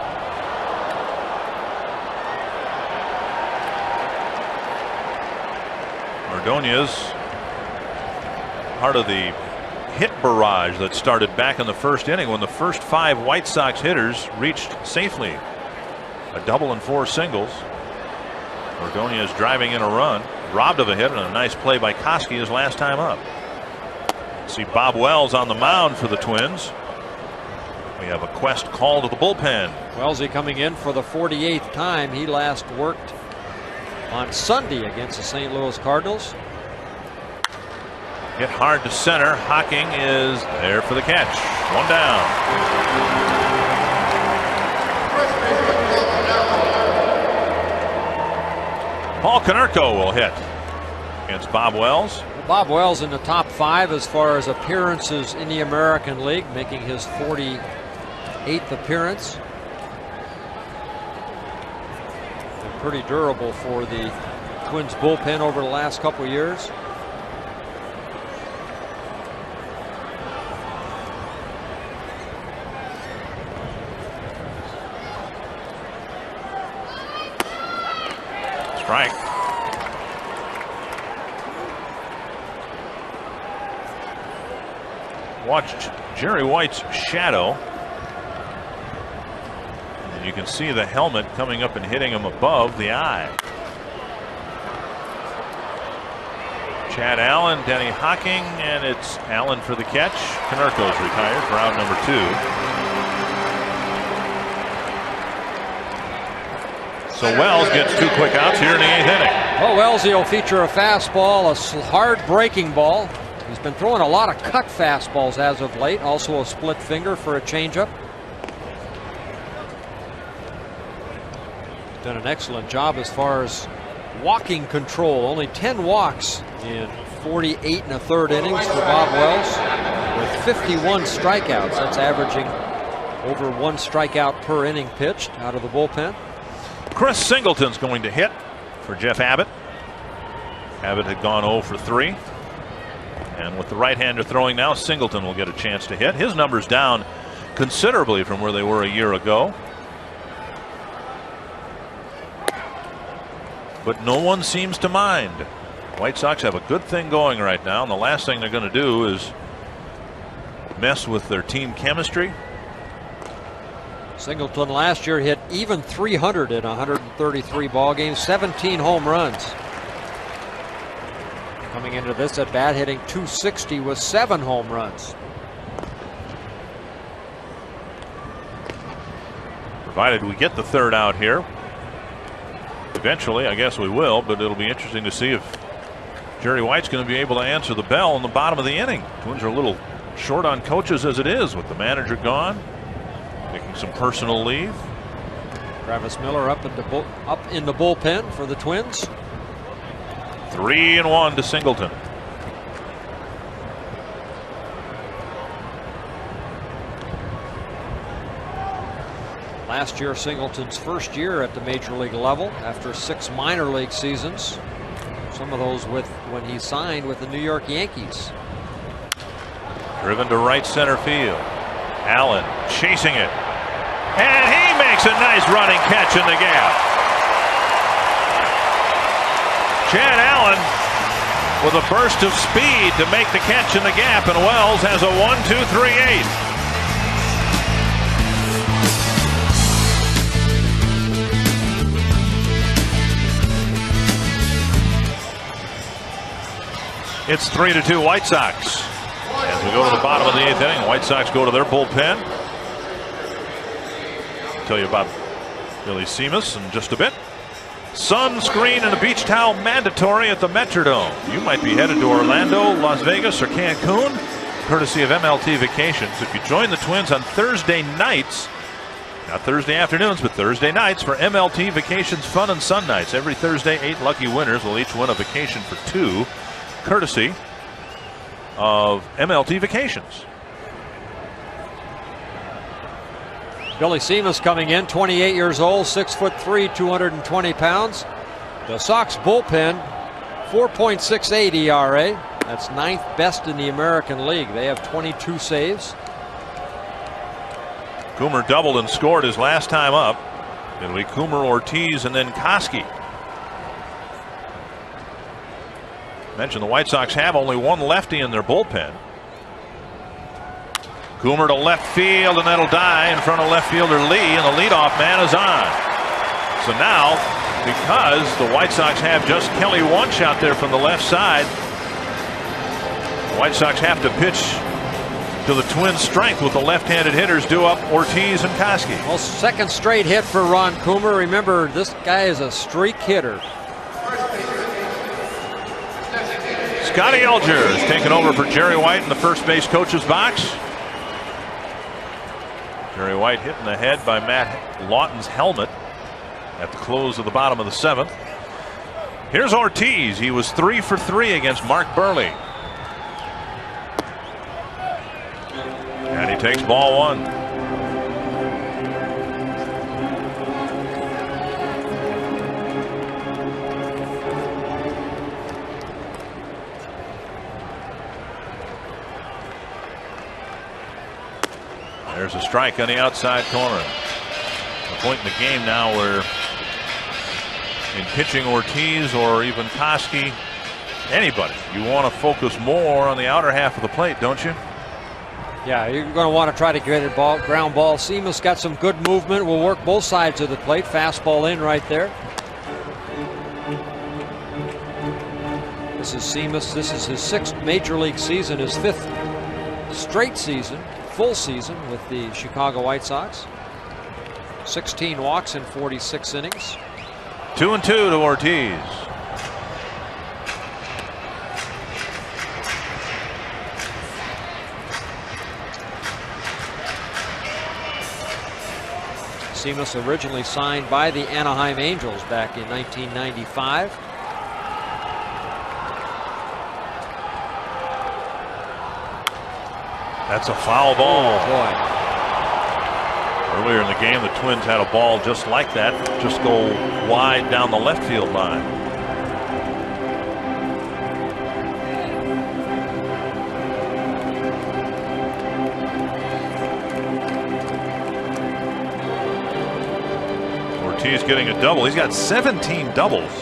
Ordonez, part of the hit barrage that started back in the first inning when the first 5 White Sox hitters reached safely. A double and 4 singles. Ordonez driving in a run, robbed of a hit, and a nice play by Koski his last time up. See Bob Wells on the mound for the Twins. We have a Quest call to the bullpen. Wellesley coming in for the 48th time. He last worked on Sunday against the St. Louis Cardinals. Hit hard to center. Hocking is there for the catch. 1 down. Paul Konerko will hit against Bob Wells. Bob Wells in the top 5 as far as appearances in the American League, making his 48th appearance. Been pretty durable for the Twins bullpen over the last couple of years. Strike. Watched Jerry White's shadow. And you can see the helmet coming up and hitting him above the eye. Chad Allen, Denny Hocking, and it's Allen for the catch. Konerko's retired for out number 2. So Wells gets 2 quick outs here in the 8th inning. Well, Wellesley will feature a fastball, a hard breaking ball. He's been throwing a lot of cut fastballs as of late. Also a split finger for a changeup. Done an excellent job as far as walking control. Only 10 walks in 48 1/3 innings for Bob Wells, with 51 strikeouts. That's averaging over 1 strikeout per inning pitched out of the bullpen. Chris Singleton's going to hit for Jeff Abbott. Abbott had gone 0 for 3. And with the right-hander throwing now, Singleton will get a chance to hit. His numbers down considerably from where they were a year ago. But no one seems to mind. White Sox have a good thing going right now, and the last thing they're going to do is mess with their team chemistry. Singleton last year hit even 300 in 133 ball games, 17 home runs. Coming into this at bat, hitting .260 with 7 home runs. Provided we get the 3rd out here. Eventually, I guess we will, but it'll be interesting to see if Jerry White's going to be able to answer the bell in the bottom of the inning. Twins are a little short on coaches as it is, with the manager gone, taking some personal leave. Travis Miller up in the bullpen for the Twins. 3-1 to Singleton. Last year, Singleton's first year at the major league level after 6 minor league seasons. Some of those when he signed with the New York Yankees. Driven to right center field. Allen chasing it. And he makes a nice running catch in the gap. Chad Allen with a burst of speed to make the catch in the gap, and Wells has a 1-2-3-8. It's 3-2 White Sox. As we go to the bottom of the 8th inning, White Sox go to their bullpen. I'll tell you about Billy Seamus in just a bit. Sunscreen and a beach towel mandatory at the Metrodome. You might be headed to Orlando, Las Vegas, or Cancun, courtesy of MLT Vacations. If you join the Twins on Thursday nights, not Thursday afternoons, but Thursday nights for MLT Vacations Fun and Sun Nights. Every Thursday, 8 lucky winners will each win a vacation for 2, courtesy of MLT Vacations. Billy Seamus coming in, 28 years old, 6'3", 220 pounds. The Sox bullpen, 4.68 ERA. That's 9th best in the American League. They have 22 saves. Coomer doubled and scored his last time up. It'll be Coomer, Ortiz, and then Koski. Mentioned the White Sox have only one lefty in their bullpen. Coomer to left field, and that'll die in front of left fielder Lee, and the leadoff man is on. So now, because the White Sox have just Kelly Wunsch out there from the left side, the White Sox have to pitch to the Twins' strength with the left-handed hitters due up Ortiz and Koski. Well, second straight hit for Ron Coomer. Remember, this guy is a streak hitter. Scotty Alger is taking over for Jerry White in the first base coach's box. Jerry White hit in the head by Matt Lawton's helmet at the close of the bottom of the 7th. Here's Ortiz. He was 3 for 3 against Mark Buehrle. And he takes ball 1. There's a strike on the outside corner. A point in the game now where in pitching Ortiz or even Koski, anybody, you want to focus more on the outer half of the plate, don't you? Yeah, you're going to want to try to get a ground ball. Seamus got some good movement. Will work both sides of the plate. Fastball in right there. This is Seamus. This is his 6th major league season, his 5th straight season, full season with the Chicago White Sox. 16 walks in 46 innings. 2-2 to Ortiz. Seamus originally signed by the Anaheim Angels back in 1995. That's a foul ball. Oh, boy. Earlier in the game, the Twins had a ball just like that, just go wide down the left field line. Ortiz getting a double. He's got 17 doubles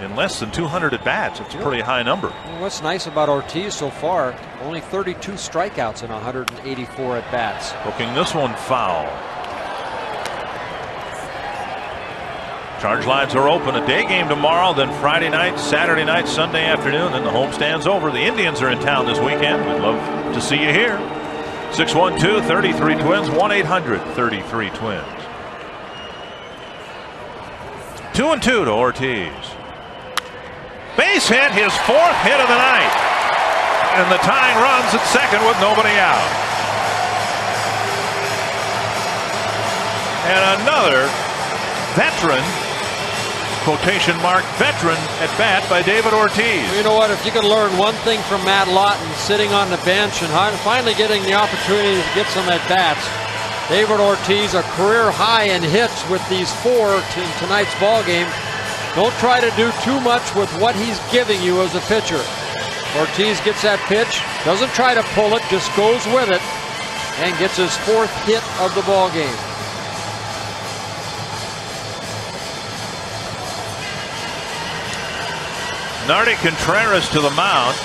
in less than 200 at bats. It's a pretty high number. Well, what's nice about Ortiz so far, only 32 strikeouts in 184 at bats. Hooking this one foul. Charge lines are open. A day game tomorrow, then Friday night, Saturday night, Sunday afternoon, then the homestand's over. The Indians are in town this weekend. We'd love to see you here. 612-33-TWINS, 1-800-33-TWINS. 2-2 to Ortiz. Base hit, his 4th hit of the night. And the tying runs at second with nobody out. And another veteran, quotation mark, veteran at bat by David Ortiz. You know what? If you can learn one thing from Matt Lawton, sitting on the bench and finally getting the opportunity to get some at bats, David Ortiz, a career high in hits with these 4 in tonight's ball game. Don't try to do too much with what he's giving you as a pitcher. Ortiz gets that pitch, doesn't try to pull it, just goes with it, and gets his 4th hit of the ball game. Nardi Contreras to the mound.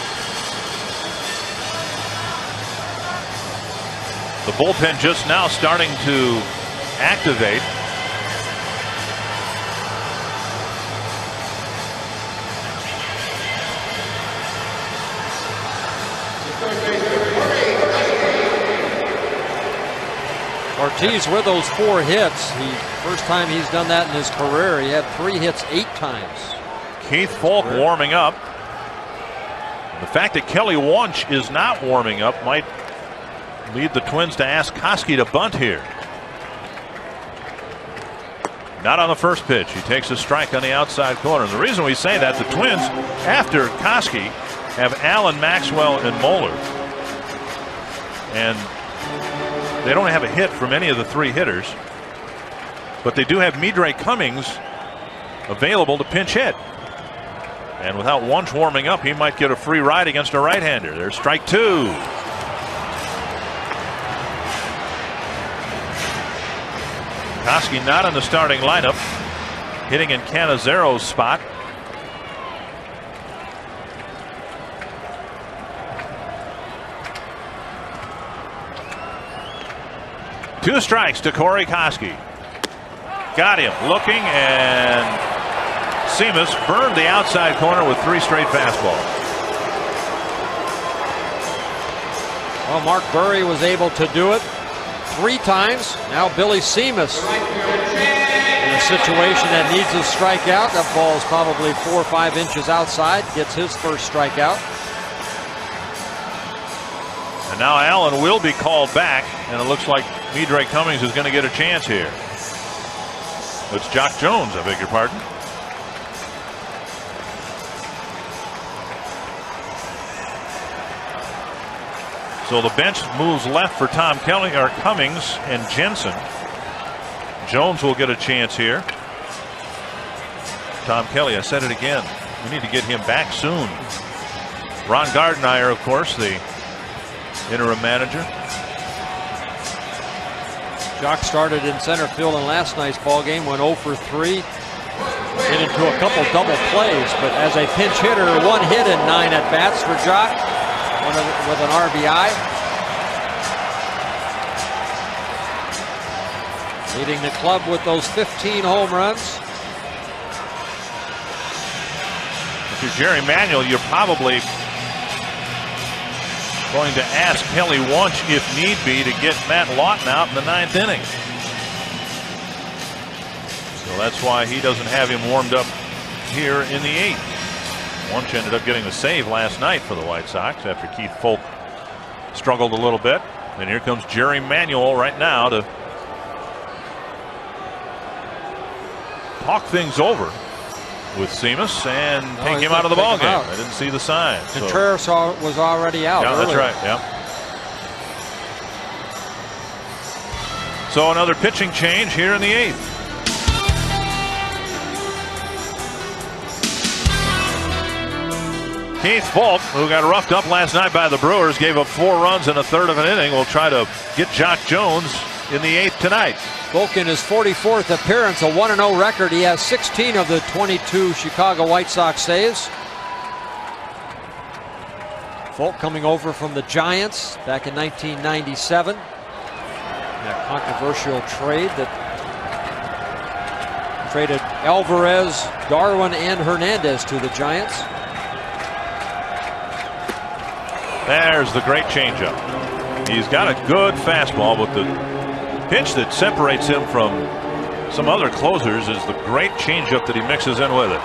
The bullpen just now starting to activate. Ortiz with those 4 hits. First time he's done that in his career. He had 3 hits 8 times. Keith Falk warming up. The fact that Kelly Wunsch is not warming up might lead the Twins to ask Koski to bunt here. Not on the first pitch. He takes a strike on the outside corner. And the reason we say that, the Twins, after Koski, have Allen, Maxwell, and Moeller. And They don't have a hit from any of the three hitters, but they do have Midre Cummings available to pinch hit. And without Wunsch warming up, he might get a free ride against a right-hander. There's strike two. Koski not in the starting lineup, hitting in Canizaro's spot. Two strikes to Corey Koski. Got him looking, and Seamus burned the outside corner with three straight fastballs. Well, Mark Buehrle was able to do it 3 times. Now Billy Seamus in a situation that needs a strikeout. That ball is probably 4 or 5 inches outside. Gets his first strikeout. And now Allen will be called back, and it looks like Midre Cummings is going to get a chance here. It's Jock Jones, I beg your pardon. So the bench moves left for Tom Kelly, or Cummings and Jensen. Jones will get a chance here. Tom Kelly, I said it again, we need to get him back soon. Ron Gardenhire, of course, the interim manager. Jock started in center field in last night's ball game, went 0 for 3. Get into a couple double plays, but as a pinch hitter, 1 hit and 9 at bats for Jock, with an RBI. Leading the club with those 15 home runs. If you're Jerry Manuel, you're probably going to ask Kelly Wunsch, if need be, to get Matt Lawton out in the 9th inning. So that's why he doesn't have him warmed up here in the 8th. Wunsch ended up getting the save last night for the White Sox after Keith Folk struggled a little bit. And here comes Jerry Manuel right now to talk things over with Seamus and take him out of the ball game. I didn't see the sign. Contreras was already out. Yeah, that's right. Yeah. So another pitching change here in the 8th. Keith Folk, who got roughed up last night by the Brewers, gave up 4 runs in a third of an inning. Will try to get Jock Jones in the 8th tonight. Folk in his 44th appearance, a 1-0 record. He has 16 of the 22 Chicago White Sox saves. Folk coming over from the Giants back in 1997. That controversial trade that traded Alvarez, Darwin, and Hernandez to the Giants. There's the great changeup. He's got a good fastball, but the pitch that separates him from some other closers is the great changeup that he mixes in with it.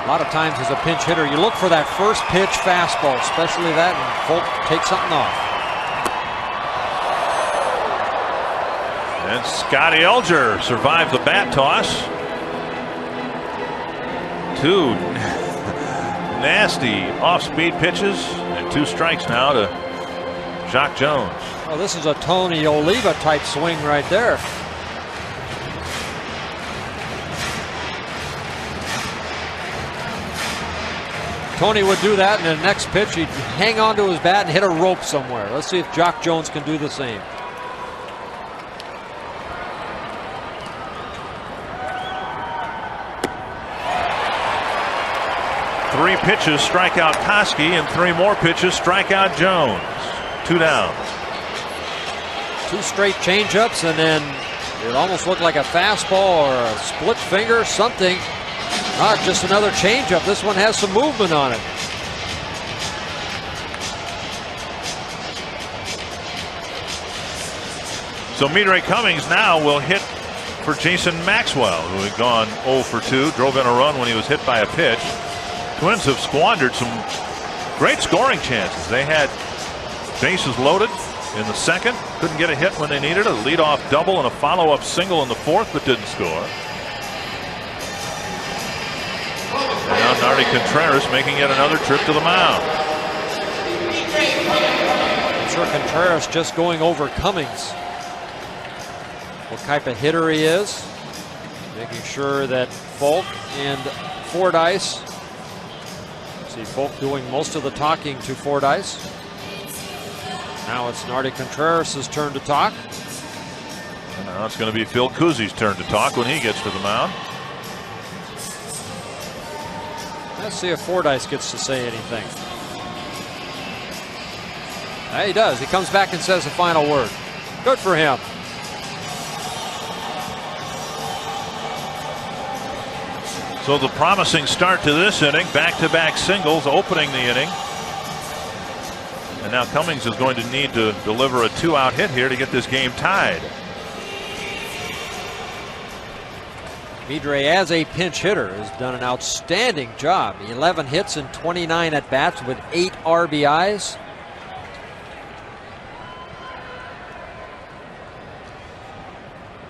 A lot of times as a pinch hitter, you look for that first pitch fastball, especially that, and Folk takes something off. And Scotty Elger survived the bat toss. 2 nasty off-speed pitches, and 2 strikes now to Jock Jones. Oh, this is a Tony Oliva type swing right there. Tony would do that, and the next pitch he'd hang on to his bat and hit a rope somewhere. Let's see if Jock Jones can do the same. Three pitches strike out Koski, and 3 more pitches strike out Jones. 2 down. 2 straight changeups, and then it almost looked like a fastball or a split finger, something. Not just another changeup. This one has some movement on it. So Midre Cummings now will hit for Jason Maxwell, who had gone 0 for 2, drove in a run when he was hit by a pitch. Twins have squandered some great scoring chances. They had bases loaded in the 2nd, couldn't get a hit when they needed a leadoff double and a follow-up single in the 4th, but didn't score. And now Nardi Contreras making yet another trip to the mound. sure Contreras just going over Cummings. What type of hitter he is. Making sure that Falk and Fordyce. See Falk doing most of the talking to Fordyce. Now it's Nardi Contreras' turn to talk. And now it's going to be Phil Kuzzi's turn to talk when he gets to the mound. Let's see if Fordyce gets to say anything. Yeah, he does. He comes back and says the final word. Good for him. So the promising start to this inning, back-to-back singles opening the inning. And now Cummings is going to need to deliver a 2-out hit here to get this game tied. Midre, as a pinch hitter, has done an outstanding job. 11 hits and 29 at bats with 8 RBIs.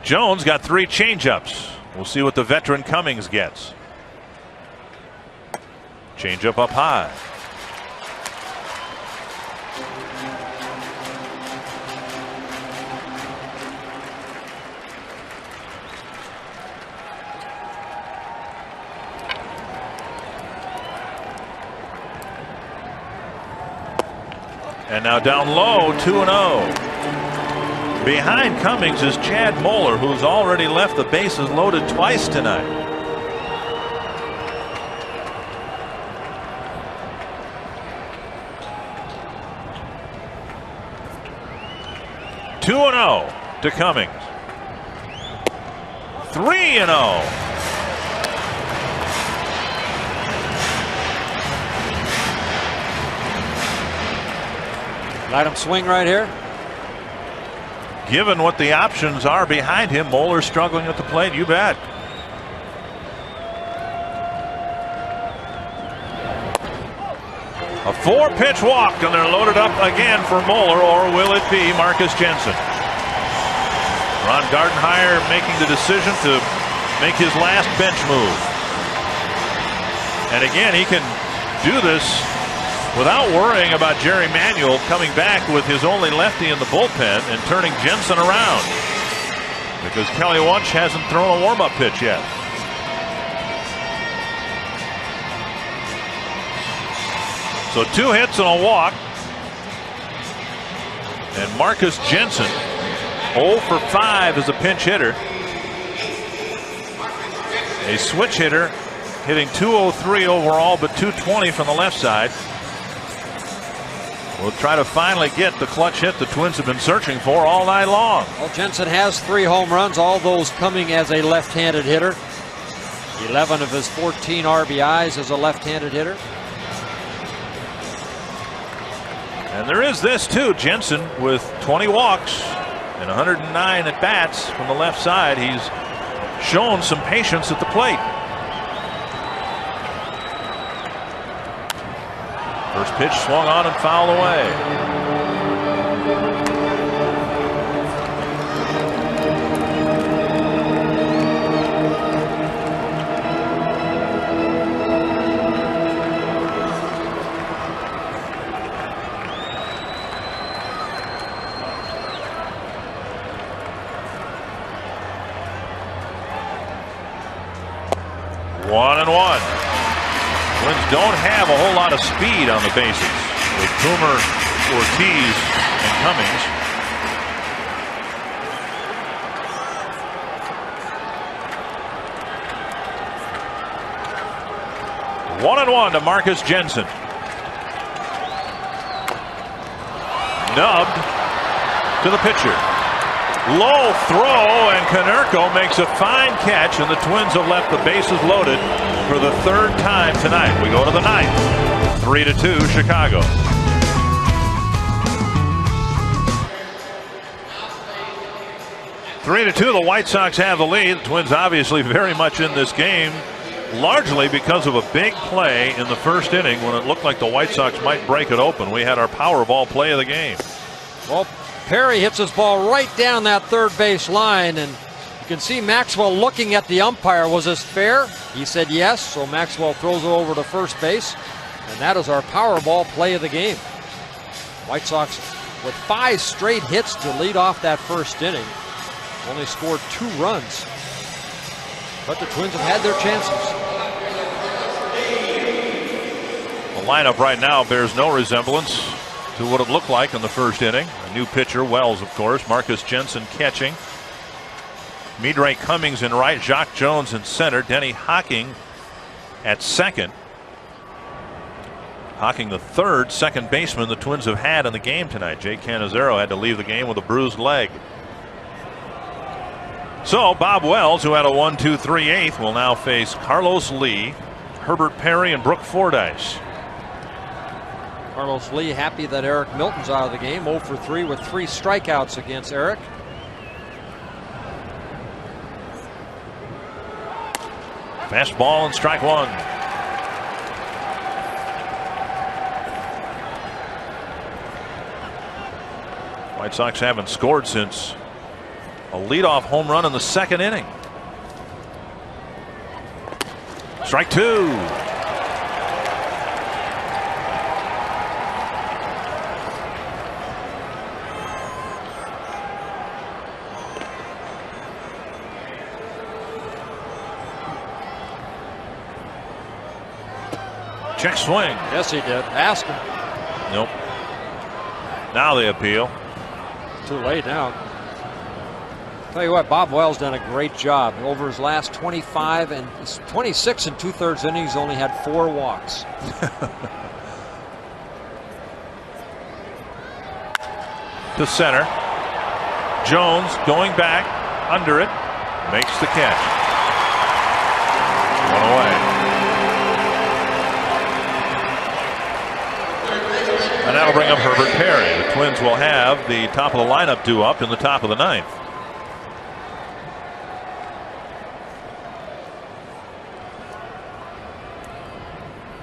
Jones got 3 changeups. We'll see what the veteran Cummings gets. Changeup up high. And now down low, 2-0. Behind Cummings is Chad Moeller, who's already left the bases loaded twice tonight. Two and 0 to Cummings. 3-0. Let him swing right here. Given what the options are behind him, Moeller struggling at the plate, you bet. A 4-pitch walk, and they're loaded up again for Moeller, or will it be Marcus Jensen? Ron Gardenhire making the decision to make his last bench move. And again, he can do this without worrying about Jerry Manuel coming back with his only lefty in the bullpen and turning Jensen around, because Kelly Wunsch hasn't thrown a warm-up pitch yet. So 2 hits and a walk, and Marcus Jensen 0 for 5 as a pinch hitter. A switch hitter, hitting .203 overall, but .220 from the left side. We'll try to finally get the clutch hit the Twins have been searching for all night long. Well, Jensen has 3 home runs, all those coming as a left-handed hitter. 11 of his 14 RBIs as a left-handed hitter. And there is this too. Jensen with 20 walks and 109 at bats from the left side. He's shown some patience at the plate. First pitch swung on and fouled away. 1-1. Twins don't have a whole lot of speed on the bases with Boomer, Ortiz, and Cummings. One and 1 to Marcus Jensen. Nubbed to the pitcher. Low throw, and Konerko makes a fine catch, and the Twins have left the bases loaded for the 3rd time tonight. We go to the 9th. 3-2 Chicago. Three to 2, the White Sox have the lead. The Twins obviously very much in this game, largely because of a big play in the first inning when it looked like the White Sox might break it open. We had our Powerball play of the game. Well, Perry hits his ball right down that third base line, and you can see Maxwell looking at the umpire. Was this fair? He said yes, so Maxwell throws it over to first base, and that is our Powerball play of the game. White Sox with 5 straight hits to lead off that first inning. Only scored 2 runs. But the Twins have had their chances. The lineup right now bears no resemblance to what it looked like in the first inning. A new pitcher, Wells, of course. Marcus Jensen catching. Midray Cummings in right. Jacques Jones in center. Denny Hocking at second. Hocking, the third second baseman the Twins have had in the game tonight. Jake Cannizzaro had to leave the game with a bruised leg. So Bob Wells, who had a 1-2-3-8, will now face Carlos Lee, Herbert Perry, and Brooke Fordyce. Carlos Lee happy that Eric Milton's out of the game. 0 for 3 with 3 strikeouts against Eric. Fastball and strike 1. White Sox haven't scored since a leadoff home run in the second inning. Strike 2. Check swing. Yes, he did. Ask him. Nope. Now they appeal. Too late now. Tell you what, Bob Wells done a great job. Over his last 25 and 26 and 2/3 innings, only had 4 walks. To center. Jones going back under it. Makes the catch. 1 away. And that'll bring up Herbert Perry. The Twins will have the top of the lineup due up in the top of the 9th.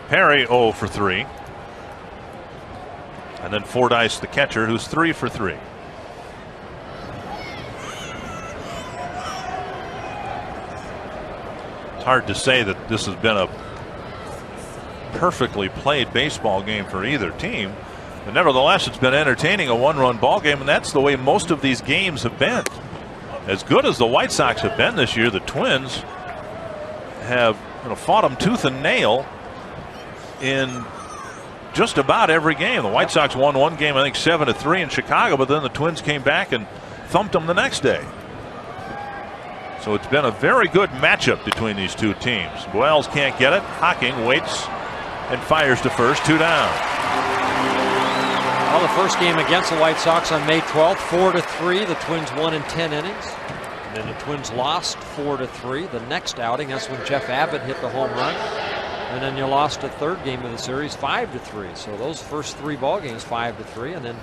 Perry 0 for 3. And then Fordyce, the catcher, who's 3 for 3. It's hard to say that this has been a perfectly played baseball game for either team. But nevertheless, it's been entertaining, a 1-run ball game, and that's the way most of these games have been. As good as the White Sox have been this year, the Twins have fought them tooth and nail in just about every game. The White Sox won one game, I think 7-3 in Chicago, but then the Twins came back and thumped them the next day. So it's been a very good matchup between these two teams. Wells can't get it. Hocking waits and fires to first. 2 down. Well, the first game against the White Sox on May 12th, 4-3. The Twins won in 10 innings. And then the Twins lost 4-3. The next outing, that's when Jeff Abbott hit the home run. And then you lost a third game of the series, 5-3. So those first 3 ball games, 5-3. And then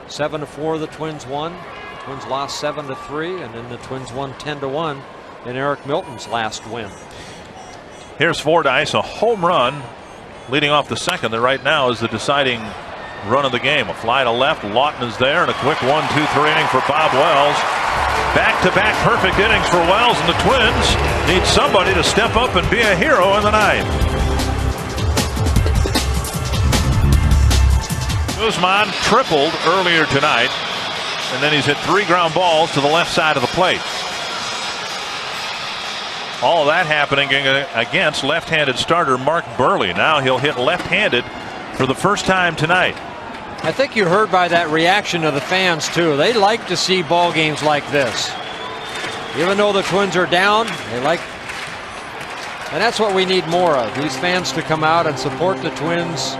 7-4, the Twins won. The Twins lost 7-3. And then the Twins won 10-1 in Eric Milton's last win. Here's Fordyce, a home run leading off the second. That right now is the deciding run of the game. A fly to left. Lawton is there, and a quick 1-2-3 inning for Bob Wells. Back-to-back perfect innings for Wells, and the Twins need somebody to step up and be a hero in the 9th. Guzman tripled earlier tonight, and then he's hit 3 ground balls to the left side of the plate. All of that happening against left-handed starter Mark Buehrle. Now he'll hit left-handed for the first time tonight. I think you heard by that reaction of the fans too. They like to see ball games like this. Even though the Twins are down, they like, and that's what we need more of. These fans to come out and support the Twins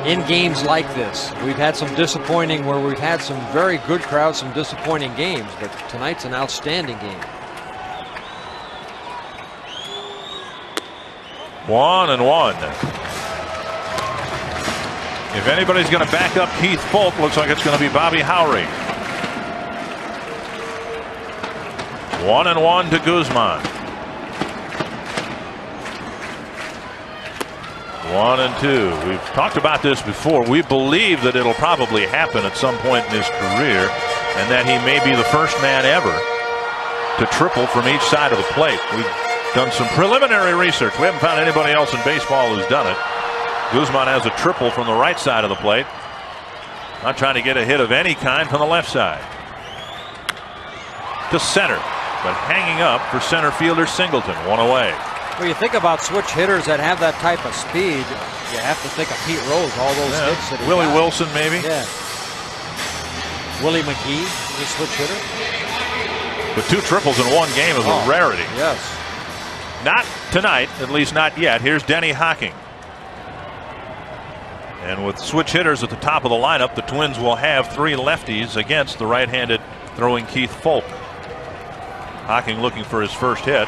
in games like this. We've had some disappointing where we've had some very good crowds, some disappointing games, but tonight's an outstanding game. 1-1. If anybody's going to back up Keith Foulke, looks like it's going to be Bobby Howry. 1-1 to Guzman. 1-2. We've talked about this before. We believe that it'll probably happen at some point in his career, and that he may be the first man ever to triple from each side of the plate. We've done some preliminary research. We haven't found anybody else in baseball who's done it. Guzman has a triple from the right side of the plate. Not trying to get a hit of any kind from the left side. To center, but hanging up for center fielder Singleton. One away. Well, you think about switch hitters that have that type of speed, you have to think of Pete Rose, all those hits that he Willie got. Wilson, maybe. Yeah. Willie McGee, the switch hitter. But 2 triples in one game is a rarity. Yes. Not tonight, at least not yet. Here's Denny Hocking. And with switch hitters at the top of the lineup, the Twins will have 3 lefties against the right-handed throwing Keith Folk. Hocking looking for his first hit.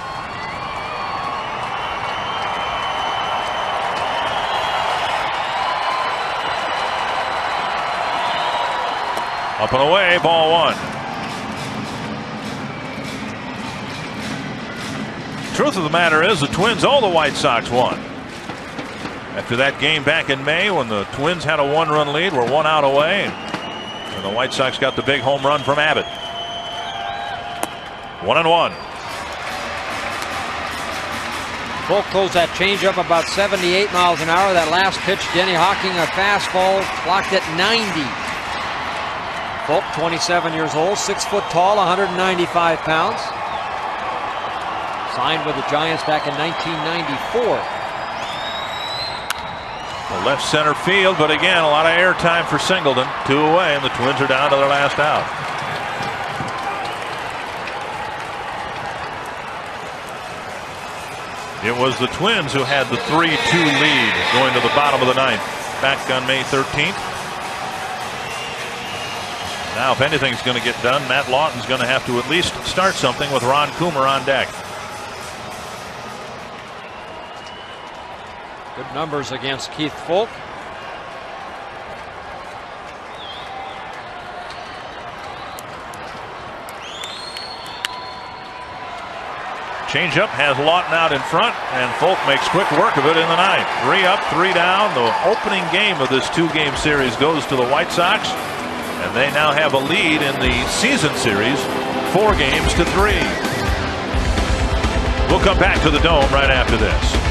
Up and away, ball 1. Truth of the matter is, the Twins owe the White Sox one. After that game back in May when the Twins had a 1-run lead, were 1 out away, and the White Sox got the big home run from Abbott. 1-1. Folk throws that changeup about 78 miles an hour. That last pitch, Denny Hocking, a fastball, clocked at 90. Folk, 27 years old, 6 foot tall, 195 pounds. Signed with the Giants back in 1994. The left center field, but again, a lot of airtime for Singleton. 2 away, and the Twins are down to their last out. It was the Twins who had the 3-2 lead going to the bottom of the 9th back on May 13th. Now, if anything's going to get done, Matt Lawton's going to have to at least start something with Ron Coomer on deck. Good numbers against Keith Folk. Changeup has Lawton out in front, and Folk makes quick work of it in the 9th. 3 up, 3 down. The opening game of this 2-game series goes to the White Sox, and they now have a lead in the season series, 4 games to 3. We'll come back to the Dome right after this.